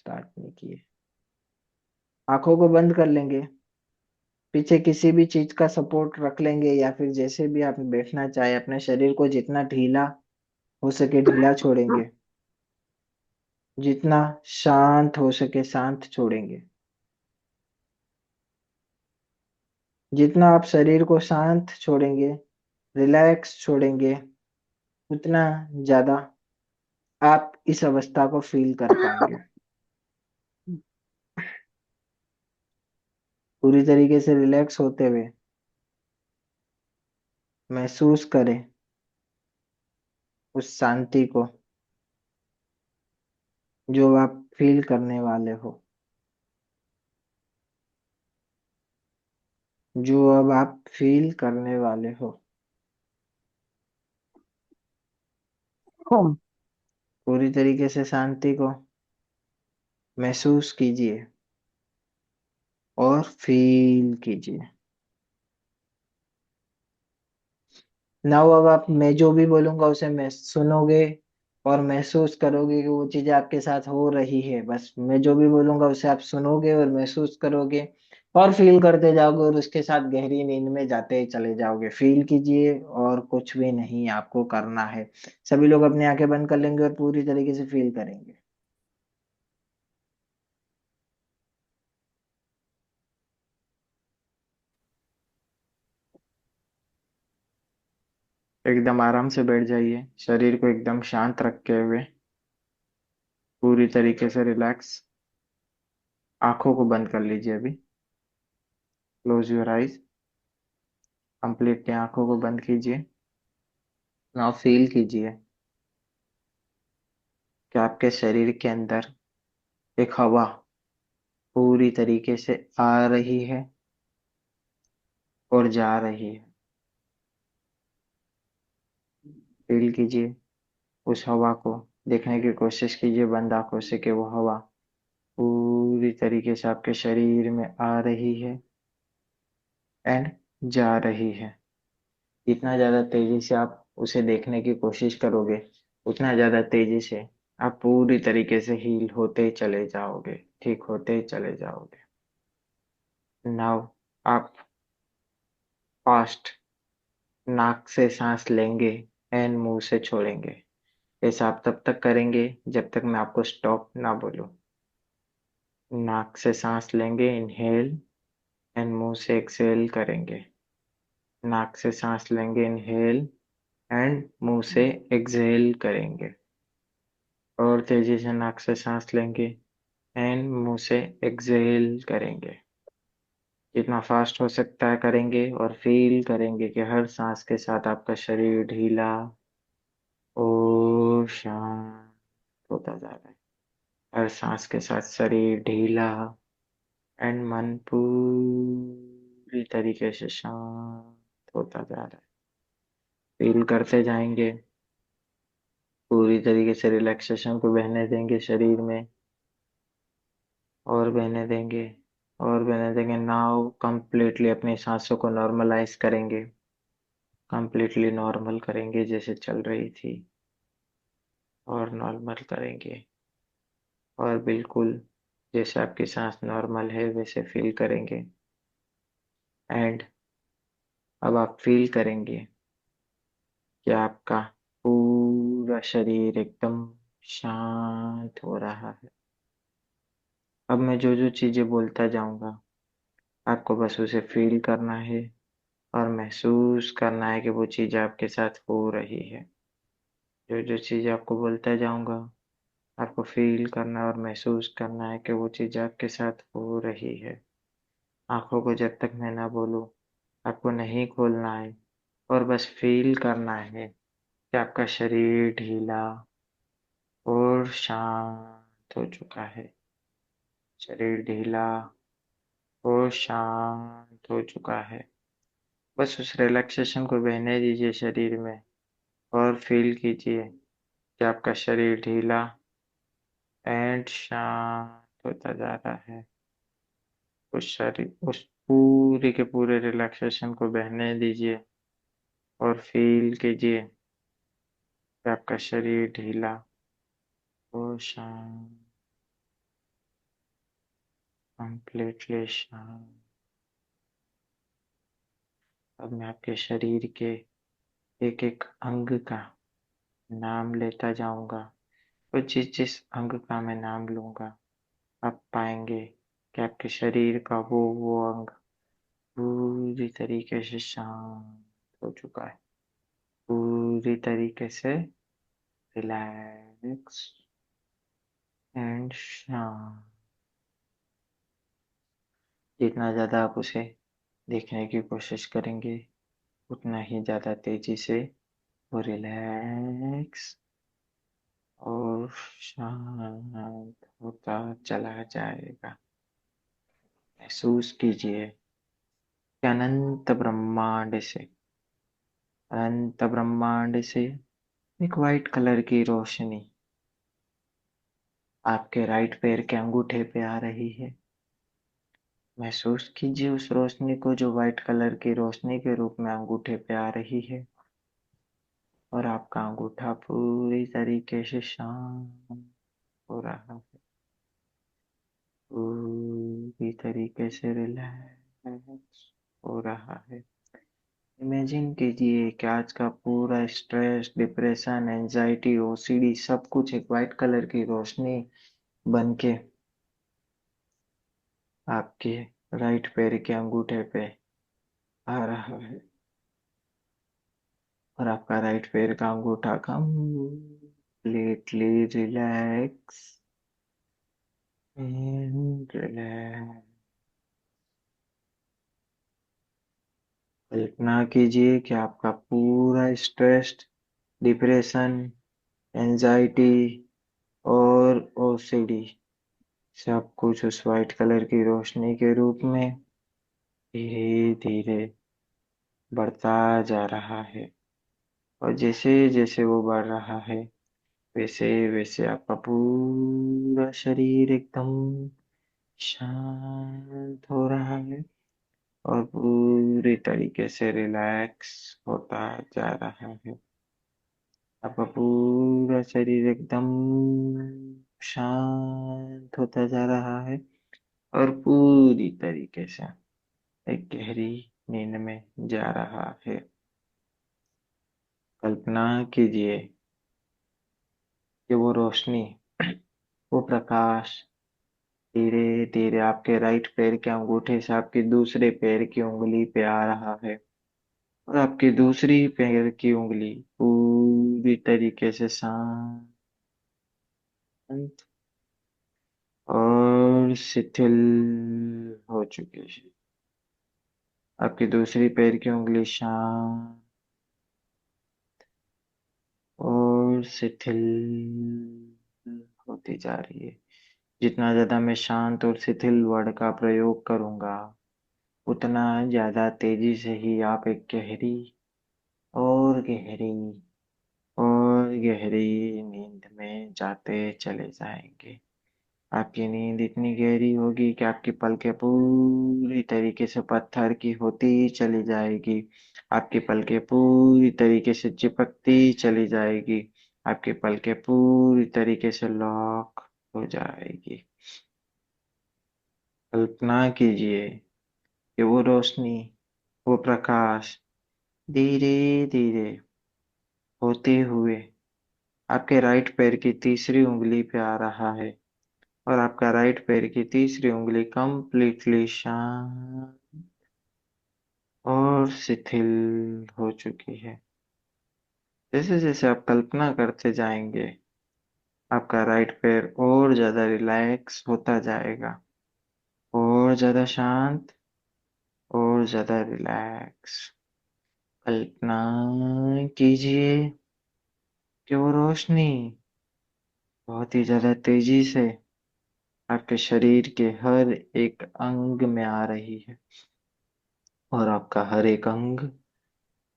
Start नहीं किए। आंखों को बंद कर लेंगे, पीछे किसी भी चीज का सपोर्ट रख लेंगे या फिर जैसे भी आप बैठना चाहे, अपने शरीर को जितना ढीला हो सके ढीला छोड़ेंगे, जितना शांत हो सके शांत छोड़ेंगे। जितना आप शरीर को शांत छोड़ेंगे, रिलैक्स छोड़ेंगे, उतना ज्यादा आप इस अवस्था को फील कर पाएंगे। पूरी तरीके से रिलैक्स होते हुए महसूस करें उस शांति को जो आप फील करने वाले हो, जो अब आप फील करने वाले हो। हम। पूरी तरीके से शांति को महसूस कीजिए और फील कीजिए। नाउ अब आप, मैं जो भी बोलूंगा उसे मैं सुनोगे और महसूस करोगे कि वो चीजें आपके साथ हो रही है। बस मैं जो भी बोलूंगा उसे आप सुनोगे और महसूस करोगे और फील करते जाओगे और उसके साथ गहरी नींद में जाते चले जाओगे। फील कीजिए और कुछ भी नहीं आपको करना है। सभी लोग अपनी आंखें बंद कर लेंगे और पूरी तरीके से फील करेंगे। एकदम आराम से बैठ जाइए, शरीर को एकदम शांत रखे हुए, पूरी तरीके से रिलैक्स। आंखों को बंद कर लीजिए अभी। Close your eyes. कंप्लीटली आंखों को बंद कीजिए। नाउ फील कीजिए कि आपके शरीर के अंदर एक हवा पूरी तरीके से आ रही है और जा रही है। फील कीजिए उस हवा को, देखने की कोशिश कीजिए बंद आंखों से कि वो हवा पूरी तरीके से आपके शरीर में आ रही है एंड जा रही है। जितना ज्यादा तेजी से आप उसे देखने की कोशिश करोगे, उतना ज्यादा तेजी से आप पूरी तरीके से हील होते चले जाओगे, ठीक होते चले जाओगे। नाउ आप फास्ट नाक से सांस लेंगे एंड मुंह से छोड़ेंगे। ऐसा आप तब तक करेंगे जब तक मैं आपको स्टॉप ना बोलूं। नाक से सांस लेंगे, इनहेल, एंड मुंह से एक्सहेल करेंगे। नाक से सांस लेंगे, इनहेल, एंड मुंह से एक्सहेल करेंगे। और तेजी से नाक से सांस लेंगे एंड मुंह से एक्सहेल करेंगे। जितना फास्ट हो सकता है करेंगे और फील करेंगे कि हर सांस के साथ आपका शरीर ढीला और शांत होता जा रहा है। हर सांस के साथ शरीर ढीला एंड मन पूरी तरीके से शांत होता जा रहा है। फील करते जाएंगे, पूरी तरीके से रिलैक्सेशन को बहने देंगे शरीर में, और बहने देंगे और बहने देंगे। नाउ कंप्लीटली अपनी सांसों को नॉर्मलाइज करेंगे, कंप्लीटली नॉर्मल करेंगे जैसे चल रही थी, और नॉर्मल करेंगे और बिल्कुल जैसे आपकी सांस नॉर्मल है वैसे फील करेंगे। एंड अब आप फील करेंगे कि आपका पूरा शरीर एकदम शांत हो रहा है। अब मैं जो जो चीजें बोलता जाऊंगा आपको बस उसे फील करना है और महसूस करना है कि वो चीज आपके साथ हो रही है। जो जो चीज आपको बोलता जाऊंगा आपको फील करना और महसूस करना है कि वो चीज आपके साथ हो रही है। आंखों को जब तक मैं ना बोलूं आपको नहीं खोलना है और बस फील करना है कि आपका शरीर ढीला और शांत हो चुका है। शरीर ढीला और शांत हो चुका है। बस उस रिलैक्सेशन को बहने दीजिए शरीर में और फील कीजिए कि आपका शरीर ढीला एंड शांत होता जा रहा है। उस शरीर, उस पूरे के पूरे रिलैक्सेशन को बहने दीजिए और फील कीजिए कि आपका शरीर ढीला और शांत कंप्लीटली शांत। अब मैं आपके शरीर के एक एक अंग का नाम लेता जाऊंगा और जिस जिस अंग का मैं नाम लूंगा आप पाएंगे कि आपके शरीर का वो अंग पूरी तरीके से शांत हो चुका है, पूरी तरीके से रिलैक्स एंड शांत। जितना ज्यादा आप उसे देखने की कोशिश करेंगे उतना ही ज्यादा तेजी से वो रिलैक्स और शांत होता चला जाएगा। महसूस कीजिए कि अनंत ब्रह्मांड से एक वाइट कलर की रोशनी आपके राइट पैर के अंगूठे पे आ रही है। महसूस कीजिए उस रोशनी को जो वाइट कलर की रोशनी के रूप में अंगूठे पे आ रही है और आपका अंगूठा पूरी तरीके से शांत हो रहा है, पूरी तरीके से रिलैक्स हो रहा है। इमेजिन कीजिए कि आज का पूरा स्ट्रेस, डिप्रेशन, एंजाइटी, ओसीडी सब कुछ एक वाइट कलर की रोशनी बन के आपके राइट पैर के अंगूठे पे आ रहा है और आपका राइट पैर का अंगूठा कंप्लीटली रिलैक्स एंड रिलैक्स। कल्पना कीजिए कि आपका पूरा स्ट्रेस, डिप्रेशन, एंजाइटी और ओसीडी सब कुछ उस वाइट कलर की रोशनी के रूप में धीरे धीरे बढ़ता जा रहा है और जैसे जैसे वो बढ़ रहा है वैसे वैसे आपका पूरा शरीर एकदम शांत हो रहा है और पूरी तरीके से रिलैक्स होता जा रहा है। आपका पूरा शरीर एकदम शांत होता जा रहा है और पूरी तरीके से एक गहरी नींद में जा रहा है। कल्पना कीजिए कि वो रोशनी, वो प्रकाश धीरे धीरे आपके राइट पैर के अंगूठे से आपके दूसरे पैर की उंगली पे आ रहा है और आपकी दूसरी पैर की उंगली पूरी तरीके से शांत और शिथिल हो चुकी है। आपकी दूसरी पैर की उंगली शांत और शिथिल होती जा रही है। जितना ज्यादा मैं शांत और शिथिल वर्ड का प्रयोग करूंगा उतना ज्यादा तेजी से ही आप एक गहरी और गहरी और गहरी नींद में जाते चले जाएंगे। आपकी नींद इतनी गहरी होगी कि आपकी पलकें पूरी तरीके से पत्थर की होती चली जाएगी। आपकी पलकें पूरी तरीके से चिपकती चली जाएगी। आपकी पलकें पूरी तरीके से लॉक हो जाएगी। कल्पना कीजिए कि वो रोशनी, वो प्रकाश धीरे धीरे होते हुए आपके राइट पैर की तीसरी उंगली पे आ रहा है और आपका राइट पैर की तीसरी उंगली कंप्लीटली शांत और शिथिल हो चुकी है। जैसे जैसे आप कल्पना करते जाएंगे आपका राइट पैर और ज्यादा रिलैक्स होता जाएगा, और ज्यादा शांत और ज्यादा रिलैक्स। कल्पना कीजिए कि वो रोशनी बहुत ही ज्यादा तेजी से आपके शरीर के हर एक अंग में आ रही है और आपका हर एक अंग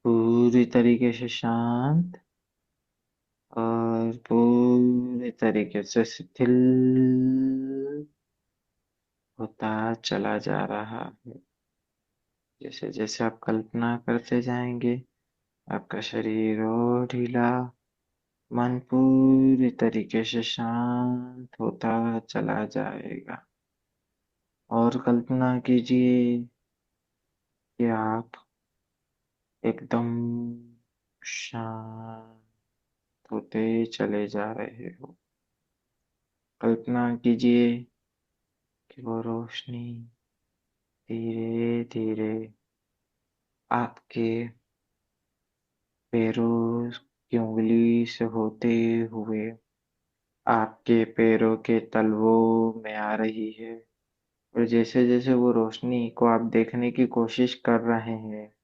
पूरी तरीके से शांत और पूरी तरीके से शिथिल होता चला जा रहा है। जैसे जैसे आप कल्पना करते जाएंगे आपका शरीर और ढीला, मन पूरी तरीके से शांत होता चला जाएगा और कल्पना कीजिए कि आप एकदम शांत होते चले जा रहे हो। कल्पना कीजिए कि वो रोशनी धीरे धीरे आपके पैरों की उंगली से होते हुए आपके पैरों के तलवों में आ रही है। और जैसे जैसे वो रोशनी को आप देखने की कोशिश कर रहे हैं,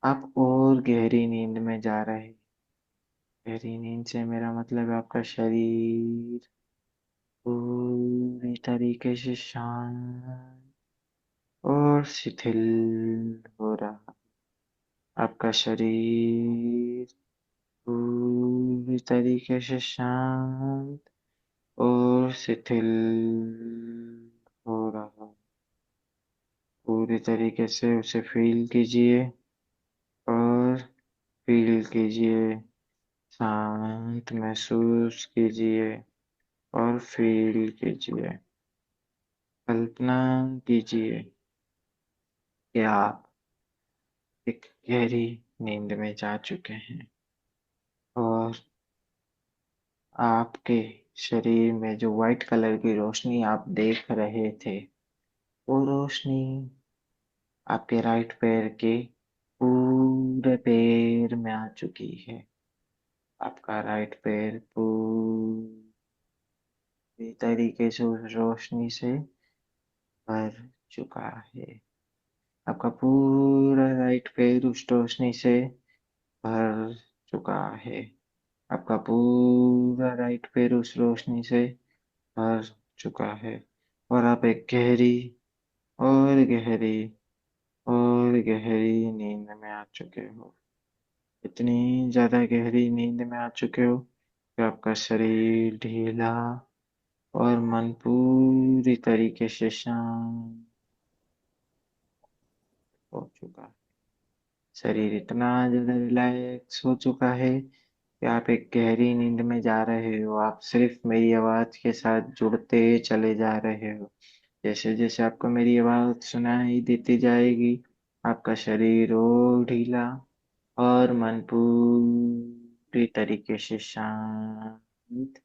आप और गहरी नींद में जा रहे हैं। गहरी नींद से मेरा मतलब है आपका शरीर पूरी तरीके से शांत और शिथिल हो रहा। आपका शरीर पूरी तरीके से शांत और शिथिल हो रहा। पूरी तरीके से उसे फील कीजिए और फील कीजिए, शांत महसूस कीजिए और फील कीजिए। कल्पना कीजिए कि आप एक गहरी नींद में जा चुके हैं और आपके शरीर में जो व्हाइट कलर की रोशनी आप देख रहे थे, वो रोशनी आपके राइट पैर के पूरे पैर में आ चुकी है। आपका राइट पैर पूरी तरीके से उस रोशनी से भर चुका है। आपका पूरा राइट पैर उस रोशनी से भर चुका है। आपका पूरा राइट पैर उस रोशनी से भर चुका है और आप एक गहरी और गहरी और गहरी नींद में आ चुके हो। इतनी ज्यादा गहरी नींद में आ चुके हो कि आपका शरीर ढीला और मन पूरी तरीके से शांत हो चुका है। शरीर इतना ज्यादा रिलैक्स हो चुका है कि आप एक गहरी नींद में जा रहे हो। आप सिर्फ मेरी आवाज के साथ जुड़ते चले जा रहे हो। जैसे जैसे आपको मेरी आवाज सुनाई देती जाएगी, आपका शरीर और ढीला और मन पूरी तरीके से शांत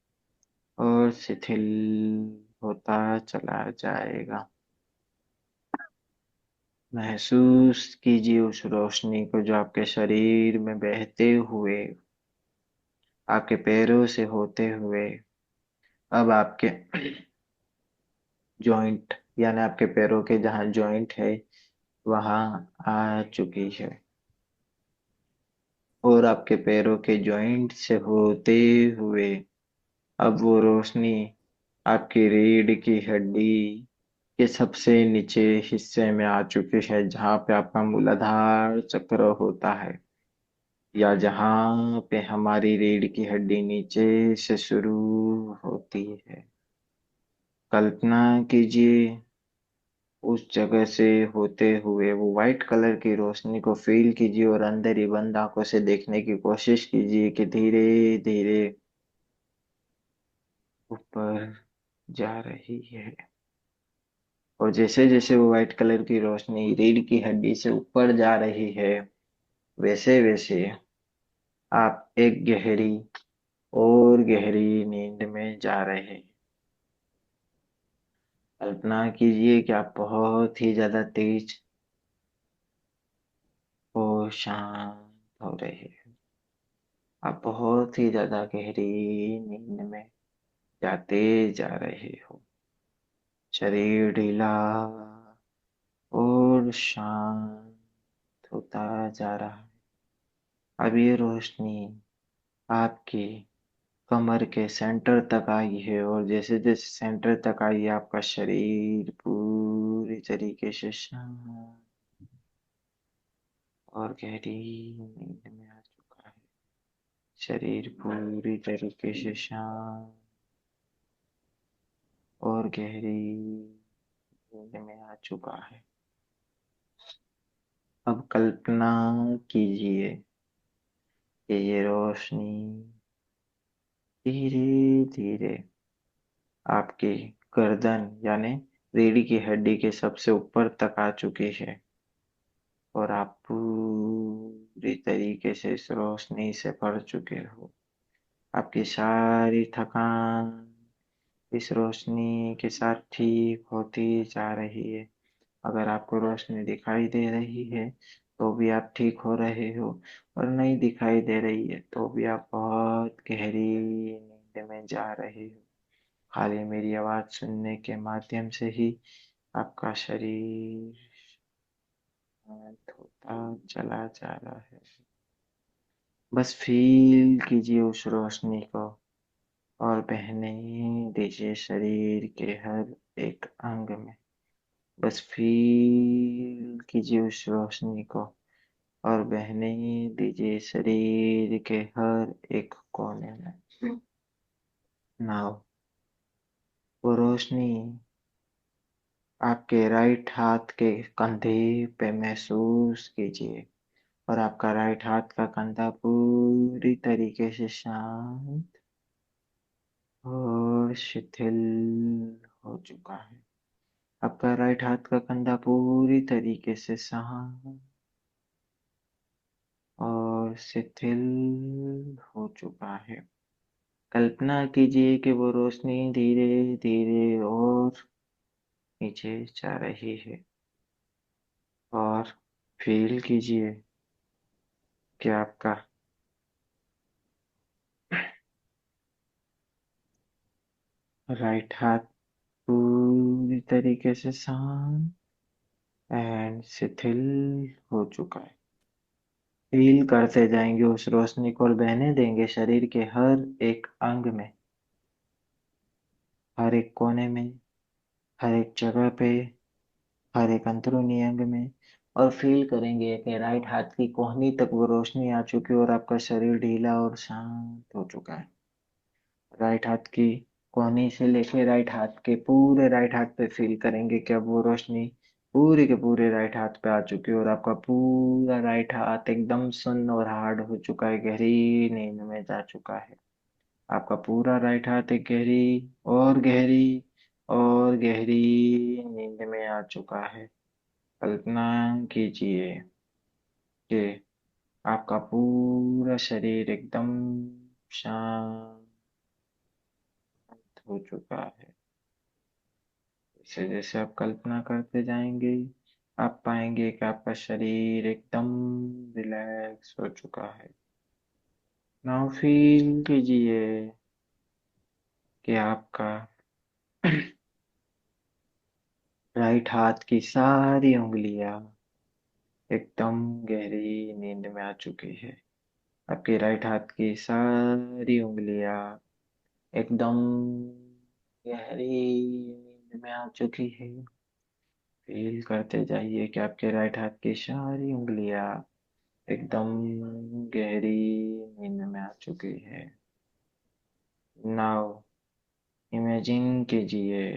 और शिथिल होता चला जाएगा। महसूस कीजिए उस रोशनी को जो आपके शरीर में बहते हुए, आपके पैरों से होते हुए अब आपके जॉइंट, यानी आपके पैरों के जहाँ जॉइंट है वहां आ चुकी है। और आपके पैरों के जॉइंट से होते हुए अब वो रोशनी आपकी रीढ़ की हड्डी के सबसे नीचे हिस्से में आ चुकी है, जहाँ पे आपका मूलाधार चक्र होता है, या जहाँ पे हमारी रीढ़ की हड्डी नीचे से शुरू होती है। कल्पना कीजिए उस जगह से होते हुए वो व्हाइट कलर की रोशनी को फील कीजिए और अंदर ही बंद आंखों से देखने की कोशिश कीजिए कि धीरे धीरे ऊपर जा रही है। और जैसे जैसे वो व्हाइट कलर की रोशनी रीढ़ की हड्डी से ऊपर जा रही है, वैसे वैसे आप एक गहरी और गहरी नींद में जा रहे हैं। कल्पना कीजिए कि आप बहुत ही ज्यादा तेज और शांत हो रहे हैं। आप बहुत ही ज्यादा गहरी नींद में जाते जा रहे हो। शरीर ढीला और शांत होता जा रहा है। अब ये रोशनी आपकी कमर के सेंटर तक आई है और जैसे जैसे सेंटर तक आई है, आपका शरीर पूरी तरीके से शांत और गहरी नींद में आ चुका है। शरीर पूरी तरीके से शांत और गहरी नींद में आ चुका है। अब कल्पना कीजिए कि ये रोशनी धीरे धीरे आपकी गर्दन यानी रीढ़ की हड्डी के सबसे ऊपर तक आ चुकी है और आप पूरी तरीके से इस रोशनी से भर चुके हो। आपकी सारी थकान इस रोशनी के साथ ठीक होती जा रही है। अगर आपको रोशनी दिखाई दे रही है तो भी आप ठीक हो रहे हो, और नहीं दिखाई दे रही है तो भी आप बहुत गहरी नींद में जा रहे हो। खाली मेरी आवाज सुनने के माध्यम से ही आपका शरीर शांत होता चला जा रहा है। बस फील कीजिए उस रोशनी को और बहने दीजिए शरीर के हर एक अंग में। बस फील कीजिए उस रोशनी को और बहने दीजिए शरीर के हर एक कोने में। नाउ वो रोशनी आपके राइट हाथ के कंधे पे महसूस कीजिए और आपका राइट हाथ का कंधा पूरी तरीके से शांत और शिथिल हो चुका है। आपका राइट हाथ का कंधा पूरी तरीके से शांत और शिथिल हो चुका है। कल्पना कीजिए कि वो रोशनी धीरे धीरे और नीचे जा रही है और फील कीजिए कि आपका राइट हाथ पूरी तरीके से शांत एंड शिथिल हो चुका है। फील करते जाएंगे उस रोशनी को और बहने देंगे शरीर के हर एक अंग में, हर एक कोने में, हर एक जगह पे, हर एक अंदरूनी अंग में। और फील करेंगे कि राइट हाथ की कोहनी तक वो रोशनी आ चुकी है और आपका शरीर ढीला और शांत हो चुका है। राइट हाथ की कोहनी से लेके राइट हाथ के पूरे राइट हाथ पे फील करेंगे कि अब वो रोशनी पूरे के पूरे राइट हाथ पे आ चुकी है और आपका पूरा राइट हाथ एकदम सुन्न और हार्ड हो चुका है, गहरी नींद में जा चुका है। आपका पूरा राइट हाथ एक गहरी और गहरी नींद में आ चुका है। कल्पना कीजिए कि आपका पूरा शरीर एकदम शांत हो चुका है। जैसे जैसे आप कल्पना करते जाएंगे आप पाएंगे कि आपका शरीर एकदम रिलैक्स हो चुका है। नाउ फील कीजिए कि आपका राइट हाथ की सारी उंगलियां एकदम गहरी नींद में आ चुकी है। आपके राइट हाथ की सारी उंगलियां एकदम गहरी नींद में आ चुकी है। फील करते जाइए कि आपके राइट हाथ की सारी उंगलियां एकदम गहरी नींद में आ चुकी है। नाउ इमेजिन कीजिए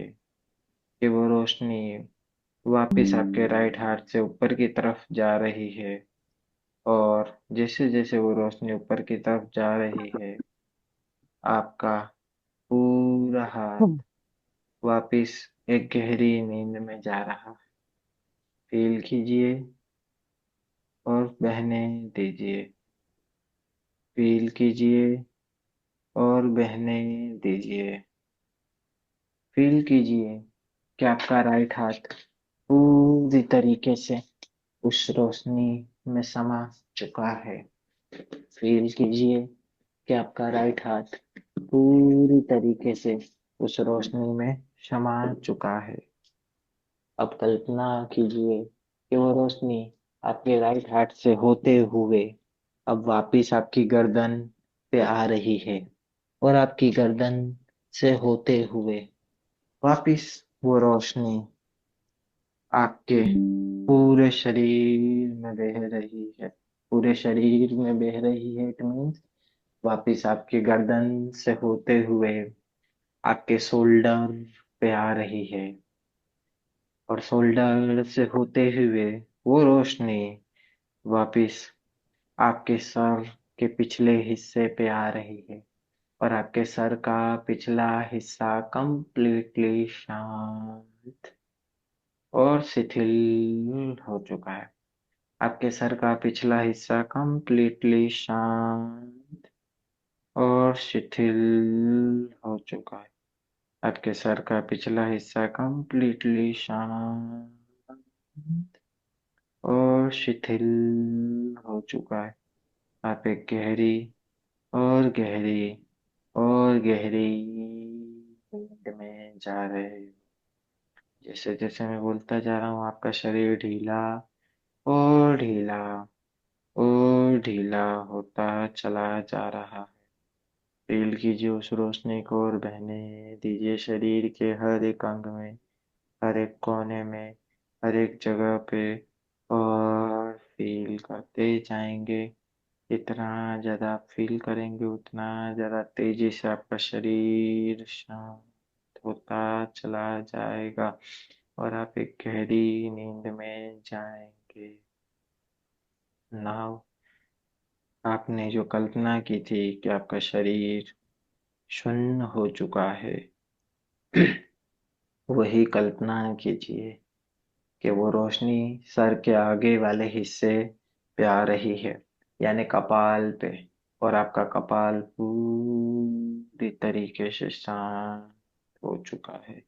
कि वो रोशनी वापस आपके राइट हाथ से ऊपर की तरफ जा रही है और जैसे जैसे वो रोशनी ऊपर की तरफ जा रही है आपका पूरा हाथ वापस एक गहरी नींद में जा रहा है। फील कीजिए और बहने दीजिए। फील कीजिए और बहने दीजिए। फील कीजिए कि आपका राइट हाथ पूरी तरीके से उस रोशनी में समा चुका है। फील कीजिए कि आपका राइट हाथ पूरी तरीके से उस रोशनी में समा चुका है। अब कल्पना कीजिए कि वो रोशनी आपके राइट हाथ से होते हुए अब वापिस आपकी गर्दन पे आ रही है और आपकी गर्दन से होते हुए वापिस वो रोशनी आपके पूरे शरीर में बह रही है। पूरे शरीर में बह रही है इट मीन्स वापिस आपकी गर्दन से होते हुए आपके शोल्डर पे आ रही है और शोल्डर से होते हुए वो रोशनी वापिस आपके सर के पिछले हिस्से पे आ रही है और आपके सर का पिछला हिस्सा कंप्लीटली शांत और शिथिल हो चुका है। आपके सर का पिछला हिस्सा कंप्लीटली शांत और शिथिल हो चुका है। आपके सर का पिछला हिस्सा कंप्लीटली शांत और शिथिल हो चुका है। आप एक गहरी और गहरी और गहरी नींद में जा रहे हो। जैसे जैसे मैं बोलता जा रहा हूँ आपका शरीर ढीला और ढीला और ढीला होता चला जा रहा है। फील कीजिए उस रोशनी को और बहने दीजिए शरीर के हर एक अंग में, हर एक कोने में, हर एक जगह पे, और फील करते जाएंगे। जितना ज्यादा आप फील करेंगे उतना ज्यादा तेजी से आपका शरीर शांत होता चला जाएगा और आप एक गहरी नींद में जाएंगे। नाउ आपने जो कल्पना की थी कि आपका शरीर शून्य हो चुका है, वही कल्पना कीजिए कि वो रोशनी सर के आगे वाले हिस्से पे आ रही है, यानी कपाल पे, और आपका कपाल पूरी तरीके से शांत हो चुका है।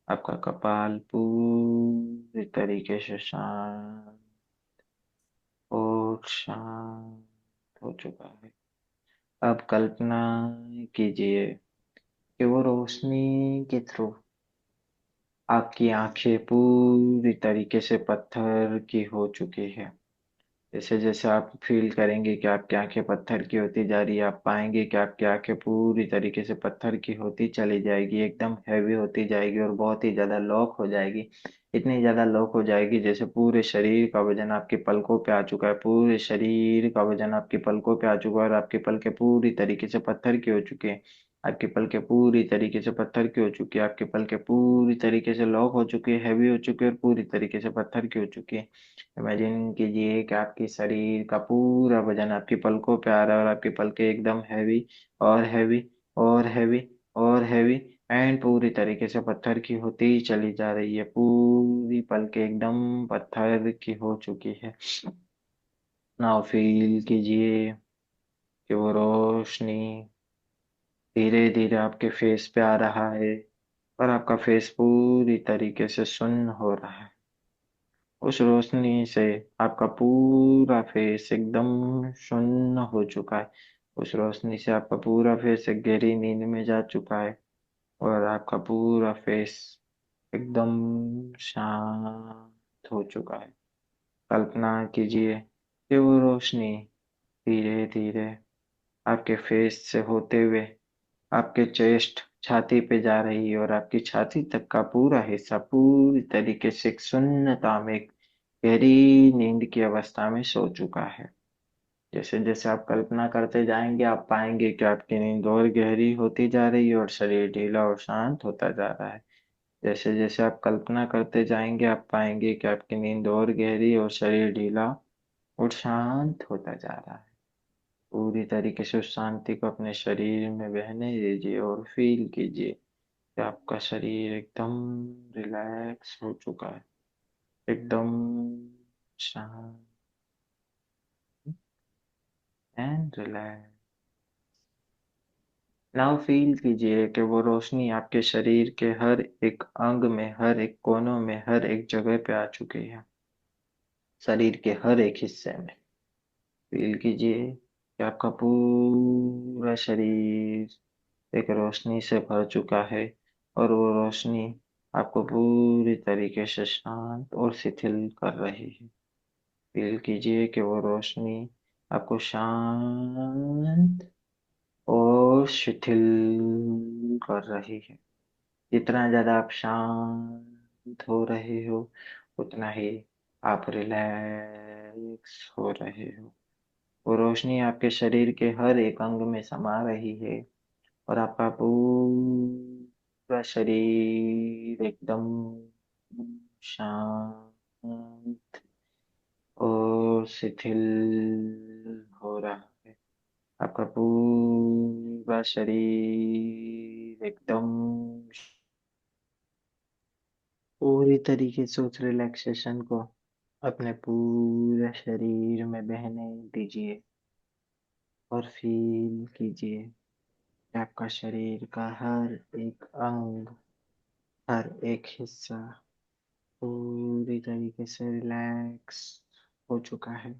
आपका कपाल पूरी तरीके से शांत और शांत हो चुका है। अब कल्पना कीजिए कि वो रोशनी के थ्रू आपकी आंखें पूरी तरीके से पत्थर की हो चुकी है। जैसे जैसे आप फील करेंगे कि आपकी आंखें पत्थर की होती जा रही है, आप पाएंगे कि आपकी आंखें पूरी तरीके से पत्थर की होती चली जाएगी, एकदम हैवी होती जाएगी और बहुत ही ज्यादा लॉक हो जाएगी। इतनी ज्यादा लॉक हो जाएगी जैसे पूरे शरीर का वजन आपके पलकों पे आ चुका है, पूरे शरीर का वजन आपके पलकों पे आ चुका है और आपकी पलकें पूरी तरीके से पत्थर की हो चुकी है। आपकी पलकें पूरी तरीके से पत्थर की हो चुकी है, आपकी पलकें पूरी तरीके से लॉक हो चुकी है, हैवी हो चुकी है और पूरी तरीके से पत्थर की हो चुकी है। इमेजिन कीजिए कि आपके शरीर का पूरा वजन आपकी पलकों पे आ रहा है और आपकी पलकें एकदम हैवी और हैवी और हैवी और हैवी एंड पूरी तरीके से पत्थर की होती चली जा रही है। पूरी पलकें एकदम पत्थर की हो चुकी है। नाउ फील कीजिए कि वो रोशनी धीरे धीरे आपके फेस पे आ रहा है और आपका फेस पूरी तरीके से सुन्न हो रहा है। उस रोशनी से आपका पूरा फेस एकदम शून्य हो चुका है। उस रोशनी से आपका पूरा फेस एक गहरी नींद में जा चुका है और आपका पूरा फेस एकदम शांत हो चुका है। कल्पना कीजिए कि वो रोशनी धीरे धीरे आपके फेस से होते हुए आपके चेस्ट छाती पे जा रही है और आपकी छाती तक का पूरा हिस्सा पूरी तरीके से एक शून्यता में एक गहरी नींद की अवस्था में सो चुका है। जैसे जैसे आप कल्पना करते जाएंगे आप पाएंगे कि आपकी नींद और गहरी होती जा रही है और शरीर ढीला और शांत होता जा रहा है। जैसे जैसे आप कल्पना करते जाएंगे आप पाएंगे कि आपकी नींद और गहरी और शरीर ढीला और शांत होता जा रहा है। पूरी तरीके से उस शांति को अपने शरीर में बहने दीजिए और फील कीजिए कि आपका शरीर एकदम रिलैक्स हो चुका है, एकदम शांत एंड रिलैक्स। नाउ फील कीजिए कि वो रोशनी आपके शरीर के हर एक अंग में, हर एक कोनों में, हर एक जगह पे आ चुकी है, शरीर के हर एक हिस्से में। फील कीजिए कि आपका पूरा शरीर एक रोशनी से भर चुका है और वो रोशनी आपको पूरी तरीके से शांत और शिथिल कर रही है। फील कीजिए कि वो रोशनी आपको शांत और शिथिल कर रही है। जितना ज्यादा आप शांत हो रहे हो उतना ही आप रिलैक्स हो रहे हो। वो रोशनी आपके शरीर के हर एक अंग में समा रही है और आपका पूरा शरीर एकदम शांत और शिथिल हो रहा है। आपका पूरा शरीर एकदम पूरी तरीके से उस रिलैक्सेशन को अपने पूरे शरीर में बहने दीजिए और फील कीजिए कि आपका शरीर का हर एक अंग, हर एक हिस्सा पूरी तरीके से रिलैक्स हो चुका है,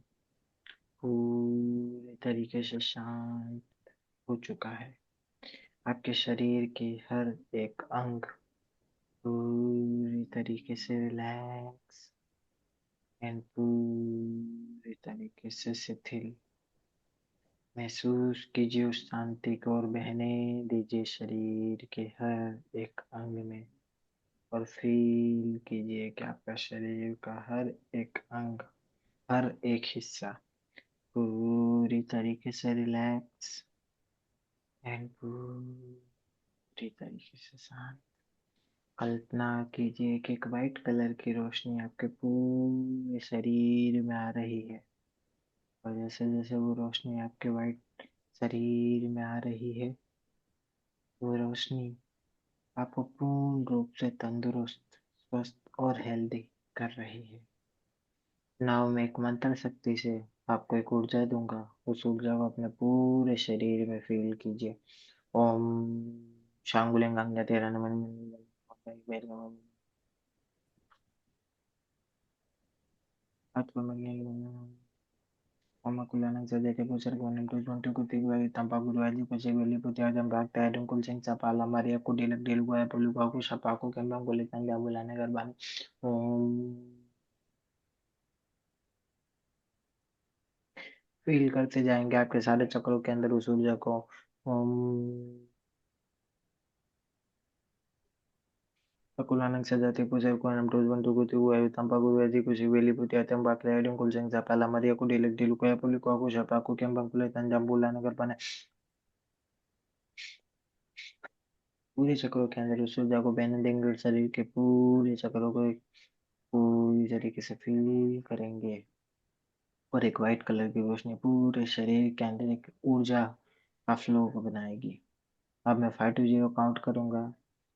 पूरी तरीके से शांत हो चुका है। आपके शरीर के हर एक अंग पूरी तरीके से रिलैक्स एंड पूरी तरीके से शिथिल। महसूस कीजिए उस शांति को और बहने दीजिए शरीर के हर एक अंग में और फील कीजिए कि आपका शरीर का हर एक अंग, हर एक हिस्सा पूरी तरीके से रिलैक्स एंड पूरी तरीके से शांत। कल्पना कीजिए कि एक वाइट कलर की रोशनी आपके पूरे शरीर में आ रही है और जैसे जैसे वो रोशनी आपके वाइट शरीर में आ रही है, वो रोशनी आपको पूर्ण रूप से तंदुरुस्त, स्वस्थ और हेल्दी कर रही है। नाव में एक मंत्र शक्ति से आपको एक ऊर्जा दूंगा, उस ऊर्जा को अपने पूरे शरीर में फील कीजिए। ओम शांगुलिंग Omakulana Zadeke Pusargonim to Twenty Kutigua Tampaguaji Pusibili Putiadam Rakta Adam Kulsing Sapala Maria Kudilak Dilgua Pulukaku Sapaku Kembangulitan Jabulana Garban feel करते जाएंगे आपके सारे चक्रों के अंदर उस ऊर्जा को। ओम Pakulanang Sadati Pusar Kuanam Tuzban Tukutu Tampagu Vedi Kusibili Putiatam Bakrading Kulsing Sapala Maria Kudilak Dilgua Pulukaku Sapaku Kembangulitan Jambulana Garban पूरे चक्रों के अंदर उस ऊर्जा को बहने देंगे और शरीर के पूरे चक्रों को पूरी तरीके से फील करेंगे और एक वाइट कलर की रोशनी पूरे शरीर के अंदर एक ऊर्जा का फ्लो को बनाएगी। अब मैं 5 to 0 काउंट करूंगा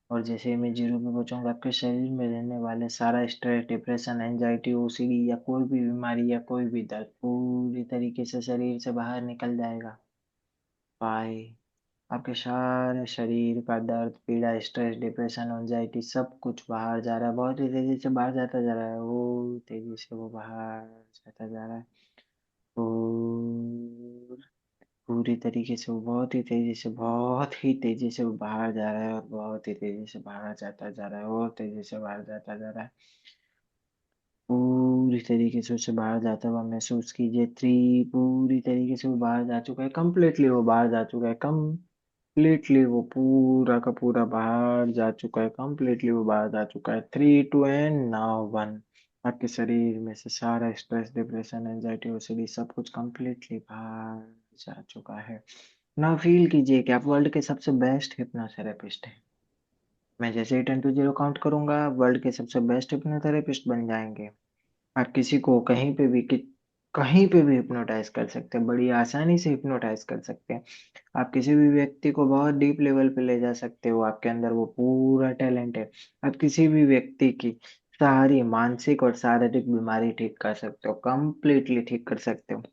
और जैसे ही मैं 0 पे पहुंचूंगा आपके शरीर में रहने वाले सारा स्ट्रेस, डिप्रेशन, एंजाइटी, ओसीडी या कोई भी बीमारी या कोई भी दर्द पूरी तरीके से शरीर से बाहर निकल जाएगा। 5, आपके सारे शरीर का दर्द, पीड़ा, स्ट्रेस, डिप्रेशन, एंजाइटी सब कुछ बाहर जा रहा है, बहुत ही तेजी से बाहर जाता जा रहा है, वो तेजी से वो बाहर जाता जा रहा है और पूरी तरीके से वो बहुत ही तेजी से, बहुत ही तेजी से वो बाहर जा रहा है और बहुत ही तेजी से बाहर जाता जा रहा है और तेजी से बाहर जाता जा रहा है। पूरी तरीके से उसे बाहर जाता हुआ महसूस कीजिए। 3, पूरी तरीके से वो बाहर जा चुका है, कंप्लीटली वो बाहर जा चुका है, कंप्लीटली वो पूरा का पूरा बाहर जा चुका है, कंप्लीटली वो बाहर जा चुका है। 3, 2 एंड नाउ 1, आपके शरीर में से सारा स्ट्रेस, डिप्रेशन, एंजाइटी, ओसीडी सब कुछ कंप्लीटली बाहर जा चुका है। नाउ फील कीजिए कि आप वर्ल्ड के सबसे बेस्ट हिप्नोथेरेपिस्ट हैं। मैं जैसे ही 10 to 0 काउंट करूंगा वर्ल्ड के सबसे बेस्ट हिप्नोथेरेपिस्ट बन जाएंगे। आप किसी को कहीं पे भी हिप्नोटाइज कर सकते हैं, बड़ी आसानी से हिप्नोटाइज कर सकते हैं। आप किसी भी व्यक्ति को बहुत डीप लेवल पे ले जा सकते हो, आपके अंदर वो पूरा टैलेंट है। आप किसी भी व्यक्ति की सारी मानसिक और शारीरिक बीमारी ठीक कर सकते हो, कंप्लीटली ठीक कर सकते हो,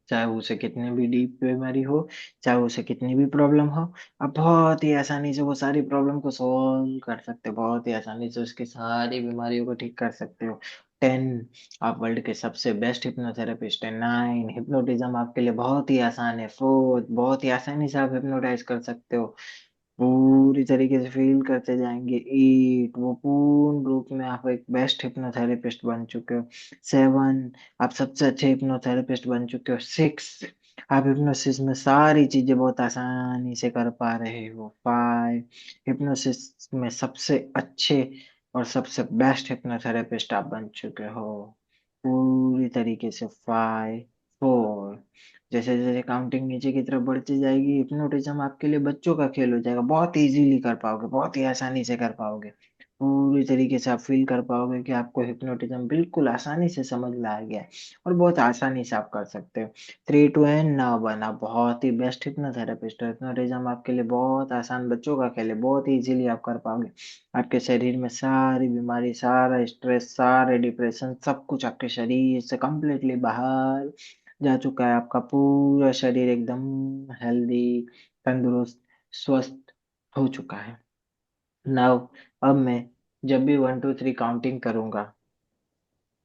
चाहे उसे कितनी भी डीप बीमारी हो, चाहे उसे कितनी भी प्रॉब्लम हो। आप बहुत ही आसानी से वो सारी प्रॉब्लम को सॉल्व कर सकते हो, बहुत ही आसानी से उसकी सारी बीमारियों को ठीक कर सकते हो। 10, आप वर्ल्ड के सबसे बेस्ट हिप्नोथेरेपिस्ट है। 9, हिप्नोटिज्म आपके लिए बहुत ही आसान है। 4, बहुत ही आसानी से आप हिप्नोटाइज कर सकते हो, पूरी तरीके से फील करते जाएंगे। 8, वो पूर्ण रूप में आप एक बेस्ट हिप्नोथेरेपिस्ट बन चुके हो। 7, आप सबसे अच्छे हिप्नोथेरेपिस्ट बन चुके हो। 6, आप हिप्नोसिस में सारी चीजें बहुत आसानी से कर पा रहे हो। 5, हिप्नोसिस में सबसे अच्छे और सबसे बेस्ट हिप्नोथेरेपिस्ट आप बन चुके हो पूरी तरीके से। 5, 4, जैसे जैसे काउंटिंग नीचे की तरफ बढ़ती जाएगी हिप्नोटिज्म आपके लिए बच्चों का खेल हो जाएगा, बहुत इजीली कर पाओगे, बहुत ही आसानी से कर पाओगे। पूरी तरीके से आप फील कर पाओगे कि आपको हिप्नोटिज्म बिल्कुल आसानी से समझ में आ गया है और बहुत आसानी से आप कर सकते हो। 3 2 ना बना बहुत ही बेस्ट हिप्नोथेरेपिस्ट है। हिप्नोटिज्म आपके लिए बहुत आसान, बच्चों का खेल है, बहुत इजीली आप कर पाओगे। आपके शरीर में सारी बीमारी, सारा स्ट्रेस, सारे डिप्रेशन, सब कुछ आपके शरीर से कंप्लीटली बाहर जा चुका है। आपका पूरा शरीर एकदम हेल्दी, तंदुरुस्त, स्वस्थ हो चुका है। नाउ अब मैं जब भी 1 2 3 काउंटिंग करूंगा,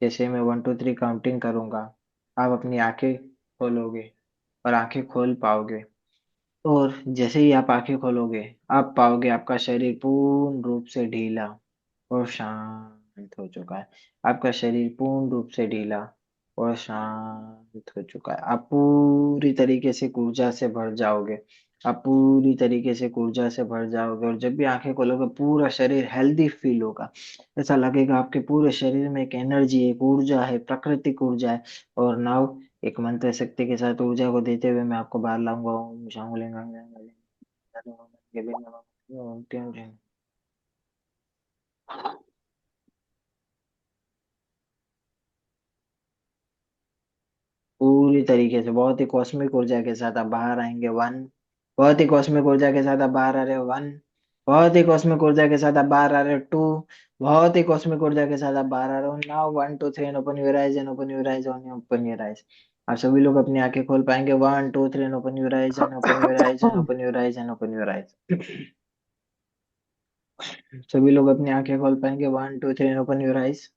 जैसे मैं 1 2 3 काउंटिंग करूंगा, आप अपनी आंखें खोलोगे और आंखें खोल पाओगे। और जैसे ही आप आंखें खोलोगे, आप पाओगे आपका शरीर पूर्ण रूप से ढीला और शांत हो चुका है। आपका शरीर पूर्ण रूप से ढीला और शांत हो चुका है। आप पूरी तरीके से ऊर्जा से भर जाओगे। आप पूरी तरीके से ऊर्जा से भर जाओगे और जब भी आंखें खोलोगे पूरा शरीर हेल्दी फील होगा। ऐसा लगेगा आपके पूरे शरीर में एक एनर्जी, एक ऊर्जा है, प्राकृतिक ऊर्जा है। और नाउ एक मंत्र शक्ति के साथ ऊर्जा को देते हुए मैं आपको बाहर लाऊंगा। ओम शांगुलिंग पूरी तरीके से बहुत ही कॉस्मिक ऊर्जा के साथ आप बाहर आएंगे। वन, बहुत ही कॉस्मिक ऊर्जा के साथ आप बाहर आ रहे हो। वन, बहुत ही कॉस्मिक ऊर्जा के साथ आप बाहर आ रहे हो। टू, बहुत ही कॉस्मिक ऊर्जा के साथ आप बाहर आ रहे हो। Now 1 2 3 and open your eyes, and open your eyes, open your eyes. आप सभी लोग अपनी आंखें खोल पाएंगे। 1 2 3 and open your eyes, and open your eyes, and open your eyes, and open your eyes. सभी लोग अपनी आंखें खोल पाएंगे। 1 2 3 एंड ओपन योर आइज।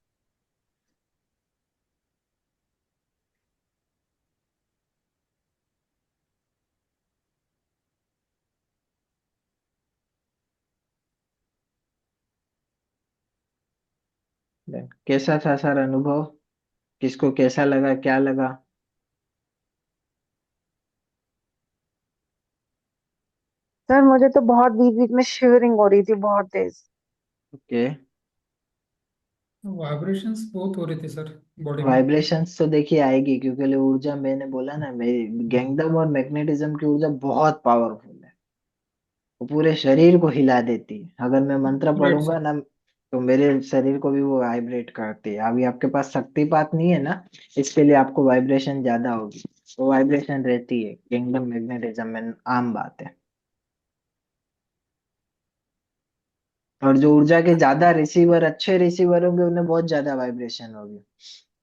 कैसा था सर अनुभव? किसको कैसा लगा, क्या लगा? सर मुझे तो बहुत बीच बीच में शिवरिंग हो रही थी, बहुत तेज। ओके। वाइब्रेशंस बहुत हो रहे थे सर बॉडी में। वाइब्रेशंस तो देखिए आएगी, क्योंकि ये ऊर्जा मैंने बोला ना, मेरी गैंगडम और मैग्नेटिज्म की ऊर्जा बहुत पावरफुल है। वो पूरे शरीर को हिला देती है। अगर मैं मंत्र राइट पढ़ूंगा सर। ना, तो मेरे शरीर को भी वो वाइब्रेट करती है। अभी आपके पास शक्तिपात नहीं है ना, इसके लिए आपको वाइब्रेशन ज्यादा होगी। वो वाइब्रेशन रहती है किंगडम मैग्नेटिज्म में, आम बात है। और जो ऊर्जा के ज्यादा रिसीवर, अच्छे रिसीवर होंगे, उन्हें बहुत ज्यादा वाइब्रेशन होगी।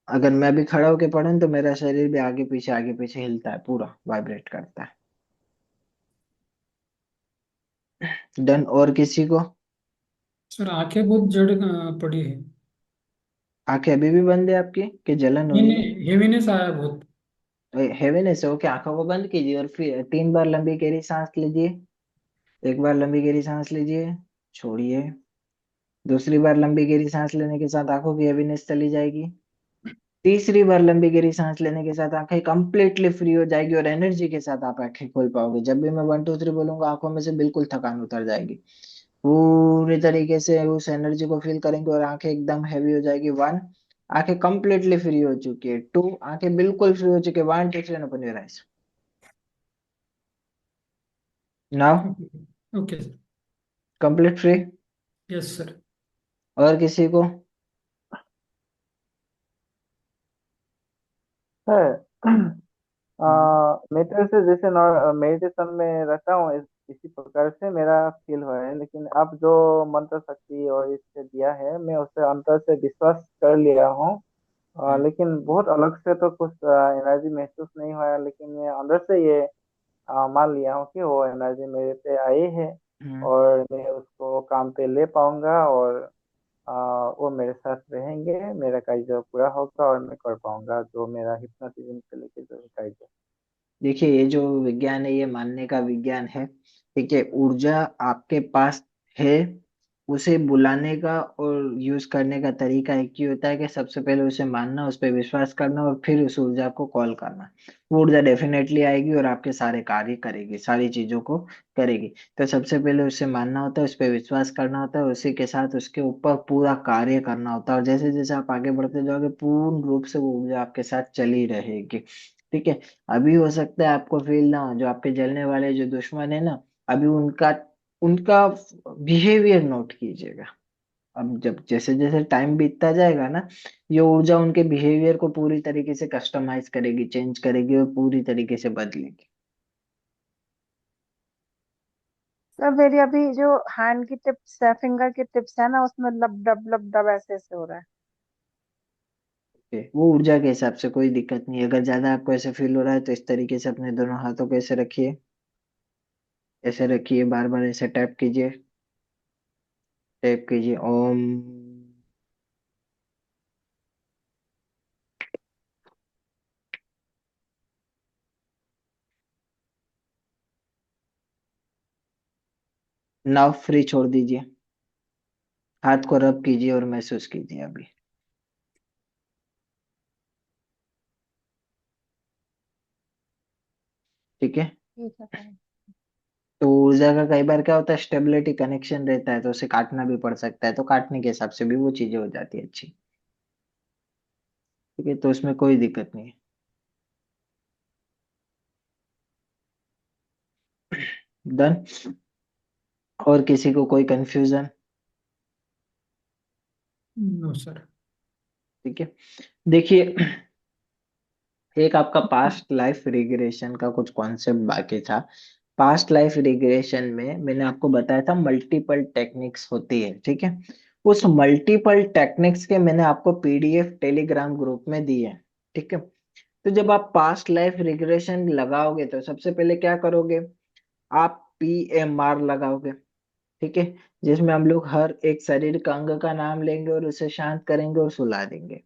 अगर मैं भी खड़ा होके पढूं तो मेरा शरीर भी आगे पीछे हिलता है, पूरा वाइब्रेट करता है। डन? और किसी को? सर आंखें बहुत जड़ पड़ी है। आंखें अभी भी बंद है आपकी कि जलन हो नहीं रही है? नहीं, हेवीनेस आया बहुत। हेवीनेस हो? के आंखों को बंद कीजिए और फिर 3 बार लंबी गहरी सांस लीजिए। एक बार लंबी गहरी सांस लीजिए, छोड़िए। दूसरी बार लंबी गहरी सांस लेने के साथ आंखों की हेवीनेस चली जाएगी। तीसरी बार लंबी गहरी सांस लेने के साथ आंखें कंप्लीटली फ्री हो जाएगी और एनर्जी के साथ आप आंखें खोल पाओगे। जब भी मैं 1 2 3 बोलूंगा, आंखों में से बिल्कुल थकान उतर जाएगी। पूरी तरीके से उस एनर्जी को फील करेंगे और आंखें एकदम हैवी हो जाएगी। वन, आंखें कंप्लीटली फ्री हो चुकी है। टू, आंखें बिल्कुल फ्री हो चुकी है। 1 2 3 open your eyes now. Okay sir. Complete free. Yes sir. और किसी को? है। हम्म। मैं तो ऐसे जैसे मेडिटेशन में रहता हूँ, इसी प्रकार से मेरा फील हुआ है। लेकिन आप जो मंत्र शक्ति और इससे दिया है, मैं उससे अंतर से विश्वास कर लिया हूँ। हम्म। लेकिन बहुत अलग से तो कुछ एनर्जी महसूस नहीं हुआ है, लेकिन मैं अंदर से ये मान लिया हूँ कि वो एनर्जी मेरे पे आई है हम्म। और मैं उसको काम पे ले पाऊंगा। और आ, वो मेरे साथ रहेंगे, मेरा कार्य पूरा होगा और मैं कर पाऊंगा जो मेरा हिप्नोटिज्म से लेके जो भी कार्य। देखिए, ये जो विज्ञान है, ये मानने का विज्ञान है। ठीक है, ऊर्जा आपके पास है। उसे बुलाने का और यूज करने का तरीका एक ही होता है कि सबसे पहले उसे मानना, उस पर विश्वास करना और फिर उस ऊर्जा को कॉल करना। वो ऊर्जा डेफिनेटली आएगी और आपके सारे कार्य करेगी, सारी चीजों को करेगी। तो सबसे पहले उसे मानना होता है, उस पर विश्वास करना होता है, उसी के साथ उसके ऊपर पूरा कार्य करना होता है। और जैसे जैसे आप आगे बढ़ते जाओगे, पूर्ण रूप से वो ऊर्जा आपके साथ चली रहेगी। ठीक है। अभी हो सकता है आपको फील ना हो, जो आपके जलने वाले जो दुश्मन है ना, अभी उनका उनका बिहेवियर नोट कीजिएगा। अब जब जैसे जैसे टाइम बीतता जाएगा ना, ये ऊर्जा उनके बिहेवियर को पूरी तरीके से कस्टमाइज करेगी, चेंज करेगी और पूरी तरीके से बदलेगी। सर मेरी अभी जो हैंड की टिप्स है, फिंगर की टिप्स है ना, उसमें लब डब ऐसे ऐसे हो रहा है। ओके, वो ऊर्जा के हिसाब से कोई दिक्कत नहीं है। अगर ज्यादा आपको ऐसे फील हो रहा है तो इस तरीके से अपने दोनों हाथों को ऐसे रखिए, ऐसे रखिए, बार बार ऐसे टैप कीजिए, टैप कीजिए, ओम। नाव फ्री छोड़ दीजिए, हाथ को रब कीजिए और महसूस कीजिए अभी। ठीक है। ठीक है सर। तो ऊर्जा का कई बार क्या होता है, स्टेबिलिटी कनेक्शन रहता है तो उसे काटना भी पड़ सकता है, तो काटने के हिसाब से भी वो चीजें हो जाती है अच्छी। ठीक है, तो उसमें कोई दिक्कत नहीं है। डन। और किसी को कोई कंफ्यूजन? No sir. ठीक है, देखिए, एक आपका पास्ट लाइफ रिग्रेशन का कुछ कॉन्सेप्ट बाकी था। पास्ट लाइफ रिग्रेशन में मैंने आपको बताया था मल्टीपल टेक्निक्स होती है, ठीक है। उस मल्टीपल टेक्निक्स के मैंने आपको पीडीएफ टेलीग्राम ग्रुप में दी है। ठीक है, तो जब आप पास्ट लाइफ रिग्रेशन लगाओगे तो सबसे पहले क्या करोगे, आप पीएमआर लगाओगे। ठीक है, जिसमें हम लोग हर एक शरीर का अंग का नाम लेंगे और उसे शांत करेंगे और सुला देंगे।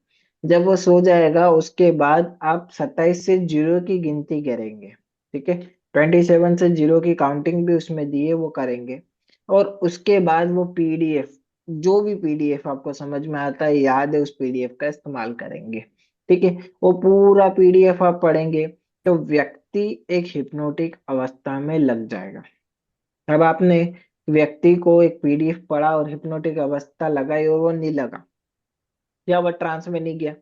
जब वो सो जाएगा उसके बाद आप 27 से जीरो की गिनती करेंगे। ठीक है, 27 से जीरो की काउंटिंग भी उसमें दी है, वो करेंगे। और उसके बाद वो पीडीएफ, जो भी पीडीएफ आपको समझ में आता है, याद है, उस पीडीएफ का इस्तेमाल करेंगे। ठीक है, वो पूरा पीडीएफ आप पढ़ेंगे तो व्यक्ति एक हिप्नोटिक अवस्था में लग जाएगा। अब आपने व्यक्ति को एक पीडीएफ पढ़ा और हिप्नोटिक अवस्था लगाई और वो नहीं लगा, या वो ट्रांस में नहीं गया,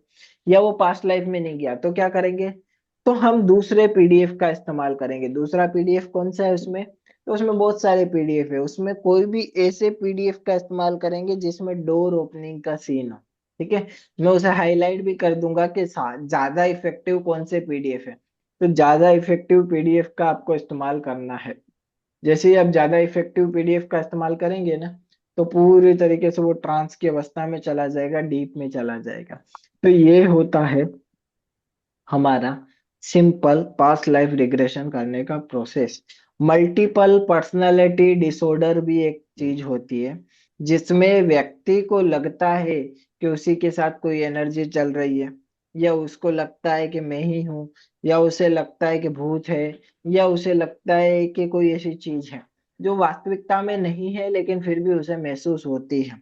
या वो पास्ट लाइफ में नहीं गया, तो क्या करेंगे, तो हम दूसरे पीडीएफ का इस्तेमाल करेंगे। दूसरा पीडीएफ कौन सा है उसमें, तो उसमें बहुत सारे पीडीएफ है, उसमें कोई भी ऐसे पीडीएफ का इस्तेमाल करेंगे जिसमें डोर ओपनिंग का सीन हो। ठीक है, मैं उसे हाईलाइट भी कर दूंगा कि ज्यादा इफेक्टिव कौन से पीडीएफ है। तो ज्यादा इफेक्टिव पीडीएफ का आपको इस्तेमाल करना है। जैसे ही आप ज्यादा इफेक्टिव पीडीएफ का इस्तेमाल करेंगे ना, तो पूरी तरीके से वो ट्रांस की अवस्था में चला जाएगा, डीप में चला जाएगा। तो ये होता है हमारा सिंपल पास्ट लाइफ रिग्रेशन करने का प्रोसेस। मल्टीपल पर्सनालिटी डिसऑर्डर भी एक चीज होती है, जिसमें व्यक्ति को लगता है कि उसी के साथ कोई एनर्जी चल रही है, या उसको लगता है कि मैं ही हूँ, या उसे लगता है कि भूत है, या उसे लगता है कि कोई ऐसी चीज है जो वास्तविकता में नहीं है लेकिन फिर भी उसे महसूस होती है।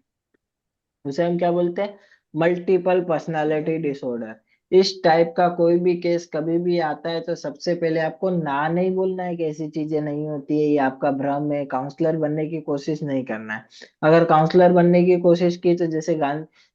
उसे हम क्या बोलते हैं, मल्टीपल पर्सनालिटी डिसऑर्डर। इस टाइप का कोई भी केस कभी भी आता है तो सबसे पहले आपको ना नहीं बोलना है कि ऐसी चीजें नहीं होती है, ये आपका भ्रम है। काउंसलर बनने की कोशिश नहीं करना है। अगर काउंसलर बनने की कोशिश की तो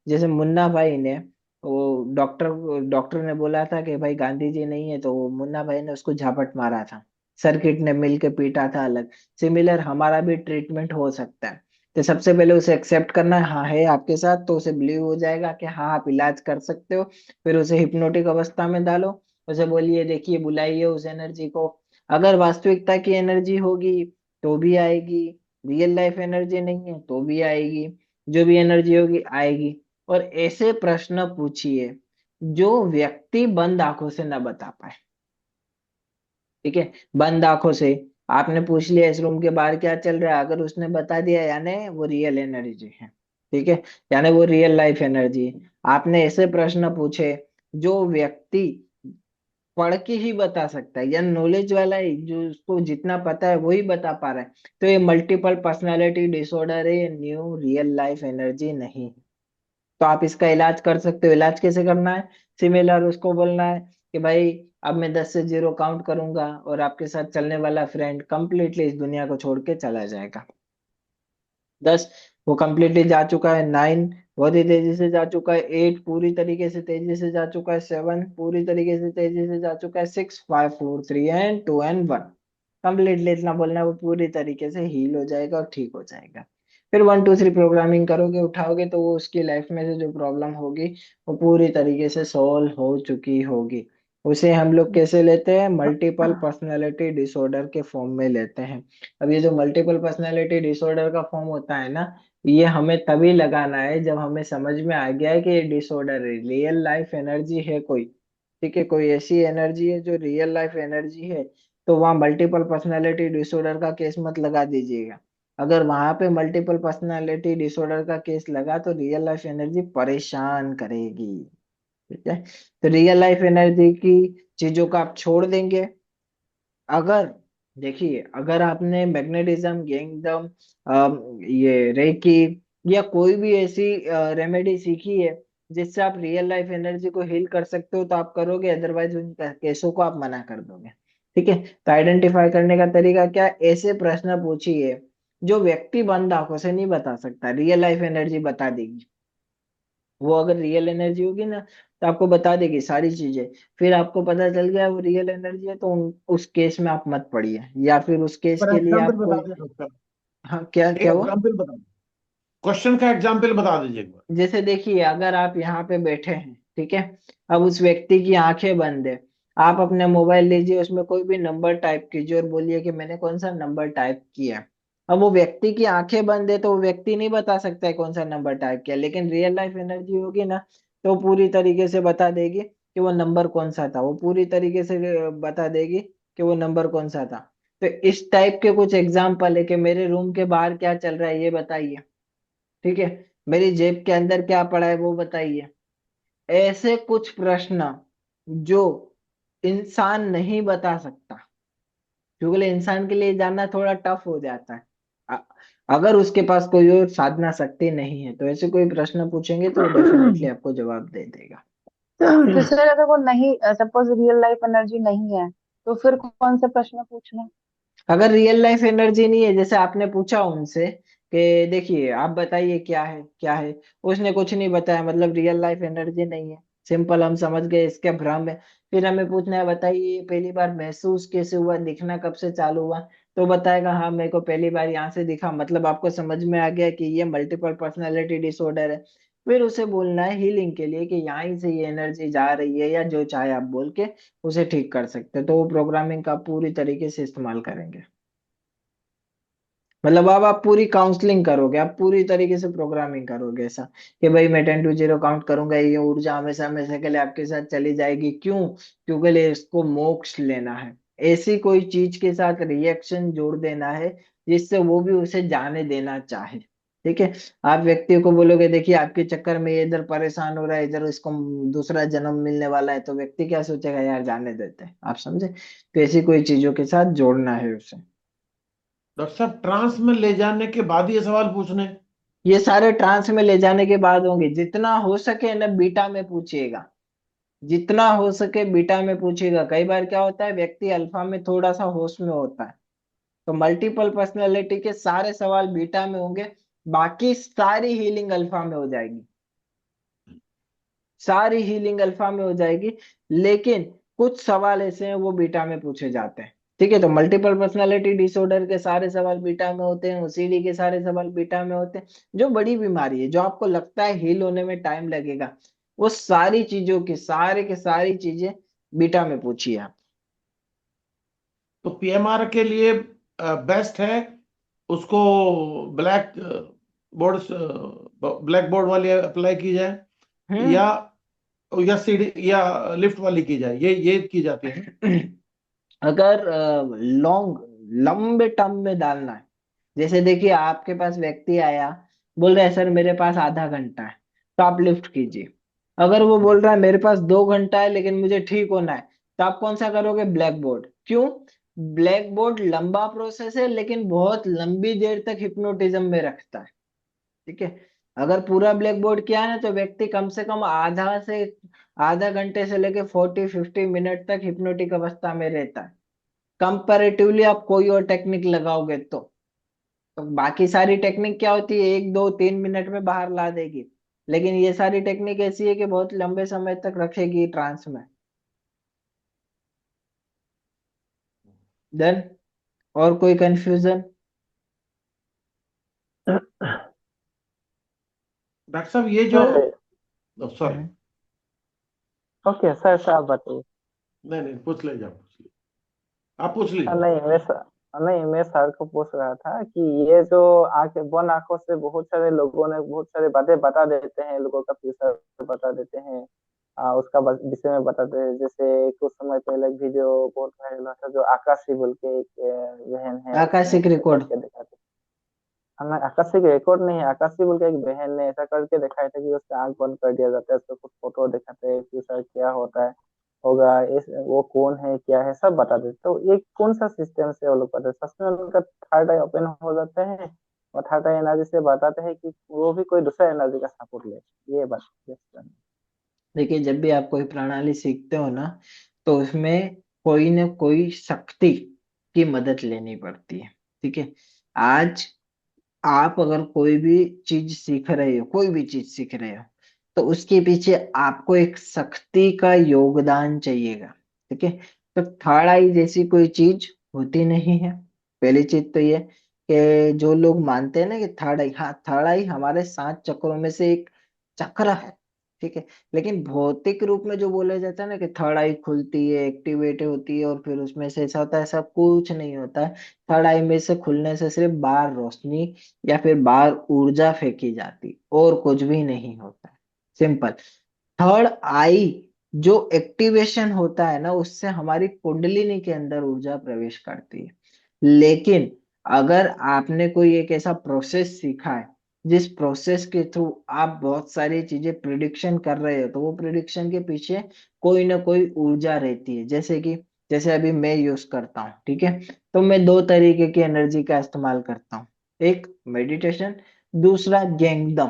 जैसे मुन्ना भाई ने, वो डॉक्टर डॉक्टर ने बोला था कि भाई गांधी जी नहीं है, तो वो मुन्ना भाई ने उसको झापट मारा था, सर्किट ने मिल के पीटा था अलग। सिमिलर हमारा भी ट्रीटमेंट हो सकता है। तो सबसे पहले उसे एक्सेप्ट करना है, हाँ है आपके साथ, तो उसे बिलीव हो जाएगा कि हाँ आप इलाज कर सकते हो। फिर उसे हिप्नोटिक अवस्था में डालो, उसे बोलिए, देखिए, बुलाइए उस एनर्जी को। अगर वास्तविकता की एनर्जी होगी तो भी आएगी, रियल लाइफ एनर्जी नहीं है तो भी आएगी, जो भी एनर्जी होगी आएगी। और ऐसे प्रश्न पूछिए जो व्यक्ति बंद आंखों से न बता पाए। ठीक है, बंद आंखों से आपने पूछ लिया इस रूम के बाहर क्या चल रहा है, अगर उसने बता दिया यानी वो रियल एनर्जी है। ठीक है, यानी वो रियल लाइफ एनर्जी है। आपने ऐसे प्रश्न पूछे जो व्यक्ति पढ़ के ही बता सकता है, या नॉलेज वाला है, जो उसको जितना पता है वही बता पा रहा है, तो ये मल्टीपल पर्सनालिटी डिसऑर्डर है, ये न्यू रियल लाइफ एनर्जी नहीं है। तो आप इसका इलाज कर सकते हो। इलाज कैसे करना है, सिमिलर उसको बोलना है कि भाई अब मैं 10 से जीरो काउंट करूंगा और आपके साथ चलने वाला फ्रेंड कंप्लीटली इस दुनिया को छोड़ के चला जाएगा। 10, वो कंप्लीटली जा चुका है। 9, बहुत ही तेजी से जा चुका है। 8, पूरी तरीके से तेजी से जा चुका है। 7, पूरी तरीके से तेजी से जा चुका है। 6, 5, 4, 3 एंड 2 एंड 1, कंप्लीटली इतना बोलना है, वो पूरी तरीके से हील हो जाएगा और ठीक हो जाएगा। फिर 1 2 3 प्रोग्रामिंग करोगे, उठाओगे, तो वो उसकी लाइफ में से जो प्रॉब्लम होगी वो पूरी तरीके से सॉल्व हो चुकी होगी। उसे हम लोग कैसे लेते हैं, मल्टीपल पर्सनैलिटी डिसऑर्डर के फॉर्म में लेते हैं। अब ये जो मल्टीपल पर्सनैलिटी डिसऑर्डर का फॉर्म होता है ना, ये हमें तभी लगाना है जब हमें समझ में आ गया है कि ये डिसऑर्डर है, रियल लाइफ एनर्जी है कोई। ठीक है, कोई ऐसी एनर्जी है जो रियल लाइफ एनर्जी है, तो वहाँ मल्टीपल पर्सनैलिटी डिसऑर्डर का केस मत लगा दीजिएगा। अगर वहां पे मल्टीपल पर्सनालिटी डिसऑर्डर का केस लगा तो रियल लाइफ एनर्जी परेशान करेगी। ठीक है, तो रियल लाइफ एनर्जी की चीजों को आप छोड़ देंगे। अगर देखिए, अगर आपने मैग्नेटिज्म, गेंगडम, ये रेकी या कोई भी ऐसी रेमेडी सीखी है जिससे आप रियल लाइफ एनर्जी को हील कर सकते हो तो आप करोगे, अदरवाइज उन केसों को आप मना कर दोगे। ठीक है, तो आइडेंटिफाई करने का तरीका क्या है, ऐसे प्रश्न पूछिए जो व्यक्ति बंद आंखों से नहीं बता सकता, रियल लाइफ एनर्जी बता देगी। वो अगर रियल एनर्जी होगी ना तो आपको बता देगी सारी चीजें। फिर आपको पता चल गया वो रियल एनर्जी है तो उस केस में आप मत पड़िए, या फिर उस केस पर के लिए एग्जाम्पल आप बता कोई। दीजिए डॉक्टर। हाँ, क्या एक क्या हुआ? एग्जाम्पल बता, क्वेश्चन का एग्जाम्पल बता दीजिए एक बार। जैसे देखिए, अगर आप यहाँ पे बैठे हैं, ठीक है, अब उस व्यक्ति की आंखें बंद है, आप अपने मोबाइल लीजिए, उसमें कोई भी नंबर टाइप कीजिए और बोलिए कि मैंने कौन सा नंबर टाइप किया। अब वो व्यक्ति की आंखें बंद है तो वो व्यक्ति नहीं बता सकता है कौन सा नंबर टाइप किया, लेकिन रियल लाइफ एनर्जी होगी ना तो वो पूरी तरीके से बता देगी कि वो नंबर कौन सा था, वो पूरी तरीके से बता देगी कि वो नंबर कौन सा था। तो इस टाइप के कुछ एग्जाम्पल है कि मेरे रूम के बाहर क्या चल रहा है ये बताइए, ठीक है, मेरी जेब के अंदर क्या पड़ा है वो बताइए। ऐसे कुछ प्रश्न जो इंसान नहीं बता सकता, क्योंकि इंसान के लिए जानना थोड़ा टफ हो जाता है। अ- अगर उसके पास कोई और साधना शक्ति नहीं है तो ऐसे कोई प्रश्न पूछेंगे तो वो डेफिनेटली आपको जवाब दे देगा। तो सर अगर वो नहीं, सपोज रियल लाइफ एनर्जी नहीं है, तो फिर कौन से प्रश्न पूछना? अगर रियल लाइफ एनर्जी नहीं है, जैसे आपने पूछा उनसे कि देखिए आप बताइए क्या है क्या है, उसने कुछ नहीं बताया, मतलब रियल लाइफ एनर्जी नहीं है, सिंपल, हम समझ गए इसके भ्रम है। फिर हमें पूछना है बताइए ये पहली बार महसूस कैसे हुआ, दिखना कब से चालू हुआ, तो बताएगा हाँ मेरे को पहली बार यहाँ से दिखा, मतलब आपको समझ में आ गया कि ये मल्टीपल पर्सनैलिटी डिसऑर्डर है। फिर उसे बोलना है हीलिंग के लिए कि यहाँ ही से ये एनर्जी जा रही है, या जो चाहे आप बोल के उसे ठीक कर सकते हैं, तो वो प्रोग्रामिंग का पूरी तरीके से इस्तेमाल करेंगे। मतलब अब आप पूरी काउंसलिंग करोगे, आप पूरी तरीके से प्रोग्रामिंग करोगे ऐसा कि भाई मैं 10 to 0 काउंट करूंगा, ये ऊर्जा हमेशा हमेशा के लिए आपके साथ चली जाएगी, क्यों? क्योंकि इसको मोक्ष लेना है। ऐसी कोई चीज के साथ रिएक्शन जोड़ देना है जिससे वो भी उसे जाने देना चाहे। ठीक है, आप व्यक्ति को बोलोगे देखिए आपके चक्कर में ये इधर परेशान हो रहा है, इधर इसको दूसरा जन्म मिलने वाला है, तो व्यक्ति क्या सोचेगा, यार जाने देते हैं, आप समझे? तो ऐसी कोई चीजों के साथ जोड़ना है उसे। डॉक्टर साहब ट्रांस में ले जाने के बाद ये सवाल पूछने। ये सारे ट्रांस में ले जाने के बाद होंगे, जितना हो सके ना बीटा में पूछिएगा, जितना हो सके बीटा में पूछिएगा। कई बार क्या होता है, व्यक्ति अल्फा में थोड़ा सा होश में होता है, तो मल्टीपल पर्सनैलिटी के सारे सवाल बीटा में होंगे, बाकी सारी हीलिंग अल्फा में हो जाएगी, सारी हीलिंग अल्फा में हो जाएगी, लेकिन कुछ सवाल ऐसे हैं वो बीटा में पूछे जाते हैं। ठीक है, तो मल्टीपल पर्सनालिटी डिसऑर्डर के सारे सवाल बीटा में होते हैं, ओसीडी के सारे सवाल बीटा में होते हैं। जो बड़ी बीमारी है, जो आपको लगता है हील होने में टाइम लगेगा, वो सारी चीजों की सारे के सारी चीजें बीटा में पूछिए आप। तो पीएमआर के लिए बेस्ट है उसको ब्लैक बोर्ड, ब्लैक बोर्ड वाली अप्लाई की जाए, हम्म। या सीढ़ी या लिफ्ट वाली की जाए, ये की जाती है ना। अगर लॉन्ग लंबे टर्म में डालना है, जैसे देखिए आपके पास व्यक्ति आया, बोल रहा है सर मेरे पास आधा घंटा है, तो आप लिफ्ट कीजिए। अगर वो बोल रहा है मेरे पास 2 घंटा है लेकिन मुझे ठीक होना है, तो आप कौन सा करोगे, ब्लैक बोर्ड। क्यों? ब्लैक बोर्ड लंबा प्रोसेस है लेकिन बहुत लंबी देर तक हिप्नोटिज्म में रखता है। ठीक है, अगर पूरा ब्लैक बोर्ड किया है ना तो व्यक्ति कम से कम आधा घंटे से लेके 40 50 मिनट तक हिप्नोटिक अवस्था में रहता है। कंपैरेटिवली आप कोई और टेक्निक लगाओगे तो बाकी सारी टेक्निक क्या होती है, 1 2 3 मिनट में बाहर ला देगी, लेकिन ये सारी टेक्निक ऐसी है कि बहुत लंबे समय तक रखेगी ट्रांस में। देन और कोई कंफ्यूजन? डॉक्टर साहब ये जो, sir. Sorry, okay sir, sir आप बताइए। नहीं नहीं, पूछ लीजिए, आप पूछ लीजिए, आप पूछ लीजिए। नहीं, मैं सर को पूछ रहा था कि ये जो आंखें, वन आंखों से बहुत सारे लोगों ने बहुत सारी बातें बता देते हैं, लोगों का फ्यूचर बता देते हैं, उसका विषय में बताते हैं। जैसे कुछ समय पहले एक वीडियो बहुत वायरल हुआ था, जो आकाशी बोल के एक बहन है, उसने आकाशिक ऐसे रिकॉर्ड। करके दिखाते। हाँ, आकाशी का रिकॉर्ड नहीं है, आकाशी बोल के एक बहन ने ऐसा करके दिखाया था कि उसका आंख बंद कर दिया जाता है, उसको कुछ फोटो दिखाते हैं, फ्यूचर क्या होता है, होगा, इस वो कौन है क्या है सब बता देते। तो ये कौन सा सिस्टम से वो लोग बताते हैं? सच में उनका थर्ड आई ओपन हो जाता है और थर्ड आई एनर्जी से बताते हैं कि वो भी कोई दूसरा एनर्जी का सपोर्ट ले? ये बात yes, sir। देखिए, जब भी आप कोई प्रणाली सीखते हो ना, तो उसमें कोई न कोई शक्ति की मदद लेनी पड़ती है। ठीक है। आज आप अगर कोई भी चीज सीख रहे हो, कोई भी चीज सीख रहे हो, तो उसके पीछे आपको एक शक्ति का योगदान चाहिएगा। ठीक है। तो थर्ड आई जैसी कोई चीज होती नहीं है। पहली चीज तो ये कि जो लोग मानते हैं ना कि थर्ड आई, हाँ, थर्ड आई हमारे 7 चक्रों में से एक चक्र है। ठीक है। लेकिन भौतिक रूप में जो बोला जाता है ना कि थर्ड आई खुलती है, एक्टिवेट होती है और फिर उसमें से ऐसा होता है, ऐसा कुछ नहीं होता है। थर्ड आई में से खुलने से सिर्फ बाहर रोशनी या फिर बाहर ऊर्जा फेंकी जाती, और कुछ भी नहीं होता है। सिंपल। थर्ड आई जो एक्टिवेशन होता है ना, उससे हमारी कुंडलिनी के अंदर ऊर्जा प्रवेश करती है। लेकिन अगर आपने कोई एक ऐसा प्रोसेस सीखा है जिस प्रोसेस के थ्रू आप बहुत सारी चीजें प्रिडिक्शन कर रहे हो, तो वो प्रिडिक्शन के पीछे कोई ना कोई ऊर्जा रहती है। जैसे कि, जैसे अभी मैं यूज करता हूँ, ठीक है, तो मैं 2 तरीके की एनर्जी का इस्तेमाल करता हूँ। एक मेडिटेशन, दूसरा गेंगडम।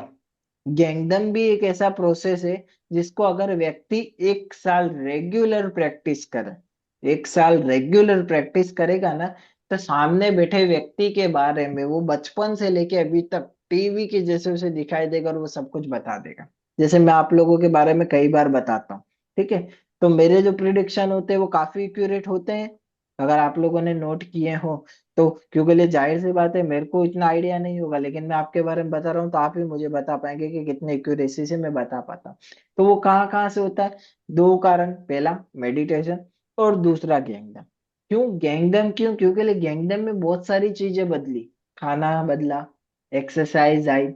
गेंगडम भी एक ऐसा प्रोसेस है जिसको अगर व्यक्ति 1 साल रेगुलर प्रैक्टिस करे, 1 साल रेगुलर प्रैक्टिस करेगा ना, तो सामने बैठे व्यक्ति के बारे में वो बचपन से लेके अभी तक टीवी के जैसे उसे दिखाई देगा और वो सब कुछ बता देगा। जैसे मैं आप लोगों के बारे में कई बार बताता हूँ। ठीक है। तो मेरे जो प्रिडिक्शन होते हैं वो काफी एक्यूरेट होते हैं, अगर आप लोगों ने नोट किए हो तो। क्योंकि लिए जाहिर सी बात है, मेरे को इतना आइडिया नहीं होगा, लेकिन मैं आपके बारे में बता रहा हूँ तो आप ही मुझे बता पाएंगे कि कितने एक्यूरेसी से मैं बता पाता हूँ। तो वो कहाँ कहाँ से होता है? 2 कारण, पहला मेडिटेशन और दूसरा गैंगडम। क्यों गैंगडम? क्योंकि लिए गैंगडम में बहुत सारी चीजें बदली। खाना बदला, exercise I,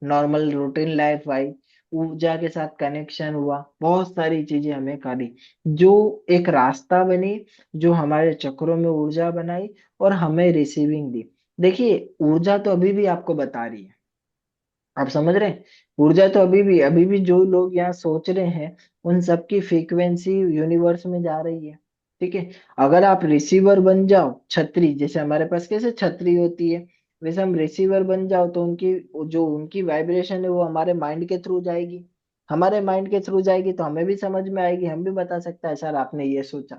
normal routine life I, ऊर्जा के साथ कनेक्शन हुआ, बहुत सारी चीजें हमें करी, जो एक रास्ता बनी, जो हमारे चक्रों में ऊर्जा बनाई और हमें रिसीविंग दी। देखिए, ऊर्जा तो अभी भी आपको बता रही है, आप समझ रहे हैं? ऊर्जा तो अभी भी जो लोग यहाँ सोच रहे हैं, उन सबकी फ्रीक्वेंसी यूनिवर्स में जा रही है। ठीक है। अगर आप रिसीवर बन जाओ, छतरी जैसे हमारे पास कैसे छतरी होती है, वैसे हम रिसीवर बन जाओ तो उनकी, जो उनकी वाइब्रेशन है वो हमारे माइंड के थ्रू जाएगी। हमारे माइंड के थ्रू जाएगी तो हमें भी समझ में आएगी, हम भी बता सकता है, सर आपने ये सोचा,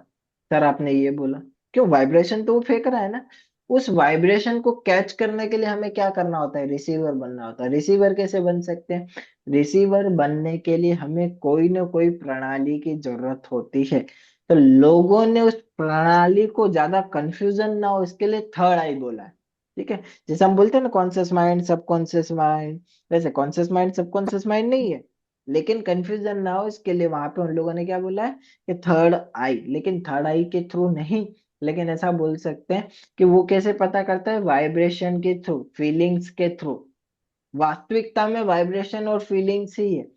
सर आपने ये बोला। क्यों? वाइब्रेशन तो वो फेंक रहा है ना। उस वाइब्रेशन को कैच करने के लिए हमें क्या करना होता है? रिसीवर बनना होता है। रिसीवर कैसे बन सकते हैं? रिसीवर बनने के लिए हमें कोई ना कोई प्रणाली की जरूरत होती है। तो लोगों ने उस प्रणाली को ज्यादा कंफ्यूजन ना हो इसके लिए थर्ड आई बोला है। ठीक है। जैसे हम बोलते हैं ना कॉन्शियस माइंड, सबकॉन्शियस माइंड, वैसे कॉन्शियस माइंड सबकॉन्शियस माइंड नहीं है, लेकिन कंफ्यूजन ना हो इसके लिए वहां पे उन लोगों ने क्या बोला है कि थर्ड आई। लेकिन थर्ड आई के थ्रू नहीं, लेकिन ऐसा बोल सकते हैं कि वो कैसे पता करता है? वाइब्रेशन के थ्रू, फीलिंग्स के थ्रू। वास्तविकता में वाइब्रेशन और फीलिंग्स ही है।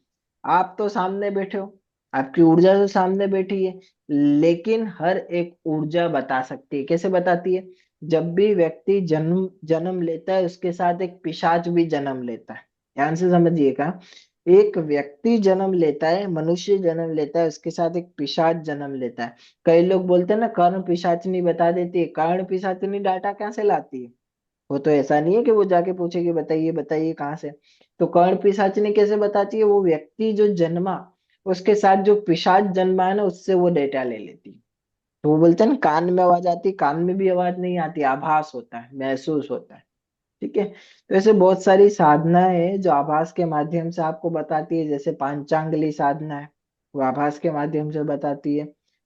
आप तो सामने बैठे हो, आपकी ऊर्जा तो सामने बैठी है, लेकिन हर एक ऊर्जा बता सकती है। कैसे बताती है? जब भी व्यक्ति जन्म जन्म लेता है, उसके साथ एक पिशाच भी जन्म लेता है। ध्यान से समझिएगा, एक व्यक्ति जन्म लेता है, मनुष्य जन्म लेता है, उसके साथ एक पिशाच जन्म लेता है। कई लोग बोलते हैं ना कर्ण पिशाचनी बता देती है। कर्ण पिशाचनी डाटा कहाँ से लाती है? वो तो ऐसा नहीं है कि वो जाके पूछेगी बताइए बताइए कहाँ से। तो कर्ण पिशाचनी कैसे बताती है? वो व्यक्ति जो जन्मा, उसके साथ जो पिशाच जन्मा है ना, उससे वो डेटा ले लेती है। तो वो बोलते हैं ना कान में आवाज आती है, कान में भी आवाज नहीं आती, आभास होता है, महसूस होता है। ठीक है। तो ऐसे बहुत सारी साधनाएं हैं जो आभास के माध्यम से आपको बताती है। जैसे पांचांगली साधना है, वो आभास के माध्यम से बताती है।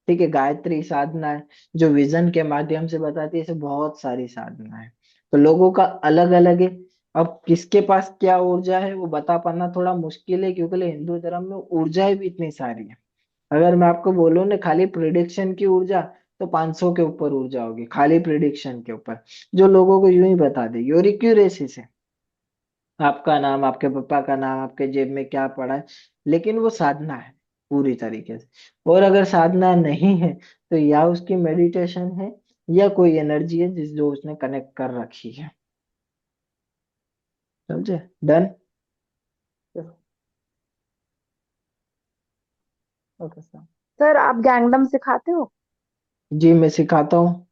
ठीक है। गायत्री साधना है जो विजन के माध्यम से बताती है। ऐसे बहुत सारी साधना है। तो लोगों का अलग अलग है। अब किसके पास क्या ऊर्जा है वो बता पाना थोड़ा मुश्किल है, क्योंकि हिंदू धर्म में ऊर्जाएं भी इतनी सारी है। अगर मैं आपको बोलूं ना खाली प्रिडिक्शन की ऊर्जा, तो 500 के ऊपर ऊर्जा होगी खाली प्रिडिक्शन के ऊपर, जो लोगों को यूं ही बता देगी और एक्यूरेसी से। आपका नाम, आपके पापा का नाम, आपके जेब में क्या पड़ा है, लेकिन वो साधना है पूरी तरीके से। और अगर साधना नहीं है, तो या उसकी मेडिटेशन है, या कोई एनर्जी है जिस जो उसने कनेक्ट कर रखी है। समझे? डन। Okay sir. सर आप गैंगडम सिखाते हो? जी मैं सिखाता हूँ।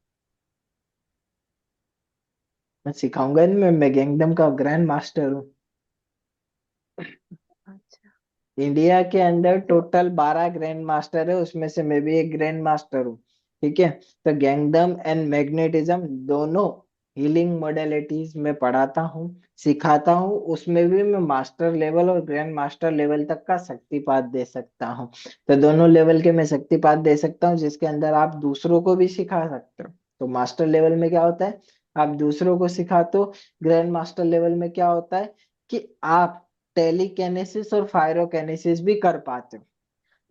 मैं सिखाऊंगा नहीं, मैं गैंगडम का ग्रैंड मास्टर हूँ। अच्छा। इंडिया के अंदर तो टोटल 12 ग्रैंड मास्टर है, उसमें से मैं भी एक ग्रैंड मास्टर हूँ। ठीक है। तो गैंगडम एंड मैग्नेटिज्म दोनों हीलिंग मोडेलिटीज में पढ़ाता हूँ, सिखाता हूँ। उसमें भी मैं मास्टर लेवल और ग्रैंड मास्टर लेवल तक का शक्तिपात दे सकता हूँ। तो दोनों लेवल के मैं शक्तिपात दे सकता हूँ, जिसके अंदर आप दूसरों को भी सिखा सकते हो। तो मास्टर लेवल में क्या होता है, आप दूसरों को सिखाते हो। ग्रैंड मास्टर लेवल में क्या होता है कि आप टेलीकिनेसिस और फायरोकिनेसिस भी कर पाते हो।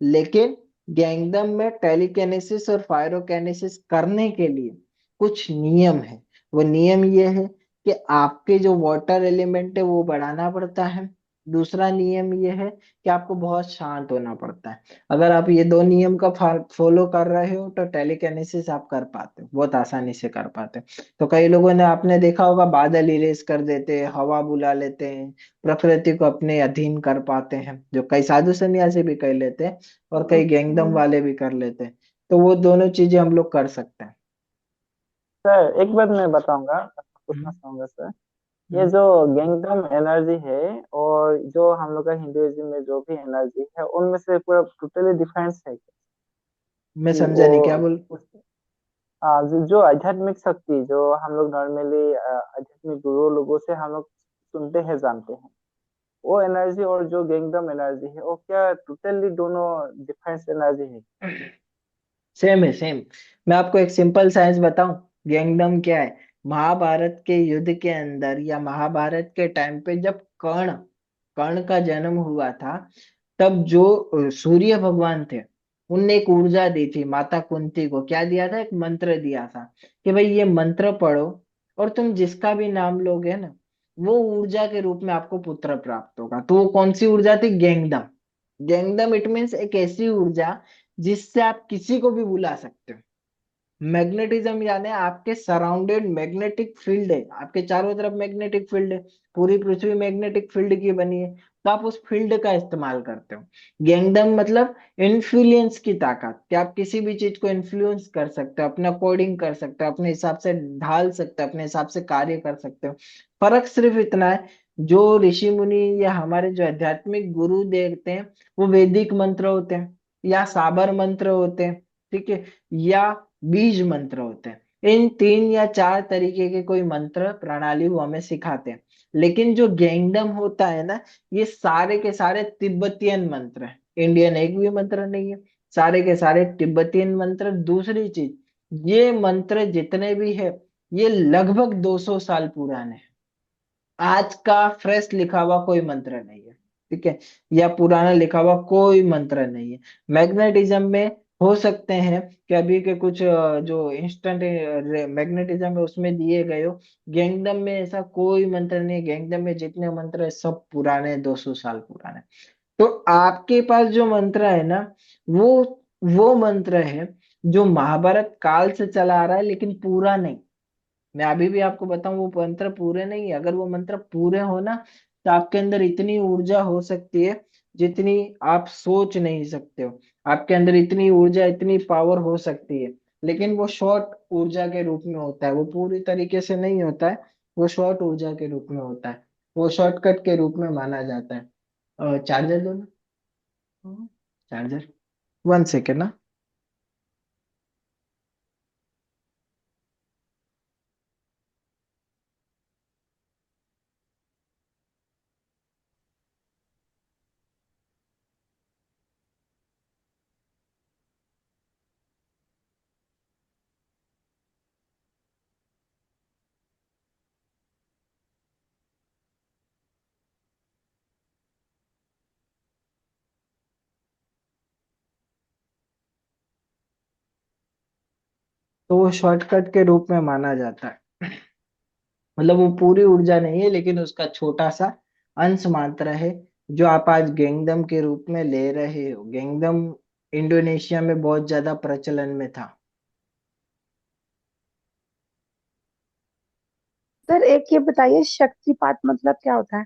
लेकिन गैंगडम में टेलीकिनेसिस और फायरोकिनेसिस करने के लिए कुछ नियम है। वो नियम ये है कि आपके जो वाटर एलिमेंट है वो बढ़ाना पड़ता है। दूसरा नियम ये है कि आपको बहुत शांत होना पड़ता है। अगर आप ये दो नियम का फॉलो कर रहे हो, तो टेलीकिनेसिस आप कर पाते हो, बहुत आसानी से कर पाते हो। तो कई लोगों ने आपने देखा होगा, बादल इरेज कर देते हैं, हवा बुला लेते हैं, प्रकृति को अपने अधीन कर पाते हैं, जो कई साधु संन्यासी भी कर लेते हैं और कई गैंगडम वाले भी कर लेते हैं। तो वो दोनों चीजें हम लोग कर सकते हैं। सर एक बात मैं बताऊंगा, पूछना हम्म। चाहूंगा सर। ये हम्म। जो गैंगडम एनर्जी है और जो हम लोग का हिंदुइज्म में जो भी एनर्जी है, उनमें से पूरा टोटली डिफरेंस है मैं कि समझा वो नहीं क्या बोल। जो आध्यात्मिक शक्ति जो हम लोग नॉर्मली आध्यात्मिक गुरु लोगों से हम लोग सुनते हैं जानते हैं, वो एनर्जी और जो गैंगडम एनर्जी है, वो क्या टोटली दोनों डिफरेंस एनर्जी है? सेम है, सेम। मैं आपको एक सिंपल साइंस बताऊं, गैंगडम क्या है। महाभारत के युद्ध के अंदर या महाभारत के टाइम पे जब कर्ण कर्ण का जन्म हुआ था, तब जो सूर्य भगवान थे, उनने एक ऊर्जा दी थी माता कुंती को। क्या दिया था? एक मंत्र दिया था कि भाई ये मंत्र पढ़ो, और तुम जिसका भी नाम लोगे ना, वो ऊर्जा के रूप में आपको पुत्र प्राप्त होगा। तो वो कौन सी ऊर्जा थी? गैंगडम। गैंगडम इट मीन्स एक ऐसी ऊर्जा जिससे आप किसी को भी बुला सकते हो। मैग्नेटिज्म यानी आपके सराउंडेड मैग्नेटिक फील्ड है, आपके चारों तरफ मैग्नेटिक फील्ड है। पूरी पृथ्वी मैग्नेटिक फील्ड की बनी है, तो आप उस फील्ड का इस्तेमाल करते हो। गैंगडम मतलब इन्फ्लुएंस की ताकत, कि आप किसी भी चीज को इन्फ्लुएंस कर सकते हो, अपने अकॉर्डिंग कर सकते हो, अपने हिसाब से ढाल सकते हो, अपने हिसाब से कार्य कर सकते हो। फर्क सिर्फ इतना है, जो ऋषि मुनि या हमारे जो आध्यात्मिक गुरु देखते हैं, वो वैदिक मंत्र होते हैं या साबर मंत्र होते हैं। ठीक है। या बीज मंत्र होते हैं। इन 3 या 4 तरीके के कोई मंत्र प्रणाली वो हमें सिखाते हैं। लेकिन जो गैंगडम होता है ना, ये सारे के सारे तिब्बतियन मंत्र है। इंडियन एक भी मंत्र नहीं है, सारे के सारे तिब्बतियन मंत्र। दूसरी चीज, ये मंत्र जितने भी है, ये लगभग 200 साल पुराने हैं। आज का फ्रेश लिखा हुआ कोई मंत्र नहीं है। ठीक है। या पुराना लिखा हुआ कोई मंत्र नहीं है। मैग्नेटिज्म में हो सकते हैं कि अभी के कुछ जो इंस्टेंट मैग्नेटिज्म है उसमें दिए गए हो। गैंगडम में ऐसा कोई मंत्र नहीं है। गैंगडम में जितने मंत्र है सब पुराने, 200 साल पुराने। तो आपके पास जो मंत्र है ना, वो वो मंत्र है जो महाभारत काल से चला आ रहा है, लेकिन पूरा नहीं। मैं अभी भी आपको बताऊं, वो मंत्र पूरे नहीं है। अगर वो मंत्र पूरे हो ना, तो आपके अंदर इतनी ऊर्जा हो सकती है जितनी आप सोच नहीं सकते हो। आपके अंदर इतनी ऊर्जा, इतनी पावर हो सकती है। लेकिन वो शॉर्ट ऊर्जा के रूप में होता है, वो पूरी तरीके से नहीं होता है। वो शॉर्ट ऊर्जा के रूप में होता है, वो शॉर्टकट के रूप में माना जाता है। चार्जर दो ना। चार्जर, 1 सेकेंड ना। तो वो शॉर्टकट के रूप में माना जाता है। मतलब वो पूरी ऊर्जा नहीं है, लेकिन उसका छोटा सा अंश मात्र है जो आप आज गेंगडम के रूप में ले रहे हो। गेंगडम इंडोनेशिया में बहुत ज्यादा प्रचलन में था। सर एक ये बताइए, शक्तिपात मतलब क्या होता है?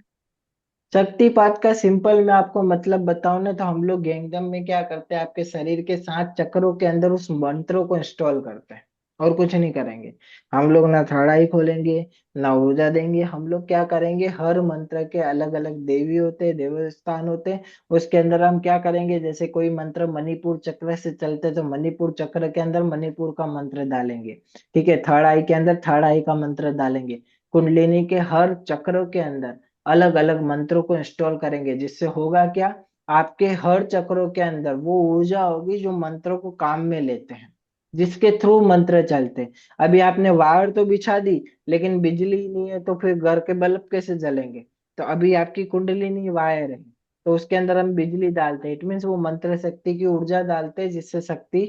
शक्तिपात का सिंपल मैं आपको मतलब बताऊं ना, तो हम लोग गेंगडम में क्या करते हैं, आपके शरीर के 7 चक्रों के अंदर उस मंत्रों को इंस्टॉल करते हैं और कुछ नहीं करेंगे। हम लोग ना थर्ड आई खोलेंगे, ना ऊर्जा देंगे। हम लोग क्या करेंगे, हर मंत्र के अलग अलग देवी होते हैं, देवस्थान होते हैं, उसके अंदर हम क्या करेंगे, जैसे कोई मंत्र मणिपुर चक्र से चलते तो मणिपुर चक्र के अंदर मणिपुर का मंत्र डालेंगे। ठीक है, थर्ड आई के अंदर थर्ड आई का मंत्र डालेंगे। कुंडलिनी के हर चक्रों के अंदर अलग अलग मंत्रों को इंस्टॉल करेंगे, जिससे होगा क्या, आपके हर चक्रों के अंदर वो ऊर्जा होगी जो मंत्रों को काम में लेते हैं, जिसके थ्रू मंत्र चलते हैं। अभी आपने वायर तो बिछा दी, लेकिन बिजली ही नहीं है तो फिर घर के बल्ब कैसे जलेंगे? तो अभी आपकी कुंडली नहीं वायर है, तो उसके अंदर हम बिजली डालते हैं। इट मीन्स वो मंत्र शक्ति की ऊर्जा डालते हैं, जिससे शक्ति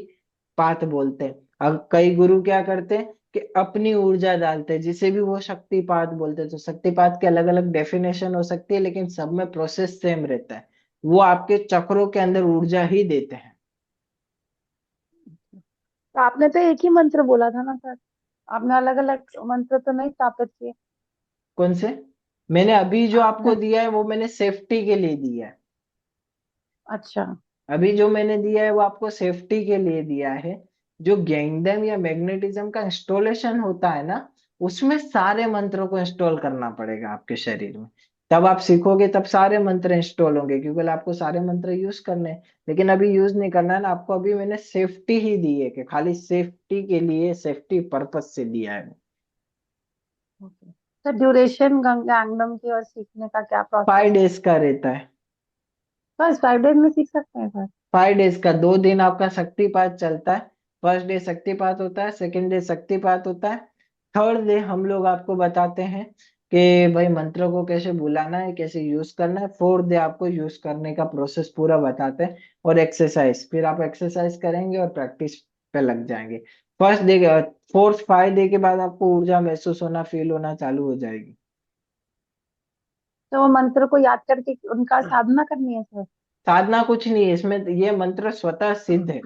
पाठ बोलते हैं। अब कई गुरु क्या करते हैं कि अपनी ऊर्जा डालते हैं, जिसे भी वो शक्तिपात बोलते हैं। तो शक्तिपात के अलग अलग डेफिनेशन हो सकती है, लेकिन सब में प्रोसेस सेम रहता है। वो आपके चक्रों के अंदर ऊर्जा ही देते हैं। तो आपने तो एक ही मंत्र बोला था ना सर, आपने अलग अलग मंत्र तो नहीं स्थापित किए? कौन से? मैंने अभी जो आपको आपने। दिया है वो मैंने सेफ्टी के लिए दिया है। अच्छा। अभी जो मैंने दिया है वो आपको सेफ्टी के लिए दिया है। जो गेंगडम या मैग्नेटिज्म का इंस्टॉलेशन होता है ना, उसमें सारे मंत्रों को इंस्टॉल करना पड़ेगा आपके शरीर में। तब आप सीखोगे, तब सारे मंत्र इंस्टॉल होंगे, क्योंकि आपको सारे मंत्र यूज करने हैं। लेकिन अभी यूज नहीं करना है ना आपको, अभी मैंने सेफ्टी ही दी है, कि खाली सेफ्टी के लिए, सेफ्टी पर्पज से दिया है। ओके सर, ड्यूरेशन गैंगडम की और सीखने का क्या प्रोसेस फाइव है? डेज का रहता है। बस 5 डेज में सीख सकते हैं सर? 5 डेज का, 2 दिन आपका शक्तिपात चलता है। फर्स्ट डे शक्तिपात होता है, सेकंड डे शक्तिपात होता है, थर्ड डे हम लोग आपको बताते हैं कि भाई मंत्र को कैसे बुलाना है, कैसे यूज करना है। फोर्थ डे आपको यूज करने का प्रोसेस पूरा बताते हैं, और एक्सरसाइज, फिर आप एक्सरसाइज करेंगे और प्रैक्टिस पे लग जाएंगे। फर्स्ट डे, फोर्थ 5 डे के बाद आपको ऊर्जा महसूस होना, फील होना चालू हो जाएगी। तो वो मंत्र को याद करके उनका साधना करनी है सर? साधना कुछ नहीं है इसमें, ये मंत्र स्वतः सिद्ध है।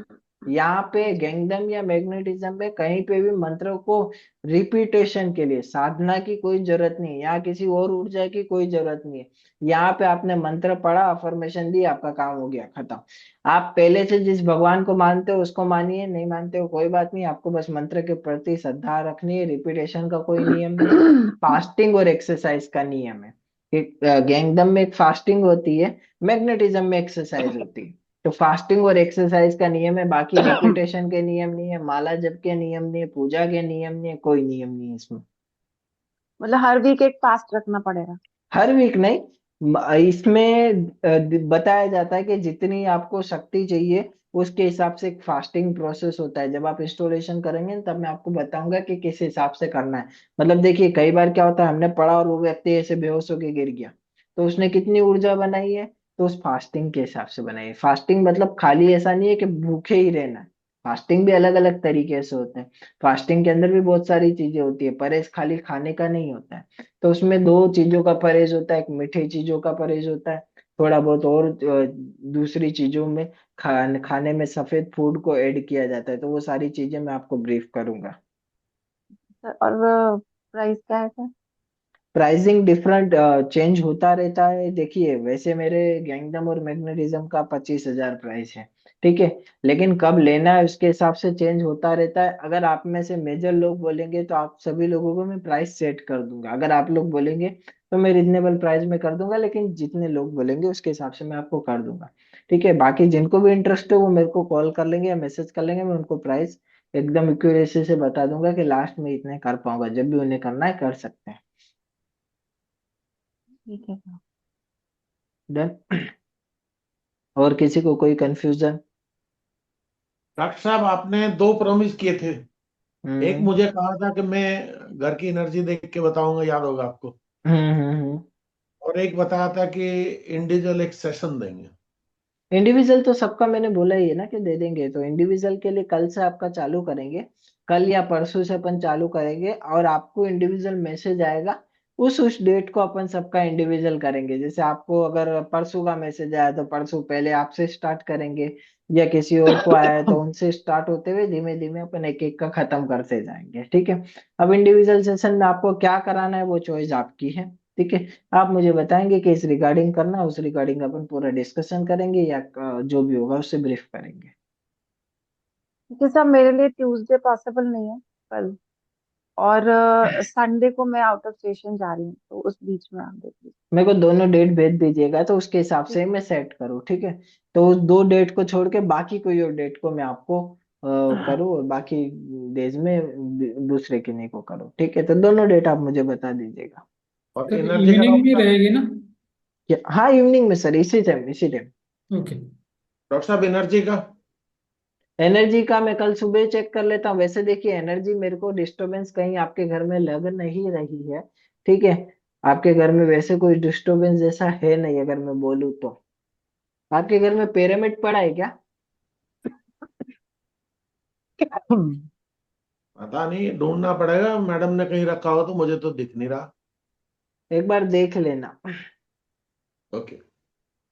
यहाँ पे गेंगडम या मैग्नेटिज्म में कहीं पे भी मंत्रों को रिपीटेशन के लिए साधना की कोई जरूरत नहीं है। यहाँ किसी और ऊर्जा की कोई जरूरत नहीं है। यहाँ पे आपने मंत्र पढ़ा, अफर्मेशन दी, आपका काम हो गया, खत्म। आप पहले से जिस भगवान को मानते हो उसको मानिए, नहीं मानते हो कोई बात नहीं, आपको बस मंत्र के प्रति श्रद्धा रखनी है। रिपीटेशन का कोई नियम नहीं है। फास्टिंग और एक्सरसाइज का नियम है। गेंगडम में एक फास्टिंग होती है, मैग्नेटिज्म में एक्सरसाइज होती है। तो फास्टिंग और एक्सरसाइज का नियम है, बाकी रिपीटेशन के नियम नहीं है, माला जप के नियम नहीं है, पूजा के नियम नहीं है, कोई नियम नहीं है इसमें। मतलब हर वीक एक फास्ट रखना पड़ेगा? हर वीक नहीं, इसमें बताया जाता है कि जितनी आपको शक्ति चाहिए उसके हिसाब से एक फास्टिंग प्रोसेस होता है। जब आप इंस्टॉलेशन करेंगे ना, तब मैं आपको बताऊंगा कि किस हिसाब से करना है। मतलब देखिए, कई बार क्या होता है, हमने पढ़ा और वो व्यक्ति ऐसे बेहोश होकर गिर गया, तो उसने कितनी ऊर्जा बनाई है, तो उस फास्टिंग के हिसाब से बनाई है। फास्टिंग मतलब खाली ऐसा नहीं है कि भूखे ही रहना है। फास्टिंग भी अलग अलग तरीके से होते हैं। फास्टिंग के अंदर भी बहुत सारी चीजें होती है, परहेज खाली खाने का नहीं होता है। तो उसमें दो चीजों का परहेज होता है, एक मीठे चीजों का परहेज होता है, थोड़ा बहुत और दूसरी चीजों में, खाने में सफेद फूड को ऐड किया जाता है। तो वो सारी चीजें मैं आपको ब्रीफ करूंगा। सर और प्राइस क्या है सर? प्राइसिंग डिफरेंट चेंज होता रहता है। देखिए, वैसे मेरे गैंगडम और मैग्नेटिज्म का 25,000 प्राइस है, ठीक है। लेकिन कब लेना है उसके हिसाब से चेंज होता रहता है। अगर आप में से मेजर लोग बोलेंगे तो आप सभी लोगों को मैं प्राइस सेट कर दूंगा। अगर आप लोग बोलेंगे तो मैं रिजनेबल प्राइस में कर दूंगा, लेकिन जितने लोग बोलेंगे उसके हिसाब से मैं आपको कर दूंगा। ठीक है, बाकी जिनको भी इंटरेस्ट है वो मेरे को कॉल कर लेंगे या मैसेज कर लेंगे, मैं उनको प्राइस एकदम एक्यूरेसी से बता दूंगा कि लास्ट में इतने कर पाऊंगा। जब भी उन्हें करना है कर सकते हैं। ठीक है सर। डन। और किसी को कोई कंफ्यूजन? डॉक्टर साहब, आपने दो प्रॉमिस किए थे। एक हम्म मुझे कहा था कि मैं घर की एनर्जी देख के बताऊंगा, याद होगा आपको। हम्म हम्म हम्म। और एक बताया था कि इंडिविजुअल एक सेशन देंगे। इंडिविजुअल तो सबका मैंने बोला ही है ना कि दे देंगे, तो इंडिविजुअल के लिए कल से आपका चालू करेंगे। कल या परसों से अपन चालू करेंगे और आपको इंडिविजुअल मैसेज आएगा। उस डेट को अपन सबका इंडिविजुअल करेंगे। जैसे आपको अगर परसों का मैसेज आया तो परसों पहले आपसे स्टार्ट करेंगे, या किसी और को आया है तो उनसे स्टार्ट होते हुए धीमे धीमे अपन एक एक का खत्म करते जाएंगे, ठीक है। अब इंडिविजुअल सेशन में आपको क्या कराना है वो चॉइस आपकी है, ठीक है। आप मुझे बताएंगे कि इस रिगार्डिंग करना है, उस रिगार्डिंग अपन पूरा डिस्कशन करेंगे, या जो भी होगा उससे ब्रीफ करेंगे। क्योंकि सर मेरे लिए ट्यूसडे पॉसिबल नहीं है कल, और संडे को मैं आउट ऑफ स्टेशन जा रही हूँ, तो उस बीच में आप देख लीजिए। मेरे को दोनों डेट भेज दीजिएगा तो उसके हिसाब से ठीक ही है। मैं सेट करूँ, ठीक है। तो उस 2 डेट को छोड़ के बाकी कोई और डेट को मैं आपको करूँ, और बाकी डेज में दूसरे किन्हीं को करूँ, ठीक है। तो दोनों डेट आप मुझे बता दीजिएगा। और सर एनर्जी का इवनिंग डॉक्टर भी साहब, रहेगी ना? हाँ इवनिंग में सर, इसी टाइम इसी टाइम। ओके। डॉक्टर साहब एनर्जी का। एनर्जी का मैं कल सुबह चेक कर लेता हूँ। वैसे देखिए एनर्जी मेरे को डिस्टरबेंस कहीं आपके घर में लग नहीं रही है, ठीक है। आपके घर में वैसे कोई डिस्टरबेंस जैसा है नहीं, अगर मैं बोलूँ तो। आपके घर में पिरामिड पड़ा है क्या? पता नहीं, ढूंढना पड़ेगा, मैडम ने कहीं रखा हो तो, मुझे तो दिख नहीं रहा। एक बार देख लेना। ओके।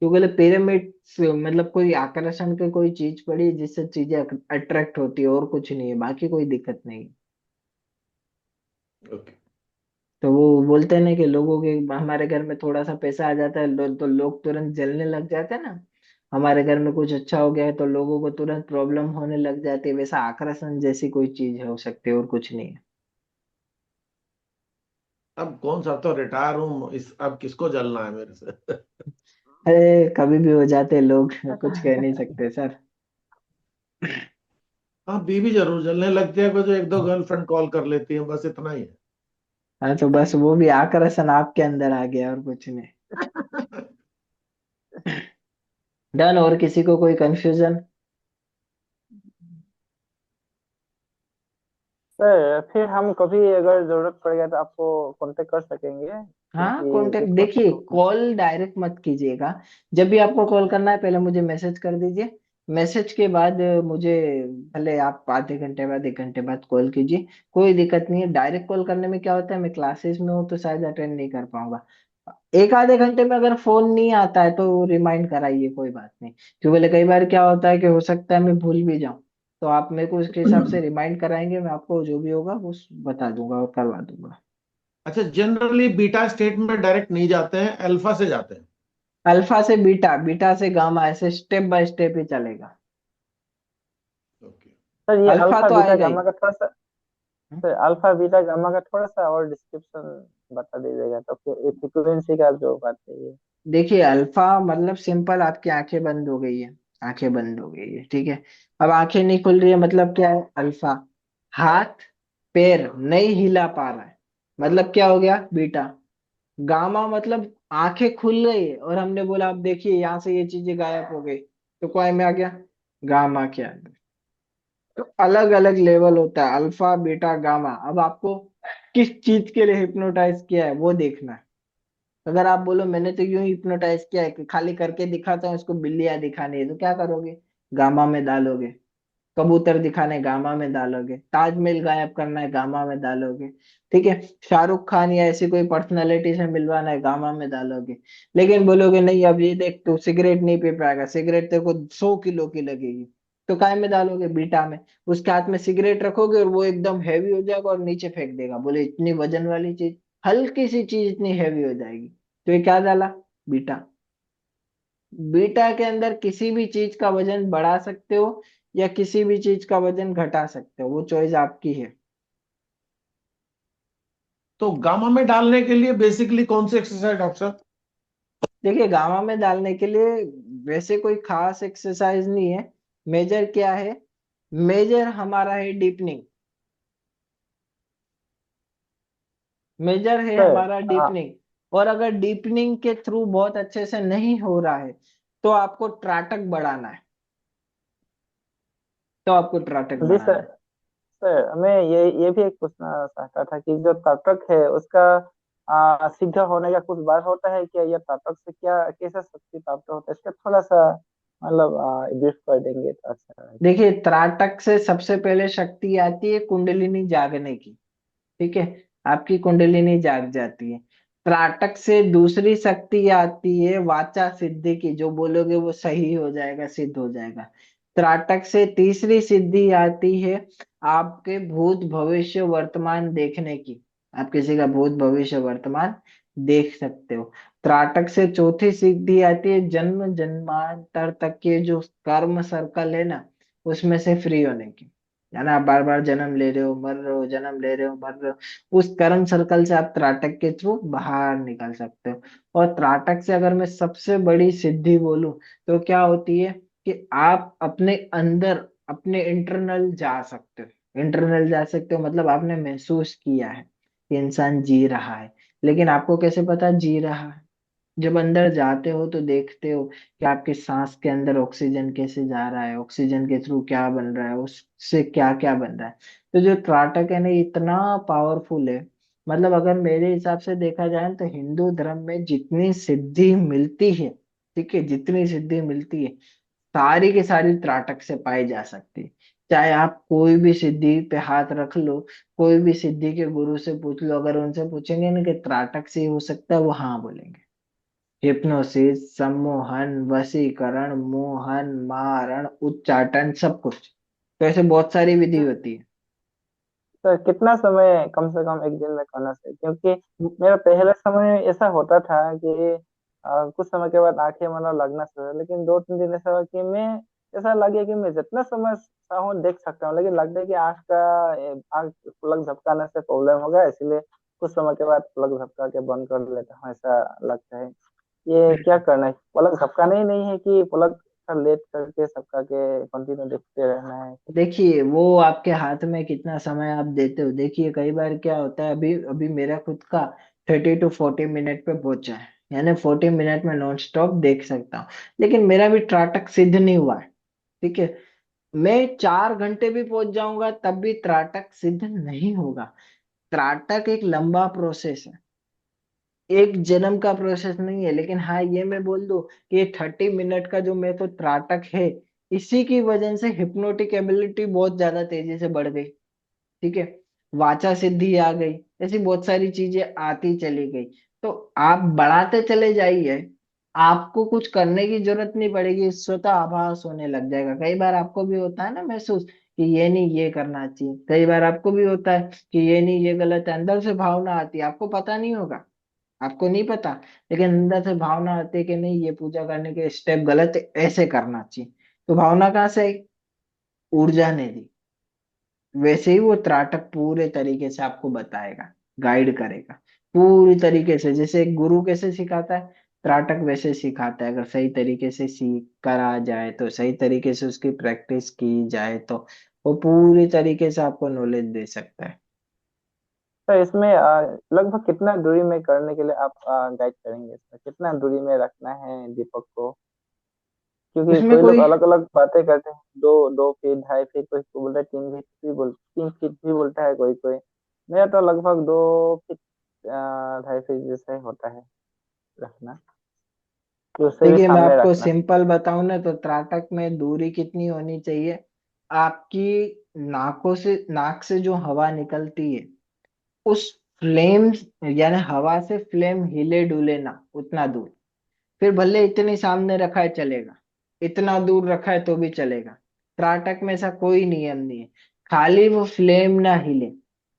क्योंकि बोले पिरामिड से मतलब कोई आकर्षण की कोई चीज पड़ी है जिससे चीजें अट्रैक्ट होती है, और कुछ नहीं है, बाकी कोई दिक्कत नहीं है। ओके। तो वो बोलते हैं ना कि लोगों के, हमारे घर में थोड़ा सा पैसा आ जाता है तो लोग तुरंत जलने लग जाते हैं ना। हमारे घर में कुछ अच्छा हो गया है तो लोगों को तुरंत प्रॉब्लम होने लग जाती है, वैसा आकर्षण जैसी कोई चीज हो सकती है, और कुछ नहीं है। अब कौन सा, तो रिटायर हूँ, इस अब किसको जलना है मेरे से? अरे कभी भी हो जाते हैं लोग, कुछ कह नहीं सकते सर। हाँ, बीवी जरूर जलने लगती है, कोई तो एक दो गर्लफ्रेंड कॉल कर लेती है, बस इतना ही हाँ तो बस वो भी आकर्षण आपके अंदर आ गया, और कुछ नहीं। है। डन। और किसी को कोई कंफ्यूजन? सर फिर हम कभी अगर जरूरत पड़ेगा तो आपको कांटेक्ट कर सकेंगे, हाँ क्योंकि कांटेक्ट इस वक्त देखिए, तो। कॉल डायरेक्ट मत कीजिएगा। जब भी आपको कॉल करना है पहले मुझे मैसेज कर दीजिए। मैसेज के बाद मुझे, भले आप आधे घंटे बाद 1 घंटे बाद कॉल कीजिए, कोई दिक्कत नहीं है। डायरेक्ट कॉल करने में क्या होता है, मैं क्लासेस में हूँ तो शायद अटेंड नहीं कर पाऊंगा। एक आधे घंटे में अगर फोन नहीं आता है तो रिमाइंड कराइए, कोई बात नहीं। क्योंकि बोले कई बार क्या होता है कि हो सकता है मैं भूल भी जाऊं, तो आप मेरे को उसके हिसाब से रिमाइंड कराएंगे, मैं आपको जो भी होगा वो बता दूंगा और करवा दूंगा। अच्छा, जनरली बीटा स्टेट में डायरेक्ट नहीं जाते हैं, अल्फा से जाते हैं। अल्फा से बीटा, बीटा से गामा, ऐसे स्टेप बाय स्टेप ही चलेगा। ओके। सर ये अल्फा अल्फा तो बीटा आएगा ही। गामा का थोड़ा सा, सर अल्फा बीटा गामा का थोड़ा सा और डिस्क्रिप्शन बता दीजिएगा, तो फिर फ्रीक्वेंसी का जो बात है ये। देखिए अल्फा मतलब सिंपल, आपकी आंखें बंद हो गई है, आंखें बंद हो गई है, ठीक है। अब आंखें नहीं खुल रही है मतलब क्या है, अल्फा। हाथ पैर नहीं हिला पा रहा है, मतलब क्या हो गया, बीटा। गामा मतलब आंखें खुल गई है और हमने बोला अब देखिए यहाँ से ये चीजें गायब हो गई, तो काय में आ गया, गामा के अंदर। तो अलग अलग लेवल होता है, अल्फा बीटा गामा। अब आपको किस चीज के लिए हिप्नोटाइज किया है वो देखना है। अगर आप बोलो मैंने तो यूं हिप्नोटाइज किया है कि खाली करके दिखाता हूँ इसको, बिल्लियां दिखानी है, तो क्या करोगे, गामा में डालोगे। कबूतर दिखाने, गामा में डालोगे। ताजमहल गायब करना है, गामा में डालोगे। ठीक है। शाहरुख खान या ऐसी कोई पर्सनैलिटी से मिलवाना है, गामा में डालोगे। लेकिन बोलोगे नहीं अब ये देख तू सिगरेट नहीं पी पाएगा, सिगरेट तेरे को 100 किलो की लगेगी, तो काय में डालोगे, बीटा में। उसके हाथ में सिगरेट रखोगे और वो एकदम हैवी हो जाएगा और नीचे फेंक देगा, बोले इतनी वजन वाली चीज, हल्की सी चीज इतनी हैवी हो जाएगी, तो ये क्या डाला, बीटा। बीटा के अंदर किसी भी चीज का वजन बढ़ा सकते हो या किसी भी चीज का वजन घटा सकते हो, वो चॉइस आपकी है। तो गामा में डालने के लिए बेसिकली कौन सी एक्सरसाइज डॉक्टर साहब? देखिए गामा में डालने के लिए वैसे कोई खास एक्सरसाइज नहीं है। मेजर क्या है, मेजर हमारा है डीपनिंग। मेजर है सर हमारा डीपनिंग। और अगर डीपनिंग के थ्रू बहुत अच्छे से नहीं हो रहा है तो आपको त्राटक बढ़ाना है, तो आपको त्राटक जी बढ़ाना सर। है। सर मैं ये भी एक पूछना चाहता था कि जो ताटक है उसका सीधा होने का कुछ बात होता है क्या, या ताटक से क्या कैसे शक्ति प्राप्त होता है, इसका थोड़ा सा मतलब ब्रीफ कर देंगे तो अच्छा रहेगा। देखिए, त्राटक से सबसे पहले शक्ति आती है कुंडलिनी जागने की। ठीक है, आपकी कुंडलिनी जाग जाती है। त्राटक से दूसरी शक्ति आती है वाचा सिद्धि की, जो बोलोगे वो सही हो जाएगा, सिद्ध हो जाएगा। त्राटक से तीसरी सिद्धि आती है आपके भूत भविष्य वर्तमान देखने की। आप किसी का भूत भविष्य वर्तमान देख सकते हो। त्राटक से चौथी सिद्धि आती है जन्म जन्मांतर तक के जो कर्म सर्कल है ना, उसमें से फ्री होने की। है ना, आप बार बार जन्म ले रहे हो, मर रहे हो, जन्म ले रहे हो, मर रहे हो, उस कर्म सर्कल से आप त्राटक के थ्रू बाहर निकल सकते हो। और त्राटक से अगर मैं सबसे बड़ी सिद्धि बोलूं तो क्या होती है कि आप अपने अंदर, अपने इंटरनल जा सकते हो। इंटरनल जा सकते हो मतलब आपने महसूस किया है कि इंसान जी रहा है। लेकिन आपको कैसे पता जी रहा है? जब अंदर जाते हो तो देखते हो कि आपके सांस के अंदर ऑक्सीजन कैसे जा रहा है, ऑक्सीजन के थ्रू क्या बन रहा है, उससे क्या क्या बन रहा है। तो जो त्राटक है ना, इतना पावरफुल है। मतलब अगर मेरे हिसाब से देखा जाए तो हिंदू धर्म में जितनी सिद्धि मिलती है, ठीक है, जितनी सिद्धि मिलती है, सारी की सारी त्राटक से पाई जा सकती है। चाहे आप कोई भी सिद्धि पे हाथ रख लो, कोई भी सिद्धि के गुरु से पूछ लो, अगर उनसे पूछेंगे ना कि त्राटक से ही हो सकता है, वो हाँ बोलेंगे। हिप्नोसिस, सम्मोहन, वशीकरण, मोहन, मारण, उच्चाटन, सब कुछ। तो ऐसे बहुत सारी विधि होती है। तो कितना समय कम से कम एक दिन में करना चाहिए? क्योंकि मेरा पहले समय ऐसा होता था कि कुछ समय के बाद आंखें मतलब लगना शुरू हुआ, लेकिन 2-3 दिन ऐसा हुआ कि मैं ऐसा लगे कि मैं जितना समय चाहूँ देख सकता हूँ, लेकिन लगता है कि आंख पलक झपकाने से प्रॉब्लम होगा, इसलिए कुछ समय के बाद पलक झपका के बंद कर लेता हूँ, ऐसा लगता है। ये क्या करना है? पलक झपकाना ही नहीं है कि पलक लेट करके झपका के कंटिन्यू देखते रहना है? देखिए, वो आपके हाथ में कितना समय आप देते हो। देखिए, कई बार क्या होता है, अभी अभी मेरा खुद का 30 to 40 मिनट पे पहुंचा है, यानी 40 मिनट में नॉन स्टॉप देख सकता हूँ। लेकिन मेरा भी त्राटक सिद्ध नहीं हुआ है। ठीक है, मैं 4 घंटे भी पहुंच जाऊंगा तब भी त्राटक सिद्ध नहीं होगा। त्राटक एक लंबा प्रोसेस है, एक जन्म का प्रोसेस नहीं है। लेकिन हाँ, ये मैं बोल दूं कि ये 30 मिनट का जो मेरे को त्राटक है, इसी की वजह से हिप्नोटिक एबिलिटी बहुत ज्यादा तेजी से बढ़ गई। ठीक है, वाचा सिद्धि आ गई, ऐसी बहुत सारी चीजें आती चली गई। तो आप बढ़ाते चले जाइए, आपको कुछ करने की जरूरत नहीं पड़ेगी, स्वतः आभास होने लग जाएगा। कई बार आपको भी होता है ना महसूस कि ये नहीं ये करना चाहिए, कई बार आपको भी होता है कि ये नहीं ये गलत है, अंदर से भावना आती है, आपको पता नहीं होगा, आपको नहीं पता, लेकिन अंदर से भावना आती है कि नहीं ये पूजा करने के स्टेप गलत है, ऐसे करना चाहिए। तो भावना कहाँ से आई? ऊर्जा ने दी। वैसे ही वो त्राटक पूरे तरीके से आपको बताएगा, गाइड करेगा पूरी तरीके से। जैसे एक गुरु कैसे सिखाता है, त्राटक वैसे सिखाता है। अगर सही तरीके से सीख करा जाए तो, सही तरीके से उसकी प्रैक्टिस की जाए तो वो पूरी तरीके से आपको नॉलेज दे सकता है। तो इसमें लगभग कितना दूरी में करने के लिए आप गाइड करेंगे? इसमें कितना दूरी में रखना है दीपक को? क्योंकि उसमें कोई लोग कोई, अलग अलग बातें करते हैं, 2 2 फीट 2.5 फीट, कोई को बोलता है 3 फीट भी 3 फीट भी बोलता है कोई कोई। मेरा तो लगभग 2 फीट 2.5 फीट जैसे होता है रखना, कि उससे भी देखिए मैं सामने आपको रखना। सिंपल बताऊं ना, तो त्राटक में दूरी कितनी होनी चाहिए, आपकी नाकों से, नाक से जो हवा निकलती है, उस फ्लेम, यानी हवा से फ्लेम हिले डुले ना, उतना दूर। फिर भले इतनी सामने रखा है चलेगा, इतना दूर रखा है तो भी चलेगा। त्राटक में ऐसा कोई नियम नहीं है, खाली वो फ्लेम ना हिले।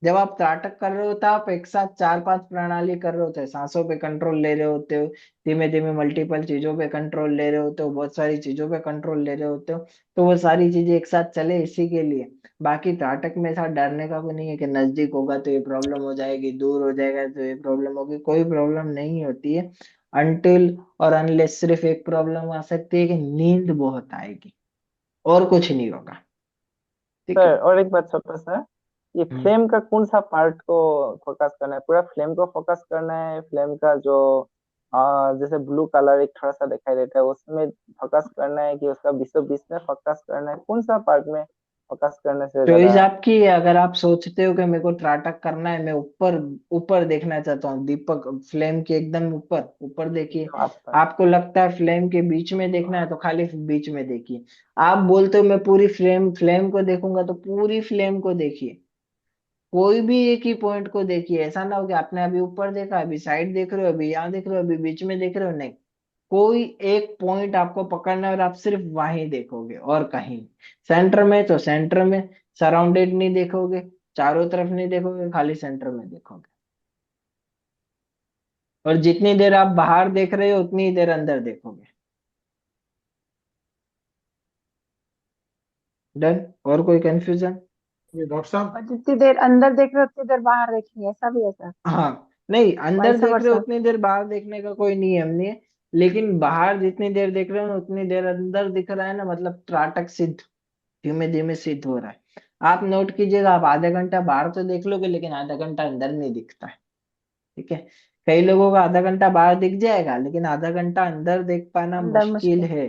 जब आप त्राटक कर रहे होते हो, आप एक साथ 4-5 प्रणाली कर रहे होते हो, सांसों पे कंट्रोल ले रहे होते हो, धीमे धीमे मल्टीपल चीजों पे कंट्रोल ले रहे होते हो, बहुत सारी चीजों पे कंट्रोल ले रहे होते हो। तो वो सारी चीजें एक साथ चले इसी के लिए। बाकी त्राटक में ऐसा डरने का कोई नहीं है कि नजदीक होगा तो ये प्रॉब्लम हो जाएगी, दूर हो जाएगा तो ये प्रॉब्लम होगी, कोई प्रॉब्लम नहीं होती है। अनटिल और अनलेस सिर्फ एक प्रॉब्लम आ सकती है कि नींद बहुत आएगी, और कुछ नहीं होगा। ठीक है। सर और एक बात छोटा सा, ये हम्म। फ्लेम का कौन सा पार्ट को फोकस करना है? पूरा फ्लेम को फोकस करना है? फ्लेम का जो जैसे ब्लू कलर एक थोड़ा सा दिखाई देता है उसमें फोकस करना है, कि उसका बीचों बीच में फोकस करना है? कौन सा पार्ट में फोकस करने से चॉइस ज्यादा आपकी है। अगर आप सोचते हो कि मेरे को त्राटक करना है, मैं ऊपर ऊपर देखना चाहता हूँ, दीपक फ्लेम के एकदम ऊपर ऊपर देखिए। एकदम आसपास। आपको लगता है फ्लेम के बीच में देखना है तो खाली बीच में देखिए। आप बोलते हो मैं पूरी फ्लेम फ्लेम को देखूंगा तो पूरी फ्लेम को देखिए। कोई भी एक ही पॉइंट को देखिए। ऐसा ना हो कि आपने अभी ऊपर देखा, अभी साइड देख रहे हो, अभी यहाँ देख रहे हो, अभी बीच में देख रहे हो, नहीं। कोई एक पॉइंट आपको पकड़ना है और आप सिर्फ वहीं देखोगे और कहीं नहीं। सेंटर में तो सेंटर में, सराउंडेड नहीं देखोगे, चारों तरफ नहीं देखोगे, खाली सेंटर में देखोगे। और जितनी देर आप बाहर देख रहे हो उतनी ही देर अंदर देखोगे। डन। और कोई कंफ्यूजन? ये डॉक्टर साहब, और जितनी देर अंदर देख रहे हो उतनी देर बाहर देखेंगे, ऐसा भी है सर? हाँ, नहीं, अंदर वैसा देख रहे हो वर्सा? उतनी देर बाहर देखने का कोई नियम नहीं है। लेकिन बाहर जितनी देर देख रहे हो ना उतनी देर अंदर दिख रहा है ना, मतलब त्राटक सिद्ध धीमे धीमे सिद्ध हो रहा है। आप नोट कीजिएगा, आप आधा घंटा बाहर तो देख लोगे लेकिन आधा घंटा अंदर नहीं दिखता है। ठीक है। कई लोगों का आधा घंटा बाहर दिख जाएगा लेकिन आधा घंटा अंदर देख पाना अंदर मुश्किल मुश्किल। है।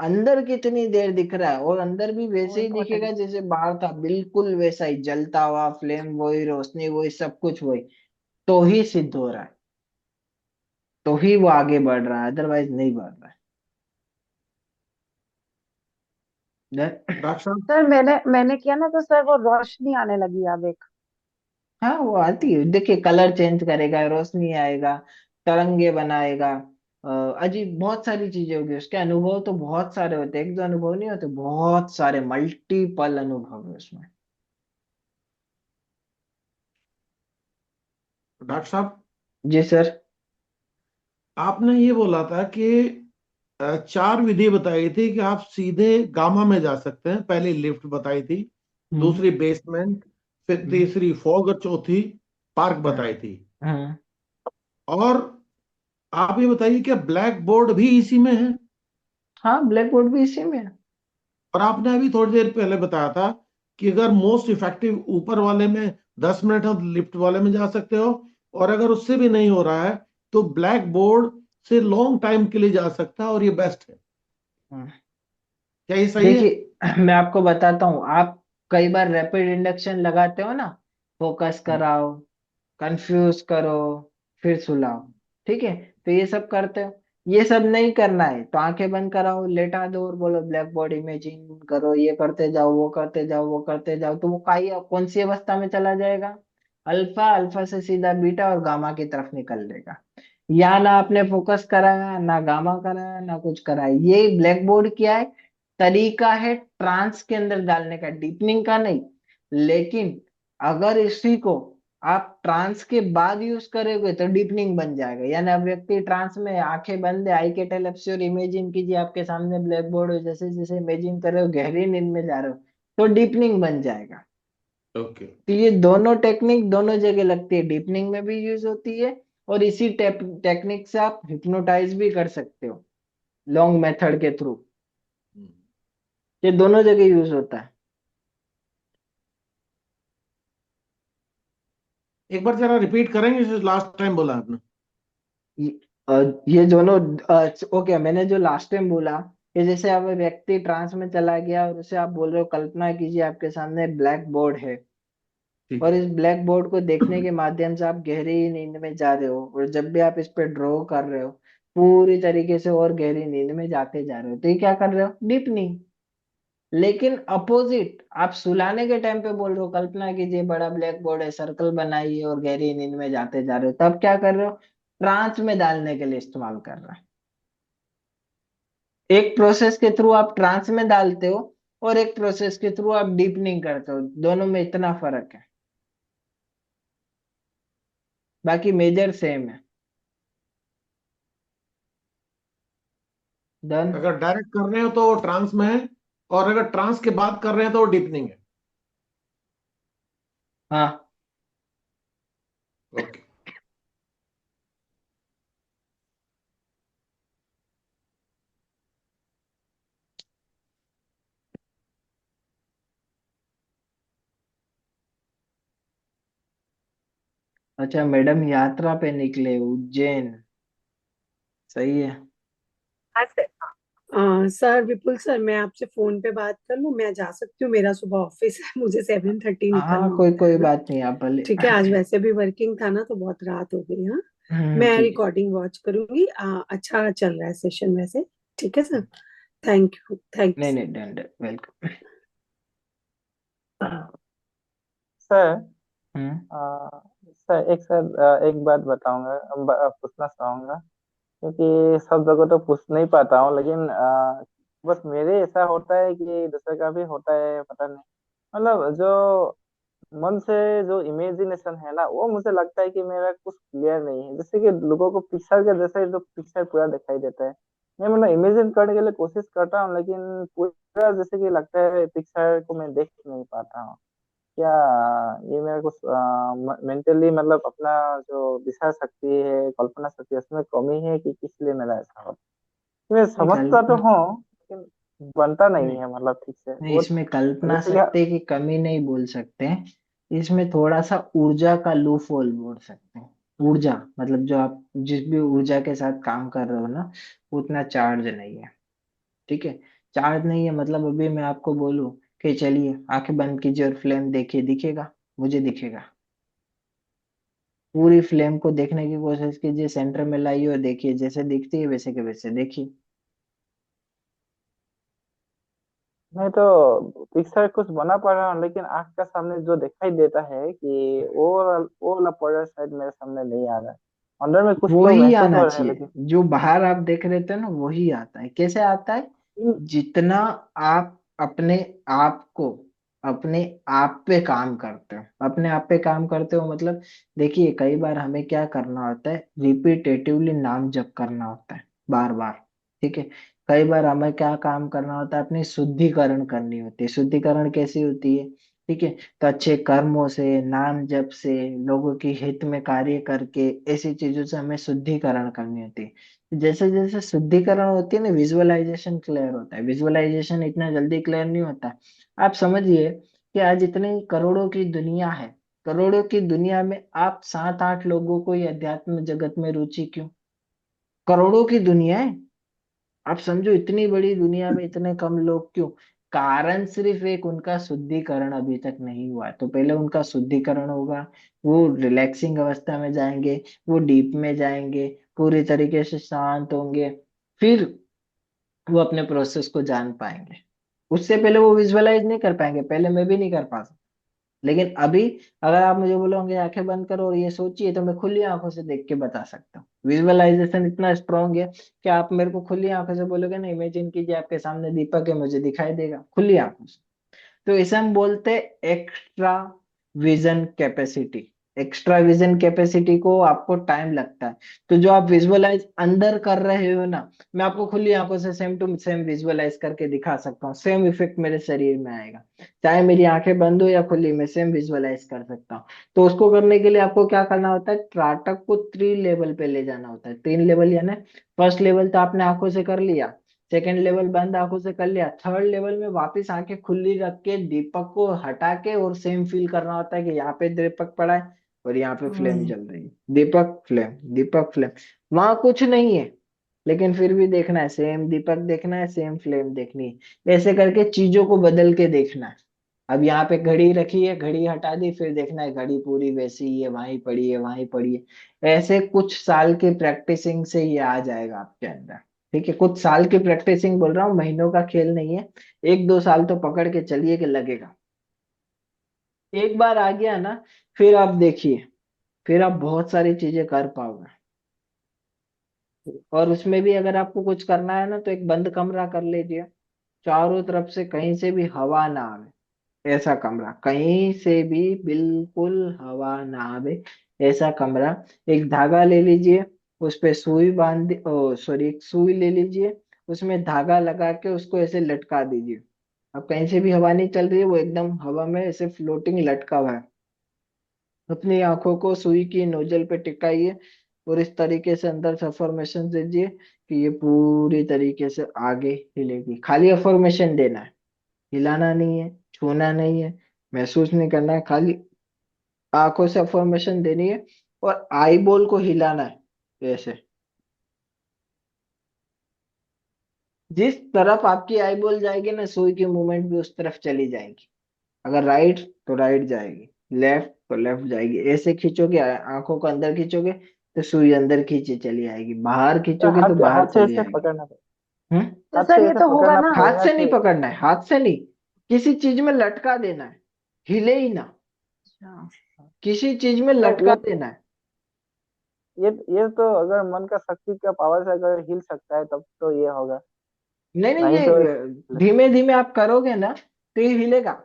अंदर कितनी देर दिख रहा है, और अंदर भी वो वैसे ही इम्पोर्टेंट दिखेगा है। जैसे बाहर था, बिल्कुल वैसा ही जलता हुआ फ्लेम, वही रोशनी, वही सब कुछ वही। तो ही सिद्ध हो रहा है, तो ही वो आगे बढ़ रहा है, अदरवाइज नहीं बढ़ रहा है। डॉक्टर साहब, सर मैंने मैंने किया ना, तो सर वो रोशनी आने लगी अब एक। हाँ, वो आती है, देखिए कलर चेंज करेगा, रोशनी आएगा, तरंगे बनाएगा, अजीब बहुत सारी चीजें होगी। उसके अनुभव तो बहुत सारे होते हैं, एक दो अनुभव नहीं होते, बहुत सारे मल्टीपल अनुभव है उसमें। डॉक्टर साहब, जी सर। आपने ये बोला था कि चार विधि बताई थी कि आप सीधे गामा में जा सकते हैं। पहली लिफ्ट बताई थी, हम्म। दूसरी बेसमेंट, फिर हम्म। तीसरी फॉग और चौथी पार्क हाँ। बताई थी। हाँ। और आप ये बताइए कि ब्लैक बोर्ड भी इसी में है। हाँ, ब्लैक बोर्ड भी इसी में है। और आपने अभी थोड़ी देर पहले बताया था कि अगर मोस्ट इफेक्टिव ऊपर वाले में 10 मिनट है, लिफ्ट वाले में जा सकते हो। और अगर उससे भी नहीं हो रहा है तो ब्लैक बोर्ड से लॉन्ग टाइम के लिए जा सकता है और ये बेस्ट है। हाँ। क्या ये सही है? देखिए मैं आपको बताता हूँ। आप कई बार रैपिड इंडक्शन लगाते हो ना, फोकस कराओ, कंफ्यूज करो, फिर सुलाओ। ठीक है। तो ये सब करते हो, ये सब नहीं करना है तो आंखें बंद कराओ, लेटा दो और बोलो ब्लैक बॉड इमेजिन करो, ये करते जाओ, वो करते जाओ, वो करते जाओ, तो वो कौन सी अवस्था में चला जाएगा? अल्फा, अल्फा से सीधा बीटा और गामा की तरफ निकल लेगा। या ना आपने फोकस कराया, ना गामा कराया, ना कुछ कराया। ये ब्लैक बोर्ड क्या है? तरीका है ट्रांस के अंदर डालने का, डीपनिंग का नहीं। लेकिन अगर इसी को आप ट्रांस के बाद यूज करोगे तो डीपनिंग बन जाएगा। यानी अब व्यक्ति ट्रांस में, आंखें बंद है, आई के टेलेप्सी, और इमेजिन कीजिए आपके सामने ब्लैक बोर्ड हो, जैसे जैसे इमेजिन कर रहे हो गहरी नींद में जा रहे हो, तो डीपनिंग बन जाएगा। ओके। तो ये दोनों टेक्निक दोनों जगह लगती है, डीपनिंग में भी यूज होती है, और इसी टेक्निक से आप हिप्नोटाइज भी कर सकते हो, लॉन्ग मेथड के थ्रू। ये दोनों जगह यूज होता है। एक बार जरा रिपीट करेंगे जो लास्ट टाइम बोला आपने? ये ये दोनों, ओके, मैंने जो लास्ट टाइम बोला कि जैसे अब व्यक्ति ट्रांस में चला गया और उसे आप बोल रहे हो कल्पना कीजिए आपके सामने ब्लैक बोर्ड है, ठीक और है। इस ब्लैक बोर्ड को देखने के माध्यम से आप गहरी नींद में जा रहे हो, और जब भी आप इस पे ड्रॉ कर रहे हो पूरी तरीके से और गहरी नींद में जाते जा रहे हो, तो ये क्या कर रहे हो? डीपनिंग। लेकिन अपोजिट, आप सुलाने के टाइम पे बोल रहे हो कल्पना कीजिए बड़ा ब्लैक बोर्ड है, सर्कल बनाइए और गहरी नींद में जाते जा रहे हो, तब क्या कर रहे हो? ट्रांस में डालने के लिए इस्तेमाल कर रहे हो। एक प्रोसेस के थ्रू आप ट्रांस में डालते हो और एक प्रोसेस के थ्रू आप डीपनिंग करते हो, दोनों में इतना फर्क है, बाकी मेजर सेम है। डन। अगर डायरेक्ट कर रहे हो तो वो ट्रांस में है, और अगर ट्रांस के बाद कर रहे हैं तो वो डीपनिंग है। हाँ। ओके। अच्छा मैडम, यात्रा पे निकले उज्जैन, सही है। हाँ सर। सर विपुल सर, मैं आपसे फोन पे बात कर लूं? मैं जा सकती हूँ, मेरा सुबह ऑफिस है, मुझे 7:30 हाँ, निकलना कोई होता कोई है ना। बात नहीं, आप भले। ठीक है, आज वैसे भी वर्किंग था ना, तो बहुत रात हो गई। हाँ, मैं ठीक रिकॉर्डिंग वॉच करूंगी। अच्छा चल रहा है सेशन वैसे। ठीक है सर। है। थैंक यू, थैंक नहीं यू नहीं, डन डन, वेलकम। सर। हम्म। आ, सर, एक बात बताऊंगा, पूछना चाहूंगा, क्योंकि सब जगह तो पूछ नहीं पाता हूँ, लेकिन बस मेरे ऐसा होता है कि दूसरे का भी होता है, पता नहीं। मतलब जो मन से जो इमेजिनेशन है ना, वो मुझे लगता है कि मेरा कुछ क्लियर नहीं है। जैसे कि लोगों को पिक्चर के जैसे जो पिक्चर पूरा दिखाई देता है, मैं मतलब इमेजिन करने के लिए कोशिश करता हूँ, लेकिन पूरा जैसे कि लगता है पिक्चर को मैं देख नहीं पाता हूँ। क्या ये मेरा कुछ मेंटली, मतलब अपना जो विचार शक्ति है, कल्पना शक्ति है, उसमें कमी है कि किस लिए मेरा ऐसा होता है? मैं नहीं समझता तो कल्पना हूँ, लेकिन बनता नहीं नहीं है, मतलब ठीक से नहीं, वो। इसमें कल्पना जैसे कि शक्ति की कमी नहीं बोल सकते हैं। इसमें थोड़ा सा ऊर्जा का लूप होल बोल सकते हैं। ऊर्जा मतलब जो आप जिस भी ऊर्जा के साथ काम कर रहे हो ना, उतना चार्ज नहीं है। ठीक है। चार्ज नहीं है मतलब अभी मैं आपको बोलूं कि चलिए आंखें बंद कीजिए और फ्लेम देखिए, दिखेगा? मुझे दिखेगा? पूरी फ्लेम को देखने की कोशिश कीजिए, सेंटर में लाइए और देखिए, जैसे दिखती है वैसे के वैसे देखिए। मैं तो पिक्चर कुछ बना पा रहा हूँ, लेकिन आंख का सामने जो दिखाई देता है कि वो वाला प्रोडक्ट शायद मेरे सामने नहीं आ रहा है। अंदर में कुछ वो तो ही महसूस आना हो रहा है, चाहिए। लेकिन जो बाहर आप देख रहे थे ना, वही आता है। कैसे आता है? जितना आप अपने आप को, अपने आप पे काम करते हो, अपने आप पे काम करते हो मतलब, देखिए कई बार हमें क्या करना होता है, रिपीटेटिवली नाम जप करना होता है, बार बार। ठीक है। कई बार हमें क्या काम करना होता है, अपनी शुद्धिकरण करनी होती है। शुद्धिकरण कैसी होती है? ठीक है। तो अच्छे कर्मों से, नाम जप से, लोगों की हित में कार्य करके, ऐसी चीजों से हमें शुद्धिकरण करनी होती है। जैसे जैसे शुद्धिकरण होती है ना, विजुअलाइजेशन क्लियर होता है। विजुअलाइजेशन इतना जल्दी क्लियर नहीं होता। आप समझिए कि आज इतनी करोड़ों की दुनिया है, करोड़ों की दुनिया में आप 7-8 लोगों को ये अध्यात्म जगत में रुचि क्यों? करोड़ों की दुनिया है। आप समझो, इतनी बड़ी दुनिया में इतने कम लोग क्यों? कारण सिर्फ एक, उनका शुद्धिकरण अभी तक नहीं हुआ है। तो पहले उनका शुद्धिकरण होगा, वो रिलैक्सिंग अवस्था में जाएंगे, वो डीप में जाएंगे, पूरी तरीके से शांत होंगे, फिर वो अपने प्रोसेस को जान पाएंगे। उससे पहले वो विजुअलाइज नहीं कर पाएंगे, पहले मैं भी नहीं कर पा। लेकिन अभी अगर आप मुझे बोलोगे आंखें बंद करो और ये सोचिए, तो मैं खुली आंखों से देख के बता सकता हूँ। विजुअलाइजेशन इतना स्ट्रांग है कि आप मेरे को खुली आंखों से बोलोगे ना, इमेजिन कीजिए आपके सामने दीपक है, मुझे दिखाई देगा खुली आंखों से। तो इसे हम बोलते हैं extra vision capacity. Extra vision capacity को आपको टाइम लगता है। तो जो आप विजुअलाइज अंदर कर रहे हो ना, मैं आपको खुली आंखों से सेम टू सेम विजुअलाइज करके दिखा सकता हूँ, सेम इफेक्ट मेरे शरीर में आएगा। चाहे मेरी आंखें बंद हो या खुली, मैं सेम विजुअलाइज कर सकता हूँ। तो उसको करने के लिए आपको क्या करना होता है, त्राटक को 3 लेवल पे ले जाना होता है। 3 लेवल यानी, फर्स्ट लेवल तो आपने आंखों से कर लिया, सेकंड लेवल बंद आंखों से कर लिया, थर्ड लेवल में वापस आंखें खुली रख के दीपक को हटा के और सेम फील करना होता है कि यहाँ पे दीपक पड़ा है और यहाँ पे फ्लेम जल रही है। दीपक फ्लेम, दीपक फ्लेम। वहां कुछ नहीं है, लेकिन फिर भी देखना है, सेम दीपक देखना है, सेम फ्लेम देखनी है। ऐसे करके चीजों को बदल के देखना है। अब यहाँ पे घड़ी रखी है, घड़ी हटा दी, फिर देखना है घड़ी पूरी वैसी ही है, वहीं पड़ी है, वहीं पड़ी है। ऐसे कुछ साल की प्रैक्टिसिंग से ये आ जाएगा आपके अंदर। ठीक है, कुछ साल की प्रैक्टिसिंग बोल रहा हूँ, महीनों का खेल नहीं है। 1-2 साल तो पकड़ के चलिए कि लगेगा। एक बार आ गया ना, फिर आप देखिए, फिर आप बहुत सारी चीजें कर पाओगे। और उसमें भी अगर आपको कुछ करना है ना, तो एक बंद कमरा कर लीजिए, चारों तरफ से कहीं से भी हवा ना आवे। ऐसा कमरा, कहीं से भी बिल्कुल हवा ना आवे, ऐसा कमरा। एक धागा ले लीजिए, उस पे सुई बांध ओ सॉरी, एक सुई ले लीजिए, उसमें धागा लगा के उसको ऐसे लटका दीजिए। अब कहीं से भी हवा नहीं चल रही है, वो एकदम हवा में ऐसे फ्लोटिंग लटका हुआ है। अपनी आंखों को सुई की नोजल पे टिकाइए और इस तरीके से अंदर से अफर्मेशन दीजिए कि ये पूरी तरीके से आगे हिलेगी। खाली अफर्मेशन देना है, हिलाना नहीं है, छूना नहीं है, महसूस नहीं करना है, खाली आंखों से अफर्मेशन देनी है और आई बॉल को हिलाना है ऐसे। जिस तरफ आपकी आई बॉल जाएगी ना, सुई की मूवमेंट भी उस तरफ चली जाएगी। अगर राइट तो राइट जाएगी, लेफ्ट तो लेफ्ट जाएगी। ऐसे खींचोगे, आंखों को अंदर खींचोगे तो सुई अंदर खींचे चली आएगी, बाहर तो खींचोगे तो हाथ बाहर हाथ से चली ऐसे आएगी। पकड़ना पड़ेगा। हम्म। तो हाथ सर से ये ऐसे तो होगा पकड़ना ना। हाथ पड़ेगा से नहीं कि। पकड़ना है, हाथ से नहीं, किसी चीज में लटका देना है, हिले ही ना, अच्छा। किसी चीज में तो लटका देना है। ये तो अगर मन का शक्ति का पावर से अगर हिल सकता है तब तो ये होगा। नहीं नहीं, नहीं तो ये धीमे धीमे आप करोगे ना तो ये हिलेगा।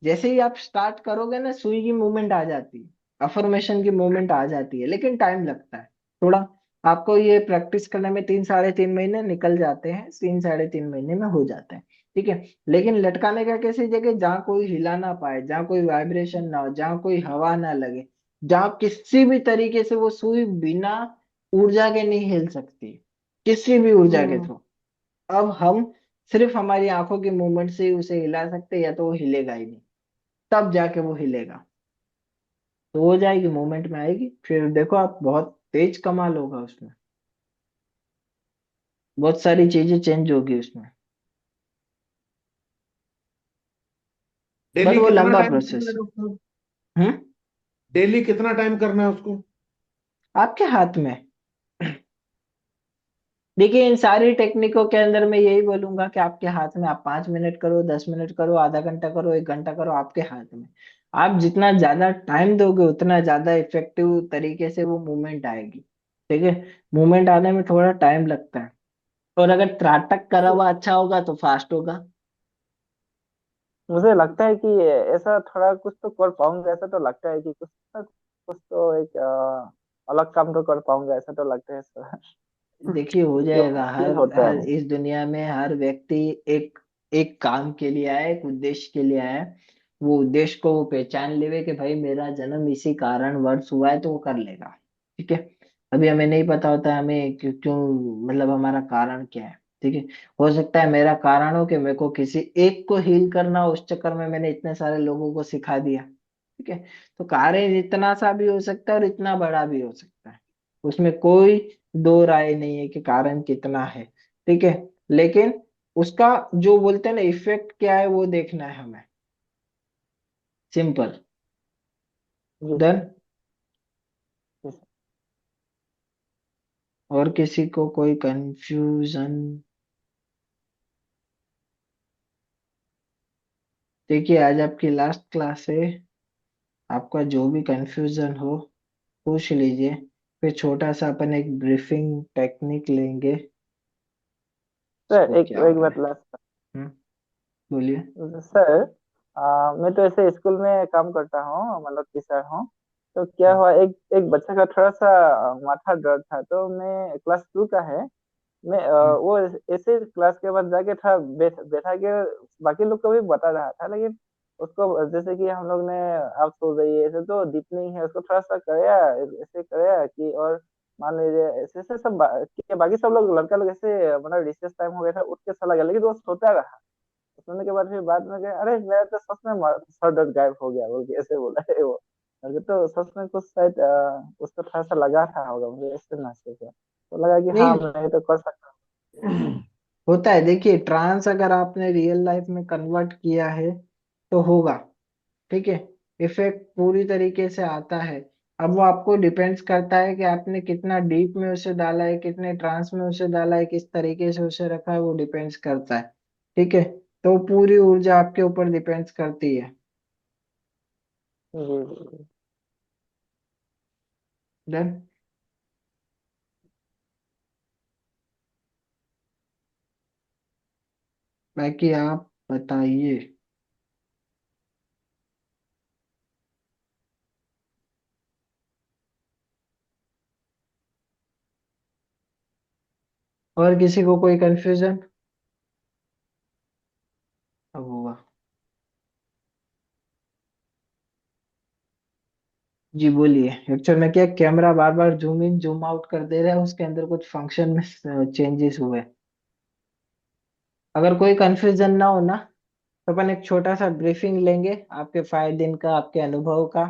जैसे ही आप स्टार्ट करोगे ना, सुई की मूवमेंट आ जाती है, अफर्मेशन की मूवमेंट आ जाती है, लेकिन टाइम लगता है थोड़ा। आपको ये प्रैक्टिस करने में 3 साढ़े 3 महीने निकल जाते हैं, 3 साढ़े 3 महीने में हो जाते हैं। ठीक है। लेकिन लटकाने का कैसी जगह, जहाँ कोई हिला ना पाए, जहाँ कोई वाइब्रेशन ना हो, जहाँ कोई हवा ना लगे, जहाँ किसी भी तरीके से वो सुई बिना ऊर्जा के नहीं हिल सकती, किसी भी ऊर्जा के हम्म। थ्रू। अब हम सिर्फ हमारी आंखों की मूवमेंट से ही उसे हिला सकते हैं, या तो वो हिलेगा ही नहीं, तब जाके वो हिलेगा। तो हो जाएगी, मूवमेंट में आएगी, फिर देखो आप, बहुत तेज कमाल होगा उसमें, बहुत सारी चीजें चेंज होगी उसमें। बट डेली वो कितना लंबा टाइम करना प्रोसेस है डॉक्टर? है। हम्म। डेली कितना टाइम करना है उसको? आपके हाथ में। देखिए, इन सारी टेक्निकों के अंदर मैं यही बोलूंगा कि आपके हाथ में, आप 5 मिनट करो, 10 मिनट करो, आधा घंटा करो, 1 घंटा करो, आपके हाथ में। आप जितना ज्यादा टाइम दोगे उतना ज्यादा इफेक्टिव तरीके से वो मूवमेंट आएगी। ठीक है। मूवमेंट आने में थोड़ा टाइम लगता है, और अगर त्राटक करा हुआ अच्छा होगा तो फास्ट होगा। मुझे लगता है कि ऐसा थोड़ा कुछ तो कर पाऊंगा, ऐसा तो लगता है कि कुछ ना कुछ तो एक अलग काम तो कर पाऊंगा, ऐसा तो लगता है सर। देखिए, हो जो जाएगा। फील हर होता हर है। इस दुनिया में हर व्यक्ति एक एक काम के लिए आया है, एक उद्देश्य के लिए आया है। वो उद्देश्य को वो पहचान लेवे कि भाई मेरा जन्म इसी कारण वर्ष हुआ है, तो वो कर लेगा। ठीक है। अभी हमें नहीं पता होता है हमें क्यों क्यों, मतलब हमारा कारण क्या है। ठीक है। हो सकता है मेरा कारण हो कि मेरे को किसी एक को हील करना हो, उस चक्कर में मैंने इतने सारे लोगों को सिखा दिया। ठीक है। तो कार्य इतना सा भी हो सकता है और इतना बड़ा भी हो सकता है, उसमें कोई दो राय नहीं है कि कारण कितना है। ठीक है। लेकिन उसका जो बोलते हैं ना, इफेक्ट क्या है वो देखना है हमें। सिंपल। जी डन। जी सर। और किसी को कोई कंफ्यूजन? देखिए, आज आपकी लास्ट क्लास है, आपका जो भी कंफ्यूजन हो पूछ लीजिए। फिर छोटा सा अपन एक ब्रीफिंग टेक्निक लेंगे, सर उसको एक क्या हो एक रहा है। बात लास्ट। हम्म। बोलिए। सर मैं तो ऐसे स्कूल में काम करता हूँ, मतलब टीचर हूँ। तो क्या हम्म। हुआ, एक एक बच्चे का थोड़ा सा माथा दर्द था, तो मैं क्लास 2 का है। मैं हम्म। वो ऐसे क्लास के बाद जाके था बैठा के बाकी लोग को भी बता रहा था, लेकिन उसको जैसे कि हम लोग ने, आप सो जाइए ऐसे तो दीप नहीं है, उसको थोड़ा सा कराया, ऐसे कराया कि, और मान लीजिए ऐसे ऐसे सब कि बाकी सब लोग लड़का लोग ऐसे, मतलब रिसेस टाइम हो गया था, उठ के चला गया, लेकिन वो सोता रहा। सुनने के बाद फिर बाद में गए, अरे मेरा तो सच में सर दर्द गायब हो गया बोल के ऐसे बोला है वो। मुझे तो सच में कुछ शायद उसको थोड़ा सा लगा था होगा, मुझे ऐसे महसूस हुआ, तो लगा कि हाँ नहीं, मैं तो कर सकता होता है। देखिए, ट्रांस अगर आपने रियल लाइफ में कन्वर्ट किया है तो होगा। ठीक है। इफेक्ट पूरी तरीके से आता है। अब वो आपको डिपेंड्स करता है कि आपने कितना डीप में उसे डाला है, कितने ट्रांस में उसे डाला है, किस तरीके से उसे रखा है, वो डिपेंड्स करता है। ठीक है। तो पूरी ऊर्जा आपके ऊपर डिपेंड्स करती है। हूँ। जी जी जी। डन। बाकी आप बताइए। और किसी को कोई कंफ्यूजन? अब होगा। जी बोलिए। एक्चुअल में क्या, camera bar bar zoom in zoom out कर दे रहा है, उसके अंदर कुछ फंक्शन में चेंजेस हुए। अगर कोई कंफ्यूजन ना हो ना, तो अपन एक छोटा सा ब्रीफिंग लेंगे आपके 5 दिन का, आपके अनुभव का।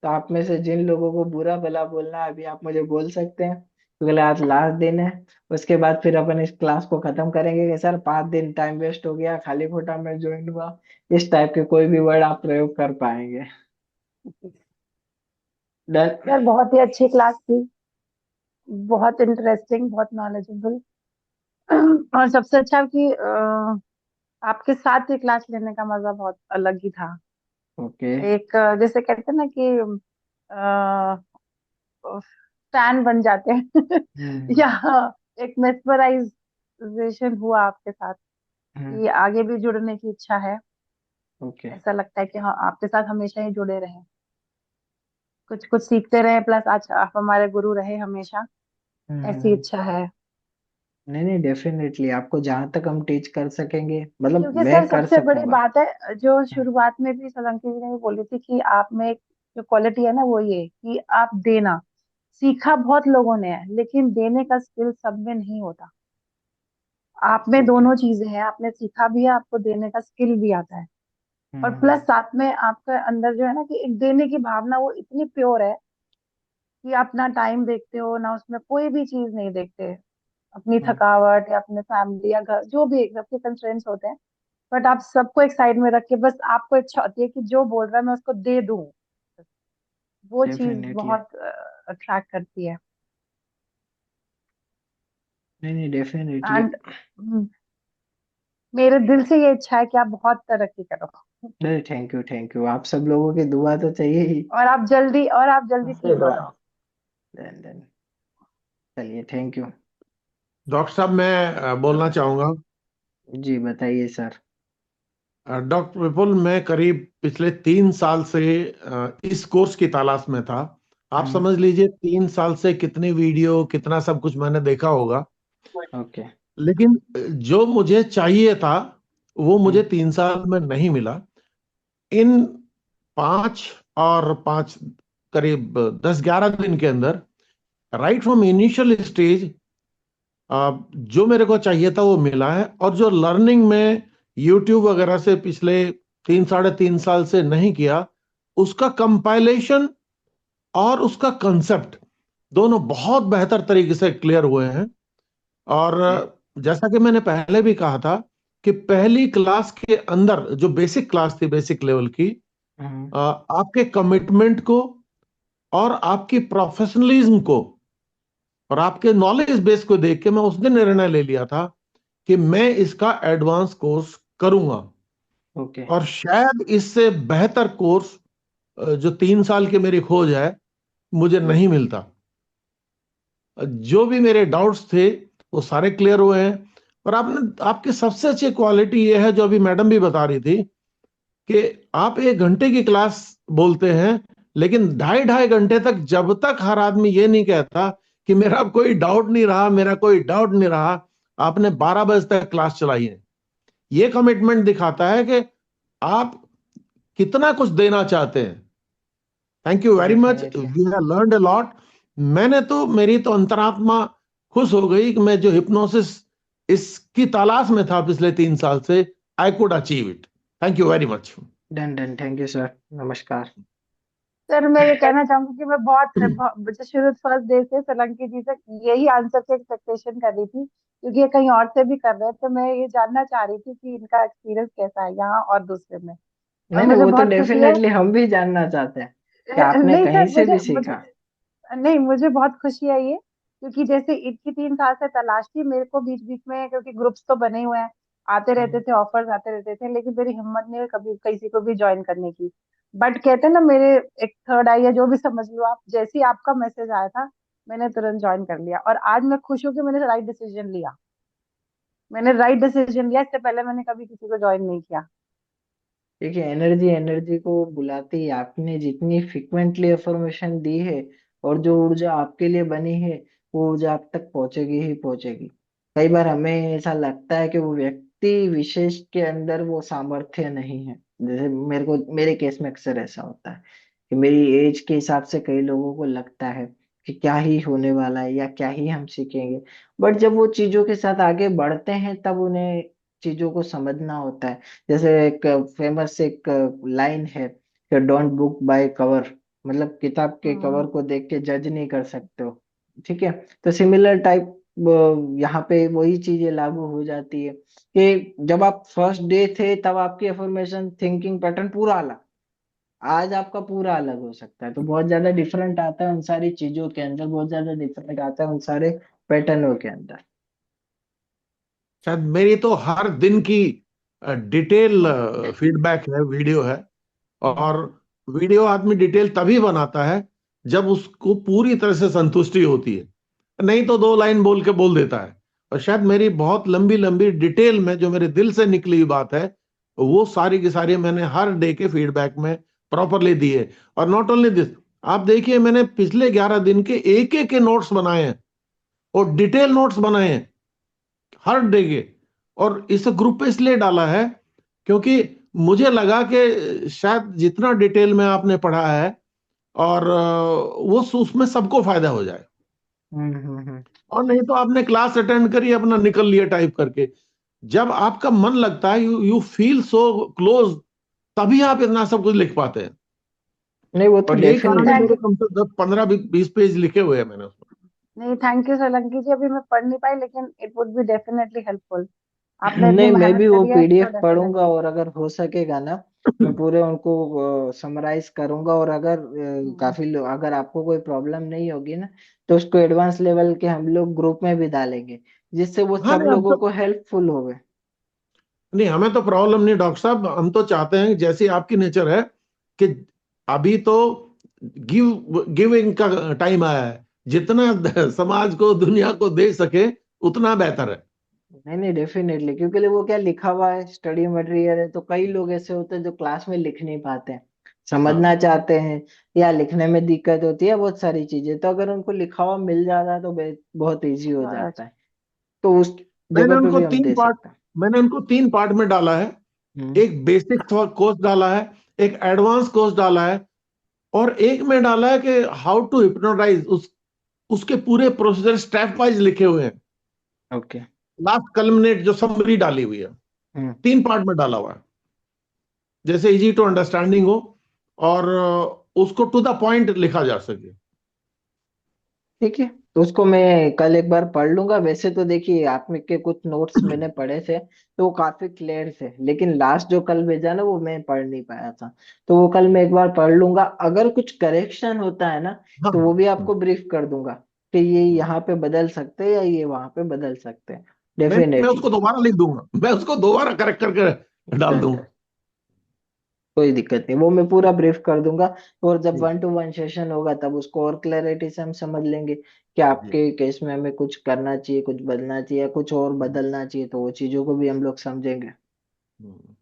तो आप में से जिन लोगों को बुरा भला बोलना है, अभी आप मुझे बोल सकते हैं। क्योंकि आज लास्ट दिन है। उसके बाद फिर अपन इस क्लास को खत्म करेंगे कि सर 5 दिन टाइम वेस्ट हो गया, खाली खोटा मैं ज्वाइन हुआ, इस टाइप के कोई भी वर्ड आप प्रयोग कर पाएंगे। डन। सर बहुत ही अच्छी क्लास थी, बहुत इंटरेस्टिंग, बहुत नॉलेजेबल। और सबसे अच्छा कि आपके साथ ये क्लास लेने का मजा बहुत अलग ही था। ओके। एक जैसे कहते हैं ना कि फैन बन जाते हैं। हम्म। या एक मेस्मराइजेशन हुआ आपके साथ, हम्म। कि आगे भी जुड़ने की इच्छा है। ओके। ऐसा लगता है कि हाँ, आपके साथ हमेशा ही जुड़े रहे, कुछ कुछ सीखते रहे, प्लस आज आप हमारे गुरु रहे हमेशा, ऐसी हम्म। इच्छा है। नहीं नहीं, डेफिनेटली आपको जहां तक हम टीच कर सकेंगे, मतलब क्योंकि मैं सर कर सबसे बड़ी सकूंगा। बात है, जो शुरुआत में भी सोलंकी जी ने भी बोली थी, कि आप में एक जो क्वालिटी है ना, वो ये कि आप देना सीखा बहुत लोगों ने है, लेकिन देने का स्किल सब में नहीं होता। आप में ओके। दोनों चीजें हैं, आपने सीखा भी है, आपको देने का स्किल भी आता है। और प्लस हम्म। साथ में आपके अंदर जो है ना, कि एक देने की भावना वो इतनी प्योर है कि आप ना टाइम देखते हो, ना उसमें कोई भी चीज नहीं देखते, अपनी हम्म। थकावट या अपने फैमिली या घर जो भी सबके कंस्ट्रेंट्स होते हैं, बट आप सबको एक साइड में रख के बस आपको इच्छा होती है कि जो बोल रहा है मैं उसको दे दूं। वो चीज डेफिनेटली। बहुत अट्रैक्ट करती है। नहीं नहीं, डेफिनेटली। एंड मेरे दिल से ये इच्छा है कि आप बहुत तरक्की करो, नहीं, थैंक यू थैंक यू, आप सब लोगों की दुआ तो चाहिए ही। और आप जल्दी ठीक हो जाओ। देन चलिए, थैंक यू। डॉक्टर साहब मैं बोलना चाहूंगा। जी बताइए सर। डॉक्टर विपुल, मैं करीब पिछले 3 साल से इस कोर्स की तलाश में था। आप हम्म। समझ लीजिए 3 साल से कितनी वीडियो कितना सब कुछ मैंने देखा होगा, ओके। लेकिन जो मुझे चाहिए था वो मुझे हम्म। 3 साल में नहीं मिला। इन 5 और 5 करीब 10-11 दिन के अंदर, राइट फ्रॉम इनिशियल स्टेज, जो मेरे को चाहिए था वो मिला है। और जो लर्निंग में यूट्यूब वगैरह से पिछले 3 साढ़े 3 साल से नहीं किया, उसका कंपाइलेशन और उसका कंसेप्ट दोनों बहुत बेहतर तरीके से क्लियर हुए हैं। और ओके। जैसा कि मैंने पहले भी कहा था कि पहली क्लास के अंदर जो बेसिक क्लास थी, बेसिक लेवल की, हम्म। आपके कमिटमेंट को और आपकी प्रोफेशनलिज्म को और आपके नॉलेज बेस को देख के मैं उस दिन निर्णय ले लिया था कि मैं इसका एडवांस कोर्स करूंगा। ओके। और शायद इससे बेहतर कोर्स जो 3 साल की मेरी खोज है मुझे नहीं मिलता। जो भी मेरे डाउट्स थे वो सारे क्लियर हुए हैं। और आपने आपकी सबसे अच्छी क्वालिटी ये है, जो अभी मैडम भी बता रही थी, कि आप 1 घंटे की क्लास बोलते हैं, लेकिन 2.5-2.5 घंटे तक, जब तक हर आदमी ये नहीं कहता कि मेरा कोई डाउट नहीं रहा, मेरा कोई डाउट नहीं रहा, आपने 12 बजे तक क्लास चलाई है। ये कमिटमेंट दिखाता है कि आप कितना कुछ देना चाहते हैं। Thank you very much, definitely. We have learned a lot. मैंने तो, मेरी तो अंतरात्मा खुश हो गई कि मैं जो हिप्नोसिस इसकी तलाश में था पिछले 3 साल से, I could achieve it. Thank you very much. Done done, thank you sir. नमस्कार। सर मैं ये कहना चाहूंगी कि मैं जो शुरू फर्स्ट डे से सोलंकी जी से यही आंसर की एक्सपेक्टेशन कर रही थी, क्योंकि ये कहीं और से भी कर रहे हैं, तो मैं ये जानना चाह रही थी कि इनका एक्सपीरियंस कैसा है यहाँ और दूसरे में। और नहीं नहीं, मुझे वो तो बहुत खुशी है। डेफिनेटली हम भी जानना चाहते हैं कि आपने नहीं कहीं सर, से मुझे भी मुझे सीखा। नहीं, मुझे बहुत खुशी है ये, क्योंकि जैसे इनकी 3 साल से तलाश थी मेरे को, बीच बीच में, क्योंकि ग्रुप्स तो बने हुए हैं, आते रहते हम्म। थे, ऑफर्स आते रहते थे, लेकिन मेरी हिम्मत नहीं हुई कभी किसी को भी ज्वाइन करने की। बट कहते हैं ना, मेरे एक थर्ड आई या जो भी समझ लो आप, जैसे ही आपका मैसेज आया था मैंने तुरंत ज्वाइन कर लिया, और आज मैं खुश हूँ कि मैंने राइट डिसीजन लिया। मैंने राइट डिसीजन लिया, इससे पहले मैंने कभी किसी को ज्वाइन नहीं किया। देखिए, एनर्जी एनर्जी को बुलाती है। आपने जितनी फ्रिक्वेंटली अफर्मेशन दी है और जो ऊर्जा आपके लिए बनी है, वो ऊर्जा आप तक पहुंचेगी ही पहुंचेगी। कई बार हमें ऐसा लगता है कि वो व्यक्ति विशेष के अंदर वो सामर्थ्य नहीं है। जैसे मेरे केस में अक्सर ऐसा होता है कि मेरी एज के हिसाब से कई लोगों को लगता है कि क्या ही होने वाला है या क्या ही हम सीखेंगे। बट जब वो चीजों के साथ आगे बढ़ते हैं तब उन्हें चीजों को समझना होता है। जैसे एक फेमस एक लाइन है कि डोंट बुक बाय कवर, मतलब किताब के हम्म। कवर को देख के जज नहीं कर सकते हो, ठीक है। तो सिमिलर टाइप यहाँ पे वही चीजें लागू हो जाती है कि जब आप फर्स्ट डे थे तब आपकी अफर्मेशन थिंकिंग पैटर्न पूरा अलग, आज आपका पूरा अलग हो सकता है। तो बहुत ज्यादा डिफरेंट आता है उन सारी चीजों के अंदर, बहुत ज्यादा डिफरेंट आता है उन सारे पैटर्नों के अंदर। शायद मेरी तो हर दिन की डिटेल फीडबैक है, वीडियो है। और वीडियो आदमी डिटेल तभी बनाता है जब उसको पूरी तरह से संतुष्टि होती है, नहीं तो दो लाइन बोल के बोल देता है। और शायद मेरी बहुत लंबी लंबी डिटेल में जो मेरे दिल से निकली हुई बात है, वो सारी की सारी मैंने हर डे के फीडबैक में प्रॉपरली दी है। और नॉट ओनली दिस, आप देखिए मैंने पिछले 11 दिन के एक एक के नोट्स बनाए हैं, और डिटेल नोट्स बनाए हैं हर डे के। और इस ग्रुप पे इसलिए डाला है क्योंकि मुझे लगा कि शायद जितना डिटेल में आपने पढ़ा है, और वो उसमें सबको फायदा हो जाए। हम्म। और नहीं तो आपने क्लास अटेंड करी, अपना निकल लिया टाइप करके। जब आपका मन लगता है, you you feel so close, तभी आप इतना सब कुछ लिख पाते हैं। नहीं वो तो और यही कारण है डेफिनेटली। मेरे कम से कम 15-20 पेज लिखे हुए हैं मैंने उसमें। नहीं, थैंक यू सोलंकी जी, अभी मैं पढ़ नहीं पाई, लेकिन it would be definitely helpful. आपने इतनी नहीं मैं मेहनत भी वो करी है तो पीडीएफ पढ़ूंगा, डेफिनेटली। और अगर हो सकेगा ना मैं पूरे उनको समराइज करूंगा। और अगर काफी लोग, अगर आपको कोई प्रॉब्लम नहीं होगी ना, तो उसको एडवांस लेवल के हम लोग ग्रुप में भी डालेंगे, जिससे वो हाँ सब नहीं, हम लोगों तो को हेल्पफुल होवे। नहीं, हमें तो प्रॉब्लम नहीं डॉक्टर साहब। हम तो चाहते हैं जैसी आपकी नेचर है कि अभी तो गिविंग का टाइम आया है, जितना समाज को दुनिया को दे सके उतना बेहतर है। नहीं नहीं डेफिनेटली, क्योंकि वो क्या लिखा हुआ है स्टडी मटेरियल है, तो कई लोग ऐसे होते हैं जो क्लास में लिख नहीं पाते हैं, समझना हाँ चाहते हैं या लिखने में दिक्कत होती है बहुत सारी चीजें, तो अगर उनको लिखा हुआ मिल जाता है तो बहुत इजी हो जाता है। तो उस मैंने जगह पे उनको भी हम तीन दे पार्ट सकते हैं। मैंने उनको 3 पार्ट में डाला है। हम्म। एक बेसिक कोर्स डाला है, एक एडवांस कोर्स डाला है, और एक में डाला है कि हाउ टू हिप्नोटाइज। उसके पूरे प्रोसीजर स्टेप वाइज लिखे हुए हैं। ओके। लास्ट कल्मिनेट जो समरी डाली हुई है, हम्म। 3 पार्ट में डाला हुआ है, जैसे इजी टू अंडरस्टैंडिंग हो, और उसको टू द पॉइंट लिखा जा सके। ठीक है, तो उसको मैं कल एक बार पढ़ लूंगा। वैसे तो देखिए आत्मिक के कुछ नोट्स मैंने पढ़े थे तो वो काफी क्लियर थे, लेकिन लास्ट जो कल भेजा ना वो मैं पढ़ नहीं पाया था। तो वो कल मैं एक बार पढ़ लूंगा, अगर कुछ करेक्शन होता है ना हाँ, तो वो भी आपको ब्रीफ कर दूंगा कि ये यहाँ पे बदल सकते हैं या ये वहां पे बदल सकते हैं। मैं डेफिनेटली। उसको दोबारा लिख दूंगा, मैं उसको दोबारा करेक्ट करके डाल दूंगा। कोई दिक्कत नहीं, वो मैं पूरा ब्रीफ कर दूंगा। और जब जी 1-to-1 सेशन होगा तब उसको और क्लैरिटी से हम समझ लेंगे कि जी। आपके केस में हमें कुछ करना चाहिए, कुछ बदलना चाहिए, या कुछ और बदलना चाहिए, तो वो चीजों को भी हम लोग समझेंगे। हम्म।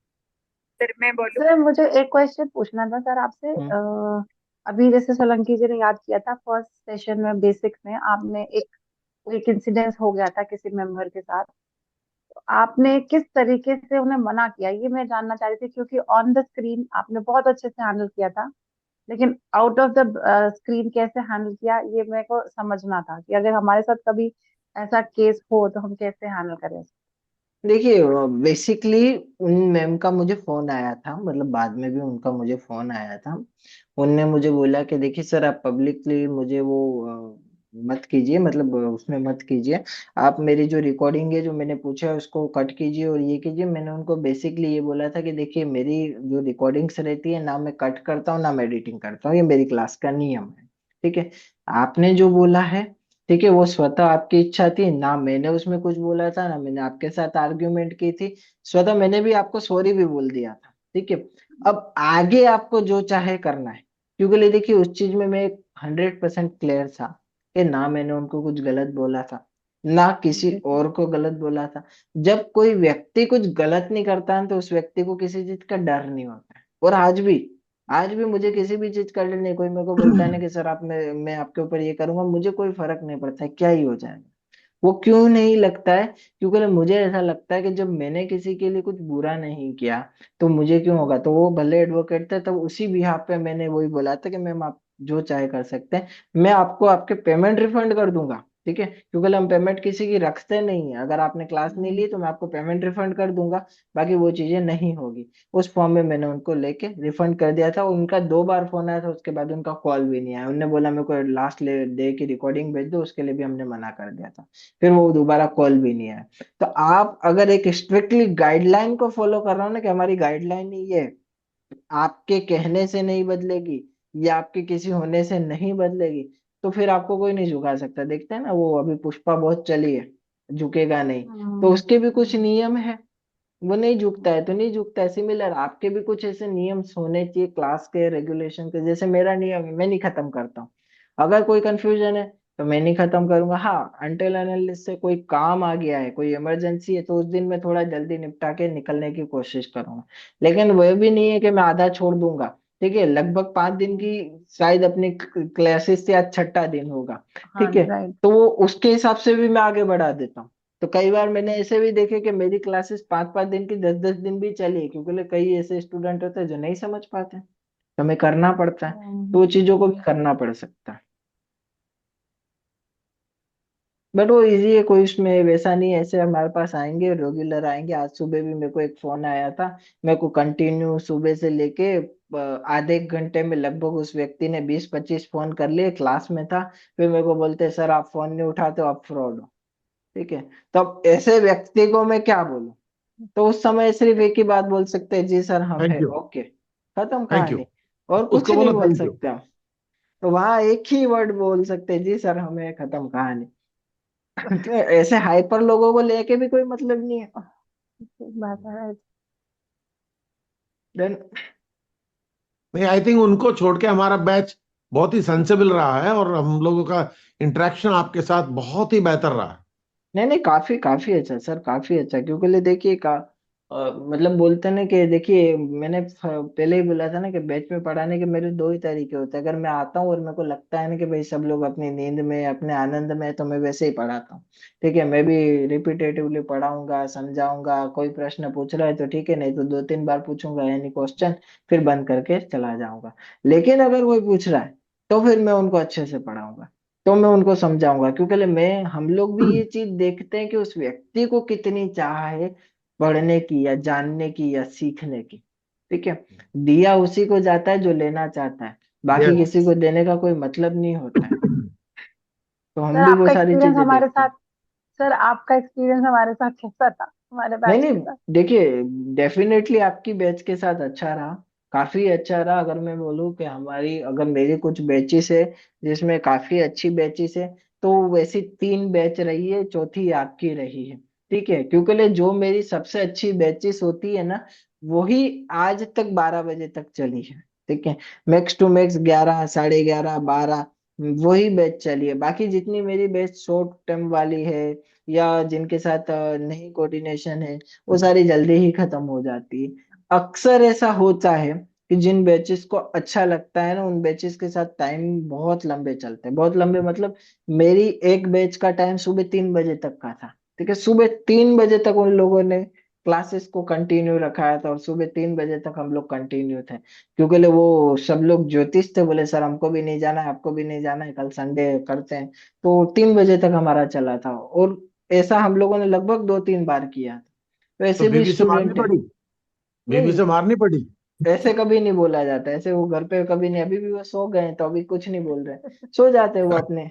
फिर मैं बोलूँ सर, मुझे एक क्वेश्चन पूछना था सर आपसे। हम्म। अभी जैसे सोलंकी जी ने याद किया था, फर्स्ट सेशन में बेसिक्स में आपने एक इंसिडेंस हो गया था किसी मेंबर के साथ, तो आपने किस तरीके से उन्हें मना किया, ये मैं जानना चाह रही थी, क्योंकि ऑन द स्क्रीन आपने बहुत अच्छे से हैंडल किया था, लेकिन आउट ऑफ द स्क्रीन कैसे हैंडल किया ये मेरे को समझना था, कि अगर हमारे साथ कभी ऐसा केस हो तो हम कैसे हैंडल करें। देखिए बेसिकली उन मैम का मुझे फोन आया था, मतलब बाद में भी उनका मुझे फोन आया था। उनने मुझे बोला कि देखिए सर आप पब्लिकली मुझे वो मत कीजिए, मतलब उसमें मत कीजिए। आप मेरी जो रिकॉर्डिंग है जो मैंने पूछा है उसको कट कीजिए और ये कीजिए। मैंने उनको बेसिकली ये बोला था कि देखिए मेरी जो रिकॉर्डिंग्स रहती है ना मैं कट करता हूँ ना मैं एडिटिंग करता हूँ, ये मेरी क्लास का नियम है। ठीक है। आपने जो बोला है, ठीक है, वो स्वतः आपकी इच्छा थी, ना मैंने उसमें कुछ बोला था, ना मैंने आपके साथ आर्ग्यूमेंट की थी। स्वतः मैंने भी आपको सॉरी भी बोल दिया था। ठीक है। अब आगे आपको जो चाहे करना है, क्योंकि देखिए उस चीज में मैं 100% क्लियर था कि ना मैंने उनको कुछ गलत बोला था, ना किसी और को गलत बोला था। जब कोई व्यक्ति कुछ गलत नहीं करता है तो उस व्यक्ति को किसी चीज का डर नहीं होता है। और आज भी मुझे किसी भी चीज का डर नहीं। कोई मेरे को बोलता है ना कि सर आप मैं आपके ऊपर ये करूंगा, मुझे कोई फर्क नहीं पड़ता है, क्या ही हो जाएगा। वो क्यों नहीं लगता है? क्योंकि मुझे ऐसा लगता है कि जब मैंने किसी के लिए कुछ बुरा नहीं किया तो मुझे क्यों होगा। तो वो भले एडवोकेट थे, तब उसी बिहाफ पे मैंने वही बोला था कि मैम आप जो चाहे कर सकते हैं, मैं आपको आपके पेमेंट रिफंड कर दूंगा। ठीक है, क्योंकि हम पेमेंट किसी की रखते नहीं है। अगर आपने क्लास नहीं ली तो मैं आपको पेमेंट रिफंड कर दूंगा, बाकी वो चीजें नहीं होगी। उस फॉर्म में मैंने उनको लेके रिफंड कर दिया था। उनका 2 बार फोन आया था, उसके बाद उनका कॉल भी नहीं आया। उन्होंने बोला मेरे को लास्ट डे की रिकॉर्डिंग भेज दो, उसके लिए भी हमने मना कर दिया था। फिर वो दोबारा कॉल भी नहीं आया। तो आप अगर एक स्ट्रिक्टली गाइडलाइन को फॉलो कर रहे हो ना, कि हमारी गाइडलाइन ये आपके कहने से नहीं बदलेगी या आपके किसी होने से नहीं बदलेगी, तो फिर आपको कोई नहीं झुका सकता। देखते हैं ना, वो अभी पुष्पा बहुत चली है, झुकेगा नहीं। तो उसके भी कुछ नियम है, वो नहीं झुकता है तो नहीं झुकता है। सिमिलर आपके भी कुछ ऐसे नियम होने चाहिए क्लास के, रेगुलेशन के। जैसे मेरा नियम है, मैं नहीं खत्म करता हूँ। अगर कोई कंफ्यूजन है तो मैं नहीं खत्म करूंगा। हाँ, अनटिल अनलेस से कोई काम आ गया है, कोई इमरजेंसी है, तो उस दिन मैं थोड़ा जल्दी निपटा के निकलने की कोशिश करूंगा। लेकिन वह भी नहीं है कि मैं आधा छोड़ दूंगा। ठीक है, लगभग 5 दिन की शायद अपनी क्लासेस से आज छठा दिन होगा। हाँ ठीक है, राइट। तो वो उसके हिसाब से भी मैं आगे बढ़ा देता हूँ। तो कई बार मैंने ऐसे भी देखे कि मेरी क्लासेस 5-5 दिन की, 10-10 दिन भी चली, क्योंकि कई ऐसे स्टूडेंट होते हैं जो नहीं समझ पाते हैं, तो हमें करना पड़ता है। तो वो चीजों को भी करना पड़ सकता है। बट वो इजी है, कोई उसमें वैसा नहीं है। ऐसे हमारे पास आएंगे, रेगुलर आएंगे। आज सुबह भी मेरे को एक फोन आया था। मेरे को कंटिन्यू सुबह से लेके आधे एक घंटे में लगभग उस व्यक्ति ने 20-25 फोन कर लिए, क्लास में था। फिर मेरे को बोलते सर आप फोन नहीं उठाते हो, आप फ्रॉड हो। ठीक है, तो अब ऐसे व्यक्ति को मैं क्या बोलूं? तो उस समय सिर्फ एक ही बात बोल सकते हैं, जी सर हम थैंक है, यू। ओके, खत्म थैंक यू। कहानी। और कुछ उसको नहीं बोलो बोल थैंक यू। सकते हम। तो वहां एक ही वर्ड बोल सकते हैं, जी सर हम है, खत्म कहानी। तो ऐसे हाइपर लोगों को लेके भी कोई मतलब नहीं है। बात है right। देन नहीं, आई थिंक उनको छोड़ के हमारा बैच बहुत ही सेंसेबल रहा है और हम लोगों का इंटरेक्शन आपके साथ बहुत ही बेहतर रहा है। नहीं नहीं, काफी काफी अच्छा सर, काफी अच्छा। क्योंकि देखिए मतलब बोलते हैं ना कि देखिए, मैंने पहले ही बोला था ना कि बैच में पढ़ाने के मेरे दो ही तरीके होते हैं। अगर मैं आता हूँ और मेरे को लगता है ना कि भाई सब लोग अपनी नींद में, अपने आनंद में है, तो मैं वैसे ही पढ़ाता हूँ। ठीक है, मैं भी रिपीटेटिवली पढ़ाऊंगा, समझाऊंगा। कोई प्रश्न पूछ रहा है तो ठीक है, नहीं तो 2-3 बार पूछूंगा यानी क्वेश्चन, फिर बंद करके चला जाऊंगा। लेकिन अगर कोई पूछ रहा है तो फिर मैं उनको अच्छे से पढ़ाऊंगा, तो मैं उनको समझाऊंगा। क्योंकि मैं हम लोग भी ये चीज देखते हैं कि उस व्यक्ति को कितनी चाह है पढ़ने की या जानने की या सीखने की। ठीक है, दिया उसी को जाता है जो लेना चाहता है, बाकी यस। किसी को देने का कोई मतलब नहीं होता है। तो हम सर भी वो आपका सारी एक्सपीरियंस चीजें हमारे देखते साथ, हैं। सर आपका एक्सपीरियंस हमारे साथ कैसा था, हमारे नहीं बैच नहीं, के साथ? देखिए डेफिनेटली आपकी बैच के साथ अच्छा रहा, काफी अच्छा रहा। अगर मैं बोलूँ कि हमारी, अगर मेरी कुछ बैचेस है जिसमें काफी अच्छी बैचेस है, तो वैसी 3 बैच रही है, चौथी आपकी रही है। ठीक है, क्योंकि जो मेरी सबसे अच्छी बैचेस होती है ना, वही आज तक 12 बजे तक चली है। ठीक है, मैक्स टू मैक्स 11, 11:30, 12, वही बैच चली है। बाकी जितनी मेरी बैच शॉर्ट टर्म वाली है या जिनके साथ नहीं कोऑर्डिनेशन है, वो सारी जल्दी ही खत्म हो जाती है। अक्सर ऐसा होता है कि जिन बैचेस को अच्छा लगता है ना, उन बैचेस के साथ टाइम बहुत लंबे चलते हैं। बहुत लंबे मतलब मेरी एक बैच का टाइम सुबह 3 बजे तक का था। ठीक है, सुबह 3 बजे तक उन लोगों ने क्लासेस को कंटिन्यू रखा था, और सुबह 3 बजे तक हम लोग कंटिन्यू थे। क्योंकि वो सब लोग ज्योतिष थे, बोले सर हमको भी नहीं जाना है, आपको भी नहीं जाना है, कल संडे करते हैं। तो 3 बजे तक हमारा चला था, और ऐसा हम लोगों ने लगभग 2-3 बार किया। तो तो ऐसे भी बीवी से मारनी स्टूडेंट है। पड़ी? बीवी नहीं, से मारनी पड़ी? ऐसे कभी नहीं बोला जाता, ऐसे वो घर पे कभी नहीं। अभी भी वो सो गए हैं, तो अभी कुछ नहीं बोल रहे, सो जाते हैं वो अपने।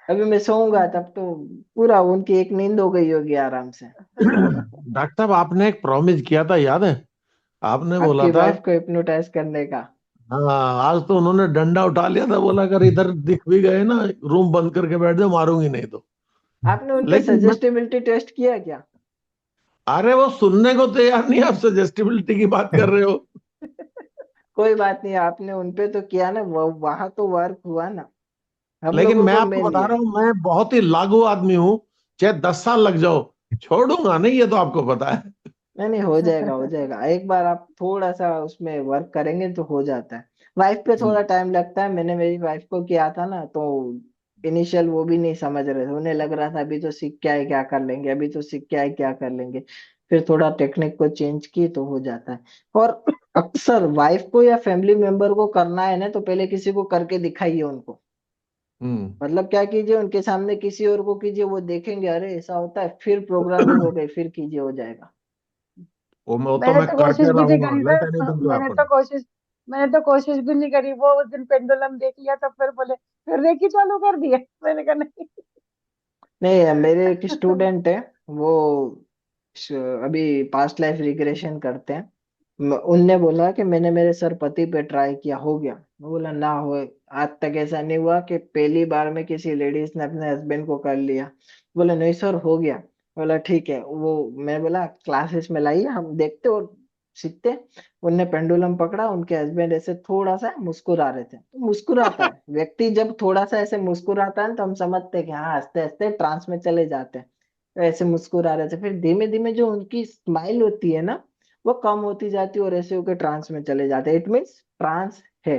अभी मैं सोऊंगा तब तो पूरा उनकी एक नींद हो गई होगी आराम से। डॉक्टर साहब, आपने एक प्रॉमिस किया था, याद है? आपने बोला आपकी था। वाइफ को हिप्नोटाइज करने का। हाँ, आज तो उन्होंने डंडा उठा लिया था, बोला अगर इधर दिख भी गए ना, रूम बंद करके बैठ जाओ, मारूंगी नहीं तो। आपने उन पे लेकिन मैं, सजेस्टिबिलिटी टेस्ट किया क्या? अरे वो सुनने को तैयार नहीं, आप सजेस्टिबिलिटी की बात कर रहे हो। कोई बात नहीं, आपने उन पे तो किया ना, वहां तो वर्क हुआ ना। हम लेकिन लोगों मैं को आपको मिल बता गया। रहा हूँ, मैं बहुत ही लागू आदमी हूँ। चाहे 10 साल लग जाओ, छोड़ूंगा नहीं, ये तो आपको पता है। नहीं नहीं, हो जाएगा हो जाएगा। एक बार आप थोड़ा सा उसमें वर्क करेंगे तो हो जाता है। वाइफ पे थोड़ा टाइम लगता है। मैंने मेरी वाइफ को किया था ना, तो इनिशियल वो भी नहीं समझ रहे थे। उन्हें लग रहा था अभी तो सीख के आए क्या कर लेंगे, अभी तो सीख के आए क्या कर लेंगे। फिर थोड़ा टेक्निक को चेंज की तो हो जाता है। और अक्सर वाइफ को या फैमिली मेंबर को करना है ना, तो पहले किसी को करके दिखाइए उनको। मतलब क्या कीजिए, उनके सामने किसी और को कीजिए, वो देखेंगे अरे ऐसा होता है, फिर प्रोग्रामिंग हो गई, फिर कीजिए, हो जाएगा। वो तो मैंने मैं तो कोशिश करके भी नहीं रहूंगा, करी लेट सर। Anything to happen. मैंने तो कोशिश भी नहीं करी। वो उस दिन पेंडुलम देख लिया तो फिर बोले फिर रेकी चालू कर दिया। मैंने कहा नहीं। नहीं, मेरे एक स्टूडेंट है, वो अभी पास्ट लाइफ रिग्रेशन करते हैं। उनने बोला कि मैंने मेरे सर पति पे ट्राई किया, हो गया। मैं बोला ना हो, आज तक ऐसा नहीं हुआ कि पहली बार में किसी लेडीज ने अपने हस्बैंड को कर लिया। बोला नहीं सर, हो गया। बोला ठीक है, वो मैं बोला क्लासेस में लाइए, हम देखते और सीखते। उनने पेंडुलम पकड़ा, उनके हस्बैंड ऐसे थोड़ा सा मुस्कुरा रहे थे। तो मुस्कुराता है व्यक्ति जब थोड़ा सा ऐसे मुस्कुराता है ना, तो हम समझते हैं कि हाँ हंसते हंसते ट्रांस में चले जाते हैं। तो ऐसे मुस्कुरा रहे थे, फिर धीमे धीमे जो उनकी स्माइल होती है ना, वो कम होती जाती है और ऐसे होकर ट्रांस में चले जाते हैं। इट मीन्स ट्रांस है।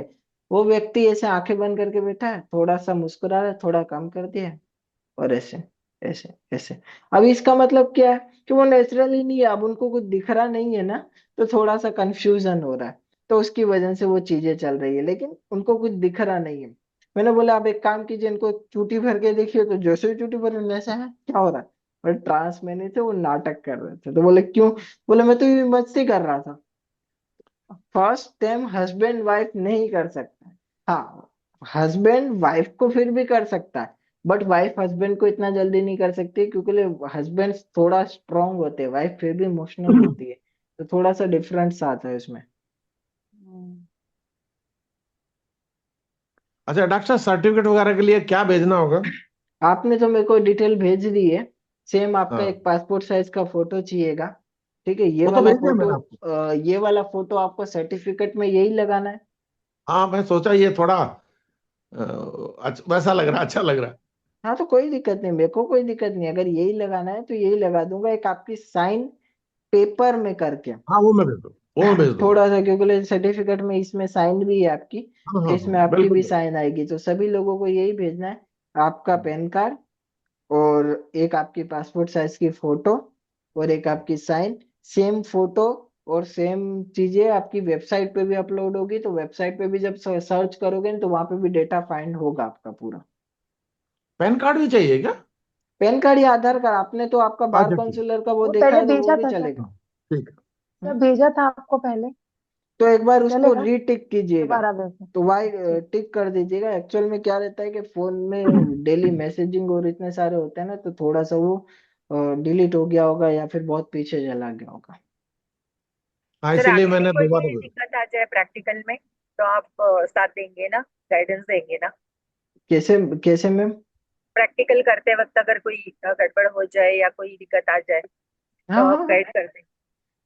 वो व्यक्ति ऐसे आंखें बंद करके बैठा है, थोड़ा सा मुस्कुरा रहा है, थोड़ा कम कर दिया है, और ऐसे ऐसे ऐसे। अब इसका मतलब क्या है कि वो नेचुरली नहीं है, अब उनको कुछ दिख रहा नहीं है ना, तो थोड़ा सा कंफ्यूजन हो रहा है। तो उसकी वजह से वो चीजें चल रही है, लेकिन उनको कुछ दिख रहा नहीं है। मैंने बोला आप एक काम कीजिए, इनको चूटी भर के देखिए, तो जैसे ही चूटी भर वैसा है, क्या हो रहा है? पर ट्रांस में नहीं थे, वो नाटक कर रहे थे। तो बोले क्यों? बोले मैं तो ये मस्ती कर रहा था। फर्स्ट टाइम हस्बैंड वाइफ नहीं कर सकता। हाँ, हस्बैंड वाइफ को फिर भी कर सकता है, बट वाइफ हस्बैंड को इतना जल्दी नहीं कर सकती, क्योंकि हस्बैंड थोड़ा स्ट्रांग होते हैं, वाइफ फिर भी इमोशनल होती है। तो थोड़ा सा डिफरेंस आता है उसमें। हम्म। अच्छा डॉक्टर साहब, सर्टिफिकेट वगैरह के लिए क्या भेजना होगा? आपने तो मेरे को डिटेल भेज दी है। सेम आपका हाँ, एक पासपोर्ट साइज का फोटो चाहिएगा। ठीक है, ये वो तो वाला भेज दिया फोटो। मैंने आपको। ये वाला फोटो आपको सर्टिफिकेट में यही लगाना है। हाँ, मैं सोचा ये थोड़ा अच्छा, वैसा लग रहा, अच्छा लग रहा। हाँ तो कोई दिक्कत नहीं, मेरे को कोई दिक्कत नहीं, अगर यही लगाना है तो यही लगा दूंगा। एक आपकी साइन पेपर में करके, हाँ, वो मैं भेज दूँ, वो मैं भेज दूंगा। थोड़ा सा, क्योंकि सर्टिफिकेट में इसमें साइन भी है आपकी, हाँ तो हाँ हाँ, इसमें आपकी बिल्कुल भी बिल्कुल। साइन आएगी। तो सभी लोगों को यही भेजना है, आपका पैन कार्ड, और एक आपकी पासपोर्ट साइज की फोटो, और एक आपकी साइन। सेम फोटो और सेम चीजें आपकी वेबसाइट पे भी अपलोड होगी, तो वेबसाइट पे भी जब सर्च करोगे ना, तो वहां पे भी डेटा फाइंड होगा आपका पूरा। पैन कार्ड भी चाहिए क्या? पैन कार्ड या आधार कार्ड, आपने तो आपका बार अच्छा ठीक। काउंसिलर का वो वो देखा पहले है, तो वो भेजा भी था सर। चलेगा। हाँ, ठीक है। हम्म? सर भेजा था आपको पहले। तो एक बार उसको चलेगा। रीटिक कीजिएगा। दोबारा भेज। तो वाई ठीक। टिक कर दीजिएगा। एक्चुअल में क्या रहता है कि फोन में डेली मैसेजिंग और इतने सारे होते हैं ना, तो थोड़ा सा वो डिलीट हो गया होगा, या फिर बहुत पीछे चला गया होगा। हाँ, सर इसीलिए आगे भी मैंने कोई दोबारा भेजा। दिक्कत आ जाए प्रैक्टिकल में तो आप साथ देंगे ना, गाइडेंस देंगे ना? कैसे? कैसे मैम? प्रैक्टिकल करते वक्त अगर कोई गड़बड़ हो जाए या कोई दिक्कत आ जाए हाँ तो हाँ आप हाँ। गाइड कर देंगे।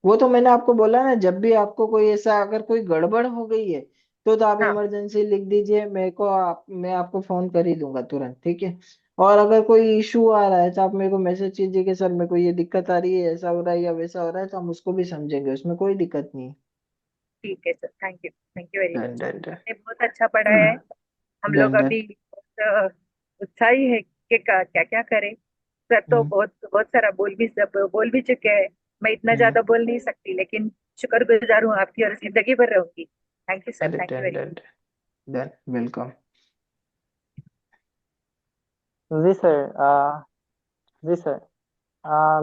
वो तो मैंने आपको बोला ना, जब भी आपको कोई ऐसा अगर कोई गड़बड़ हो गई है, तो आप हाँ इमरजेंसी लिख दीजिए मेरे को, मैं आपको फोन कर ही दूंगा तुरंत, ठीक है। और अगर कोई इशू आ रहा है, तो आप मेरे को मैसेज कीजिए कि सर मेरे को ये दिक्कत आ रही है, ऐसा हो रहा है या वैसा हो रहा है, तो हम उसको भी समझेंगे, उसमें कोई दिक्कत नहीं है। ठीक है sir, thank you very done much. Done done. आपने बहुत अच्छा पढ़ाया है। हम लोग डन डन। अभी बहुत उत्साही है कि क्या क्या करें। सर तो हम्म बहुत सारा बोल भी चुके हैं। मैं इतना हम्म। ज्यादा बोल नहीं सकती, लेकिन शुक्रगुजार हूँ आपकी और जिंदगी भर रहूंगी। थैंक यू सर, अरे thank you done very done done, welcome. जी सर। जी सर।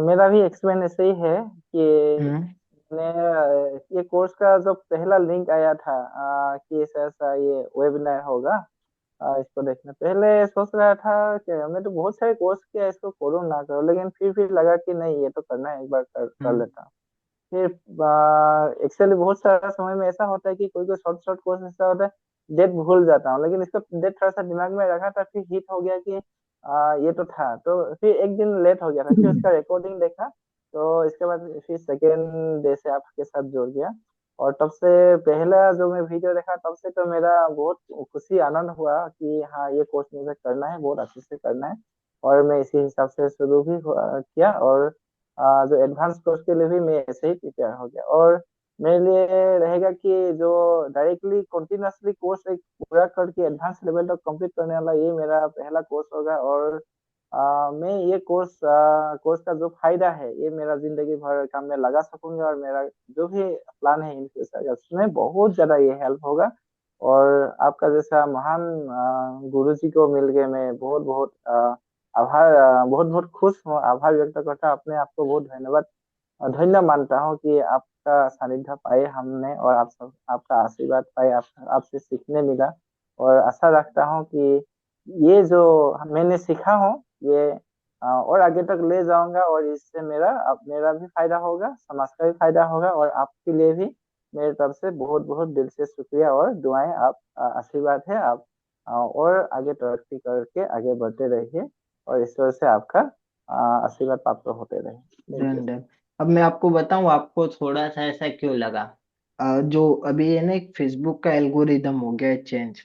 मेरा भी एक्सपीरियंस ऐसे ही है कि हम्म ये कोर्स का जो पहला लिंक आया था, कि ऐसा ऐसा ये वेबिनार होगा, इसको देखने पहले सोच रहा था कि हमने तो बहुत सारे कोर्स किया, इसको करूँ ना करूँ, लेकिन फिर लगा कि नहीं ये तो करना है, एक बार कर हम्म लेता हूँ। फिर एक्चुअली बहुत सारा समय में ऐसा होता है कि कोई कोई शॉर्ट शॉर्ट कोर्स ऐसा होता है, डेट भूल जाता हूँ, लेकिन इसका डेट थोड़ा सा दिमाग में रखा था, फिर हिट हो गया कि ये तो था, तो फिर एक दिन लेट हो गया था, फिर उसका रिकॉर्डिंग देखा, तो इसके बाद फिर सेकेंड डे से आपके साथ जुड़ गया। और तब से पहला जो मैं वीडियो देखा, तब से तो मेरा बहुत खुशी आनंद हुआ कि हाँ ये कोर्स मुझे करना है, बहुत अच्छे से करना है। और मैं इसी हिसाब से शुरू भी किया, और जो एडवांस कोर्स के लिए भी मैं ऐसे ही प्रिपेयर हो गया। और मेरे लिए रहेगा कि जो डायरेक्टली कंटिन्यूअसली कोर्स एक पूरा करके एडवांस लेवल तक कंप्लीट करने वाला, ये मेरा पहला कोर्स होगा। और मैं ये कोर्स का जो फायदा है, ये मेरा जिंदगी भर काम में लगा सकूंगा, और मेरा जो भी प्लान है इन फ्यूचर, उसमें बहुत ज्यादा ये हेल्प होगा। और आपका जैसा महान गुरु जी को मिल के मैं बहुत बहुत आभार बहुत बहुत खुश हूँ, आभार व्यक्त करता हूँ, अपने आप को बहुत धन्यवाद धन्य मानता हूँ कि आपका सानिध्य पाए हमने, और आप सब आपका आशीर्वाद पाए, आपसे सीखने मिला। और आशा रखता हूँ कि ये जो मैंने सीखा हूँ ये और आगे तक ले जाऊंगा, और इससे मेरा भी फायदा होगा, समाज का भी फायदा होगा, और आपके लिए भी मेरी तरफ से बहुत बहुत दिल से शुक्रिया और दुआएं। आप आशीर्वाद है आप और आगे तरक्की करके आगे बढ़ते रहिए, और ईश्वर से आपका आशीर्वाद प्राप्त होते रहे। Thank you. Done done. अब मैं आपको बताऊं आपको थोड़ा सा ऐसा क्यों लगा। जो अभी है ना, एक फेसबुक का एल्गोरिदम हो गया है चेंज।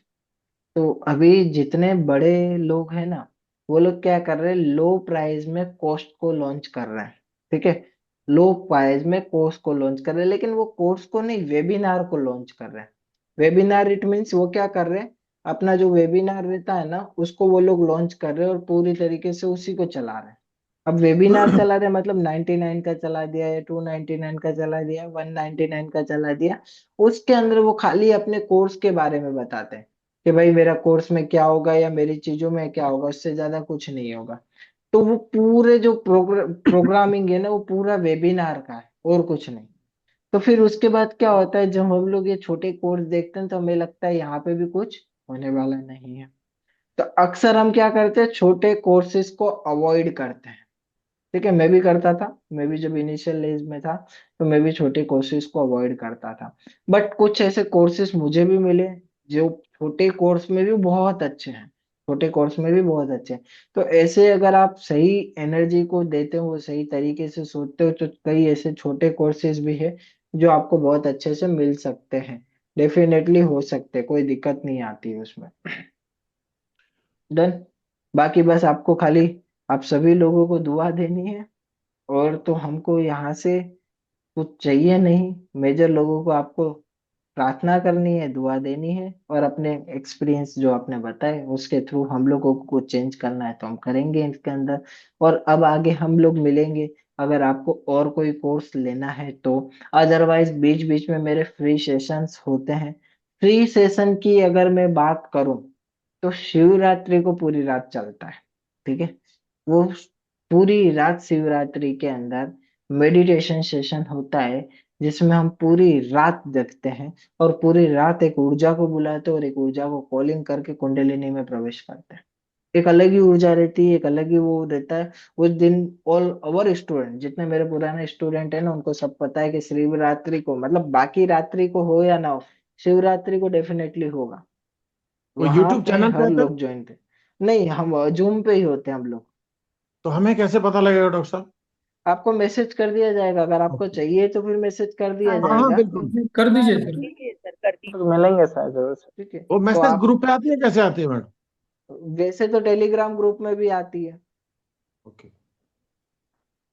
तो अभी जितने बड़े लोग हैं ना, वो लोग क्या कर रहे हैं, लो प्राइस में कोर्स को लॉन्च कर रहे हैं। ठीक है, लो प्राइस में कोर्स को लॉन्च कर रहे हैं, लेकिन वो कोर्स को नहीं, वेबिनार को लॉन्च कर रहे हैं। वेबिनार इट मीन्स वो क्या कर रहे हैं, अपना जो वेबिनार रहता है ना, उसको वो लोग लॉन्च कर रहे हैं और पूरी तरीके से उसी को चला रहे हैं। अब वेबिनार चला रहे हैं मतलब 99 का चला दिया या 299 का चला दिया, 199 का चला दिया। उसके अंदर वो खाली अपने कोर्स के बारे में बताते हैं कि भाई मेरा कोर्स में क्या होगा या मेरी चीजों में क्या होगा, उससे ज्यादा कुछ नहीं होगा। तो वो पूरे जो प्रोग्रामिंग है ना, वो पूरा वेबिनार का है और कुछ नहीं। तो फिर उसके बाद क्या होता है, जब हम लोग ये छोटे कोर्स देखते हैं तो हमें लगता है यहाँ पे भी कुछ होने वाला नहीं है। तो अक्सर हम क्या करते हैं, छोटे कोर्सेज को अवॉइड करते हैं। ठीक है, मैं भी करता था, मैं भी जब इनिशियल एज में था तो मैं भी छोटे कोर्सेज को अवॉइड करता था। बट कुछ ऐसे कोर्सेज मुझे भी मिले जो छोटे कोर्स में भी बहुत अच्छे हैं, छोटे कोर्स में भी बहुत अच्छे हैं। तो ऐसे अगर आप सही एनर्जी को देते हो, सही तरीके से सोचते हो, तो कई ऐसे छोटे कोर्सेज भी है जो आपको बहुत अच्छे से मिल सकते हैं। डेफिनेटली हो सकते हैं, कोई दिक्कत नहीं आती है उसमें। डन। बाकी बस आपको खाली आप सभी लोगों को दुआ देनी है, और तो हमको यहाँ से कुछ चाहिए नहीं। मेजर लोगों को आपको प्रार्थना करनी है, दुआ देनी है, और अपने एक्सपीरियंस जो आपने बताए उसके थ्रू हम लोगों को कुछ चेंज करना है तो हम करेंगे इसके अंदर। और अब आगे हम लोग मिलेंगे, अगर आपको और कोई कोर्स लेना है तो। अदरवाइज बीच बीच में मेरे फ्री सेशंस होते हैं। फ्री सेशन की अगर मैं बात करूं तो शिवरात्रि को पूरी रात चलता है। ठीक है, वो पूरी रात शिवरात्रि के अंदर मेडिटेशन सेशन होता है, जिसमें हम पूरी रात जगते हैं और पूरी रात एक ऊर्जा को बुलाते हैं और एक ऊर्जा को कॉलिंग करके कुंडलिनी में प्रवेश करते हैं। एक अलग ही ऊर्जा रहती है, एक अलग ही वो रहता है उस दिन। ऑल ओवर स्टूडेंट, जितने मेरे पुराने स्टूडेंट है ना, उनको सब पता है कि शिवरात्रि को, मतलब बाकी रात्रि को हो या ना हो, शिवरात्रि को डेफिनेटली होगा। वो वहां यूट्यूब पे चैनल पे हर है फिर? लोग ज्वाइन थे। नहीं, हम जूम पे ही होते हैं हम लोग। तो हमें कैसे पता लगेगा डॉक्टर साहब? आपको मैसेज कर दिया जाएगा, अगर आपको ओके। चाहिए तो फिर मैसेज कर दिया हाँ हाँ हाँ जाएगा। बिल्कुल। कर हाँ, दीजिए हाँ, सर। ठीक है सर, कर दी। तो मिलेंगे सर, जरूर सर। ठीक है। वो तो मैसेज आप, ग्रुप पे आती है, कैसे आती है मैडम? वैसे तो टेलीग्राम ग्रुप में भी आती है। ओके।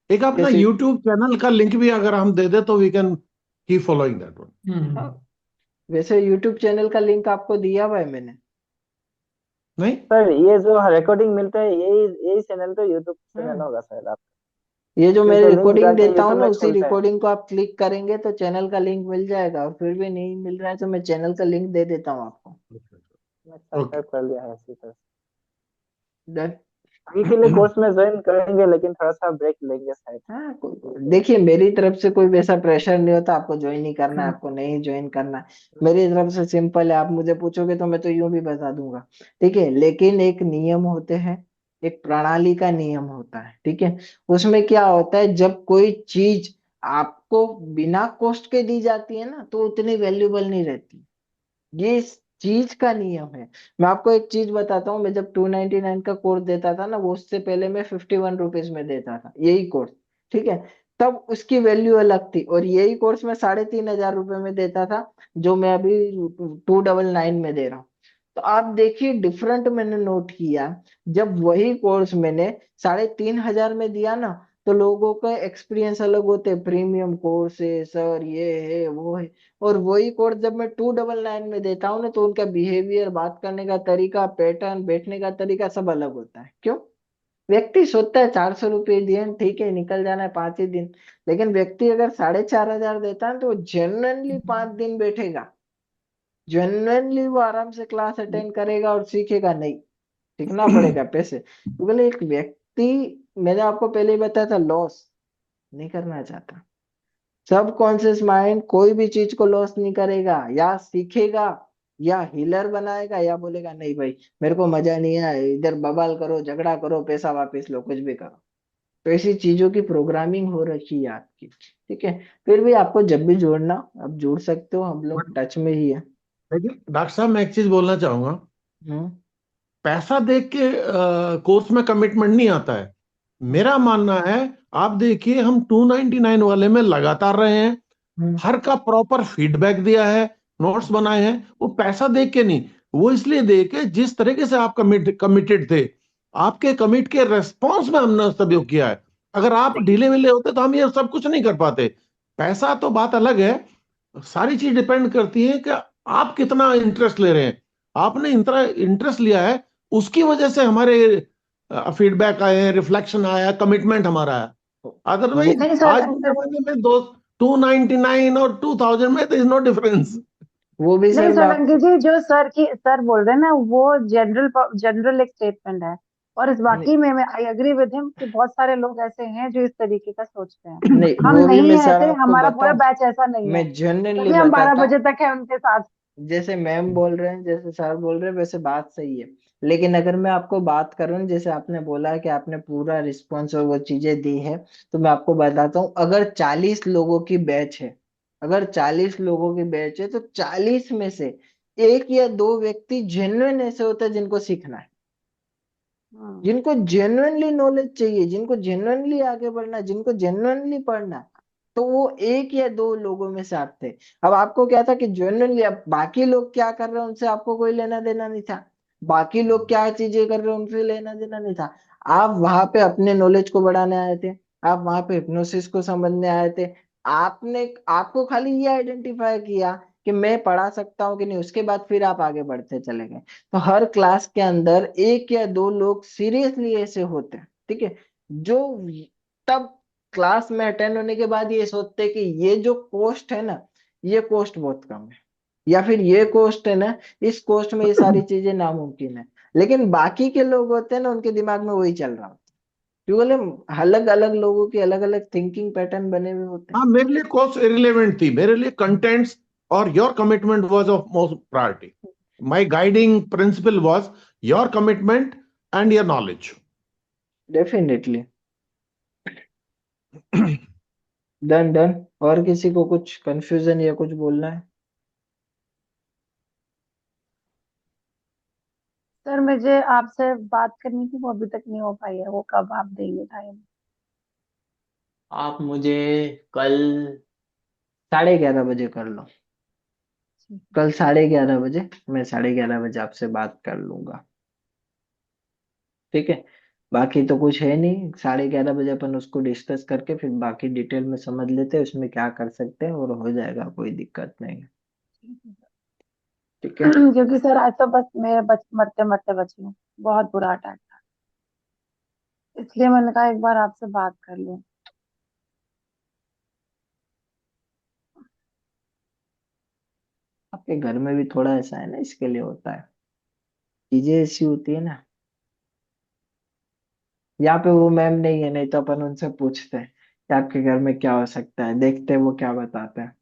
एक अपना जैसे, यूट्यूब चैनल का लिंक भी अगर हम दे दे तो we can keep following that one. हाँ, हम्म। वैसे यूट्यूब चैनल का लिंक आपको दिया हुआ है मैंने। नहीं। सर ये जो रिकॉर्डिंग मिलता है यही यही चैनल तो यूट्यूब चैनल हाँ, होगा शायद आप, ये जो मैं क्योंकि लिंक रिकॉर्डिंग जाके देता हूँ यूट्यूब ना, में उसी खोलते हैं। रिकॉर्डिंग को आप क्लिक करेंगे तो चैनल का लिंक मिल जाएगा, और फिर भी नहीं मिल रहा है तो मैं चैनल का लिंक दे देता हूँ आपको। मैं ओके। सब्सक्राइब कर लिया है इसी तरह। डन। अभी के लिए कोर्स में ज्वाइन करेंगे, लेकिन थोड़ा सा ब्रेक लेंगे शायद। हाँ, ठीक है। देखिए मेरी तरफ से कोई वैसा प्रेशर नहीं होता आपको ज्वाइन ही करना है, हाँ। आपको नहीं ज्वाइन करना है। मेरी तरफ से सिंपल है, आप मुझे पूछोगे तो मैं तो यूं भी बता दूंगा। ठीक है, लेकिन एक नियम होते हैं, एक प्रणाली का नियम होता है। ठीक है, उसमें क्या होता है, जब कोई चीज आपको बिना कॉस्ट के दी जाती है ना, तो उतनी वैल्यूबल नहीं रहती। ये इस चीज का नियम है। मैं आपको एक चीज बताता हूँ, मैं जब 299 का कोर्स देता था ना, वो उससे पहले मैं 51 रुपीज में देता था यही कोर्स। ठीक है, तब उसकी वैल्यू अलग थी, और यही कोर्स मैं 3500 रुपये में देता था, जो मैं अभी 299 में दे रहा हूँ। तो आप देखिए डिफरेंट मैंने नोट किया। जब वही कोर्स मैंने 3500 में दिया ना, तो लोगों का एक्सपीरियंस अलग होते, प्रीमियम कोर्स है सर, ये है वो है। और वही कोर्स जब मैं 299 में देता हूँ ना, तो उनका बिहेवियर, बात करने का तरीका, पैटर्न, बैठने का तरीका सब अलग होता है। क्यों? व्यक्ति सोचता है 400 रुपये दिए ठीक है निकल जाना है 5 ही दिन, लेकिन व्यक्ति अगर 4500 देता है तो वो जेन्युइनली 5 दिन बैठेगा। जेन्युइनली वो आराम से क्लास अटेंड करेगा और सीखेगा नहीं, सीखना पड़ेगा पैसे, क्योंकि एक व्यक्ति, मैंने आपको पहले ही बताया था, लॉस नहीं करना चाहता। सब कॉन्शियस माइंड कोई भी चीज को लॉस नहीं करेगा, या सीखेगा या हीलर बनाएगा, या बोलेगा नहीं भाई मेरे को मजा नहीं आया, इधर बवाल करो, झगड़ा करो, पैसा वापस लो, कुछ भी करो। तो ऐसी चीजों की प्रोग्रामिंग हो रखी है आपकी, ठीक है। फिर भी आपको जब भी जोड़ना, आप जोड़ सकते हो, हम लोग टच में ही है। लेकिन डॉक्टर साहब मैं एक चीज बोलना चाहूंगा, हम्म। पैसा देख के कोर्स में कमिटमेंट नहीं आता है। मेरा मानना है, आप देखिए हम 299 वाले में लगातार रहे हैं, हम्म। हर का प्रॉपर फीडबैक दिया है, नोट्स बनाए हैं। वो पैसा देख के नहीं, वो इसलिए देख के जिस तरीके से आप कमिटेड थे, आपके कमिट के रेस्पॉन्स में हमने सहयोग किया है। अगर आप ढीले विले होते तो हम ये सब कुछ नहीं कर पाते। पैसा तो बात अलग है, सारी चीज डिपेंड करती है कि आप कितना इंटरेस्ट ले रहे हैं। आपने इतना इंटरेस्ट लिया है, उसकी वजह से हमारे फीडबैक आए हैं, रिफ्लेक्शन आया, कमिटमेंट हमारा है। वो अदरवाइज नहीं सर, आज के जमाने में दो 299 और 2000 में तो इज नो डिफरेंस। वो भी नहीं सर मैं सोलंकी आपको, जी, जो सर बोल रहे हैं ना, वो जनरल जनरल एक स्टेटमेंट है। और इस नहीं वाकई में आई एग्री विद हिम कि बहुत सारे लोग ऐसे हैं जो इस तरीके का सोचते हैं। नहीं, हम वो भी नहीं मैं है सर ऐसे, आपको हमारा पूरा बताऊं, बैच ऐसा नहीं है, मैं जेन्युइनली तभी हम बारह बताता बजे हूँ। तक है उनके साथ। जैसे मैम बोल रहे हैं, जैसे सर बोल रहे हैं, वैसे बात सही है। लेकिन अगर मैं आपको बात करूं, जैसे आपने बोला कि आपने पूरा रिस्पॉन्स और वो चीजें दी है, तो मैं आपको बताता हूँ, अगर 40 लोगों की बैच है, अगर 40 लोगों की बैच है, तो 40 में से एक या दो व्यक्ति जेन्युइन ऐसे होते हैं जिनको सीखना है, हम्म। जिनको जेन्युइनली नॉलेज चाहिए, जिनको जेन्युइनली आगे बढ़ना है, जिनको जेन्युइनली पढ़ना है, तो वो एक या दो लोगों में से आते हैं। अब आपको क्या था कि जेन्युइनली, अब बाकी लोग क्या कर रहे हैं उनसे आपको कोई लेना देना नहीं था, बाकी लोग क्या चीजें कर रहे हैं उनसे लेना देना नहीं था। आप वहां पे अपने नॉलेज को बढ़ाने आए थे, आप वहां पे हिप्नोसिस को समझने आए थे। आपने, आपको खाली ये आइडेंटिफाई किया कि मैं पढ़ा सकता हूँ कि नहीं, उसके बाद फिर आप आगे बढ़ते चले गए। तो हर क्लास के अंदर एक या दो लोग सीरियसली ऐसे होते हैं, ठीक है, जो तब क्लास में अटेंड होने के बाद ये सोचते हैं कि ये जो कॉस्ट है ना, ये कॉस्ट बहुत कम है, या फिर ये कॉस्ट है ना, इस कॉस्ट में ये सारी चीजें नामुमकिन है। लेकिन बाकी के लोग होते हैं ना, उनके दिमाग में वही चल रहा होता है, क्योंकि अलग अलग लोगों की अलग अलग थिंकिंग पैटर्न बने हुए होते हैं। हाँ, मेरे लिए कॉस्ट इरिलेवेंट थी, मेरे लिए कंटेंट्स और your commitment was of most priority. My guiding principal was your commitment and your knowledge. Definitely. Done done. और किसी को कुछ कंफ्यूजन या कुछ बोलना है? सर मुझे आपसे बात करनी थी, वो अभी तक नहीं हो पाई है, वो कब आप देंगे टाइम? आप मुझे कल 11:30 बजे कर लो। कल 11:30 बजे, मैं 11:30 बजे आपसे बात कर लूंगा, ठीक है। बाकी तो कुछ है नहीं, 11:30 बजे अपन उसको डिस्कस करके फिर बाकी डिटेल में समझ लेते हैं उसमें क्या कर सकते हैं, और हो जाएगा, कोई दिक्कत नहीं है, ठीक है। क्योंकि सर आज तो बस मेरे मरते मरते बची हूँ, बहुत बुरा अटैक था, इसलिए मैंने कहा एक बार आपसे बात कर लूं। आपके घर में भी थोड़ा ऐसा है ना, इसके लिए होता है, चीजें ऐसी होती है ना। यहाँ पे वो मैम नहीं है, नहीं तो अपन उनसे पूछते हैं कि आपके घर में क्या हो सकता है, देखते हैं वो क्या बताते हैं।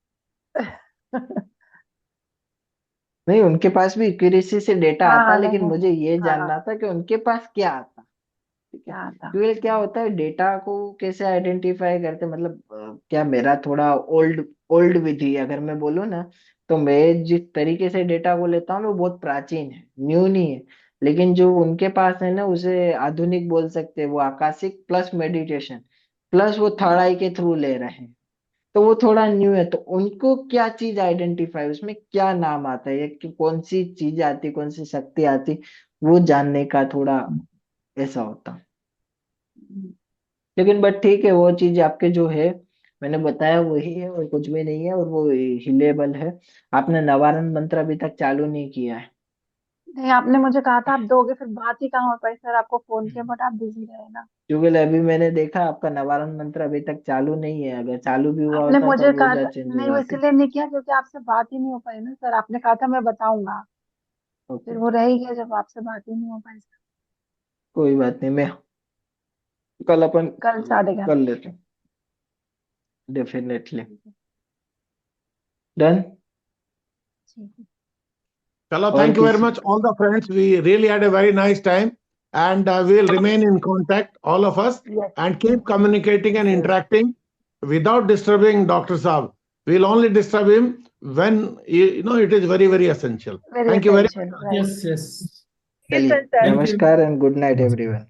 नहीं, उनके पास भी एक्यूरेसी से डेटा हाँ आता हाँ, है, नहीं लेकिन नहीं, मुझे ये हाँ हाँ, जानना था कि उनके पास क्या आता, ठीक है। क्या था? क्योंकि क्या होता है, डेटा को कैसे आइडेंटिफाई करते, मतलब क्या मेरा थोड़ा ओल्ड ओल्ड विधि अगर मैं बोलूँ ना, तो मैं जिस तरीके से डेटा को लेता हूँ वो बहुत प्राचीन है, न्यू नहीं है। लेकिन जो उनके पास है ना, उसे आधुनिक बोल सकते हैं, वो आकाशिक प्लस मेडिटेशन प्लस वो थर्ड आई के थ्रू ले रहे हैं, तो वो थोड़ा न्यू है। तो उनको क्या चीज आइडेंटिफाई, उसमें क्या नाम आता है, या कि कौन सी चीज आती, कौन सी शक्ति आती, वो जानने का थोड़ा ऐसा होता। लेकिन बट ठीक है, वो चीज आपके जो है मैंने बताया वही है, और कुछ भी नहीं है, और वो हिलेबल है। आपने नवारण मंत्र अभी तक चालू नहीं किया है? नहीं, आपने मुझे कहा था आप दोगे, फिर बात ही कहाँ हो पाई सर, आपको फोन किया बट आप बिजी रहे ना। क्योंकि अभी मैंने देखा आपका निवारण मंत्र अभी तक चालू नहीं है, अगर चालू भी हुआ आपने होता तो मुझे अब कहा ऊर्जा था, चेंज हो नहीं वो जाती। इसलिए नहीं किया क्योंकि आपसे बात ही नहीं हो पाई ना सर, आपने कहा था मैं बताऊंगा, ओके, फिर वो रह ही गया जब आपसे बात ही नहीं हो पाई सर। कोई बात नहीं, मैं कल अपन कल 11:30। कर लेते हैं, डेफिनेटली। डन। ठीक है। चलो, और thank you very किसी, much, all the friends. We really had a very nice time, and we'll remain in contact, all of us, yes and keep communicating and interacting without disturbing Dr. Saab. We'll only disturb him when it is very, very essential. Very Thank you very essential, much. Right. Yes yes. चलिए, sir. Thank you. नमस्कार and good night everyone.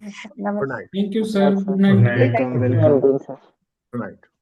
Good night. Thank you sir, good Good night. night, welcome sir. Welcome. Good night, sir. Good night.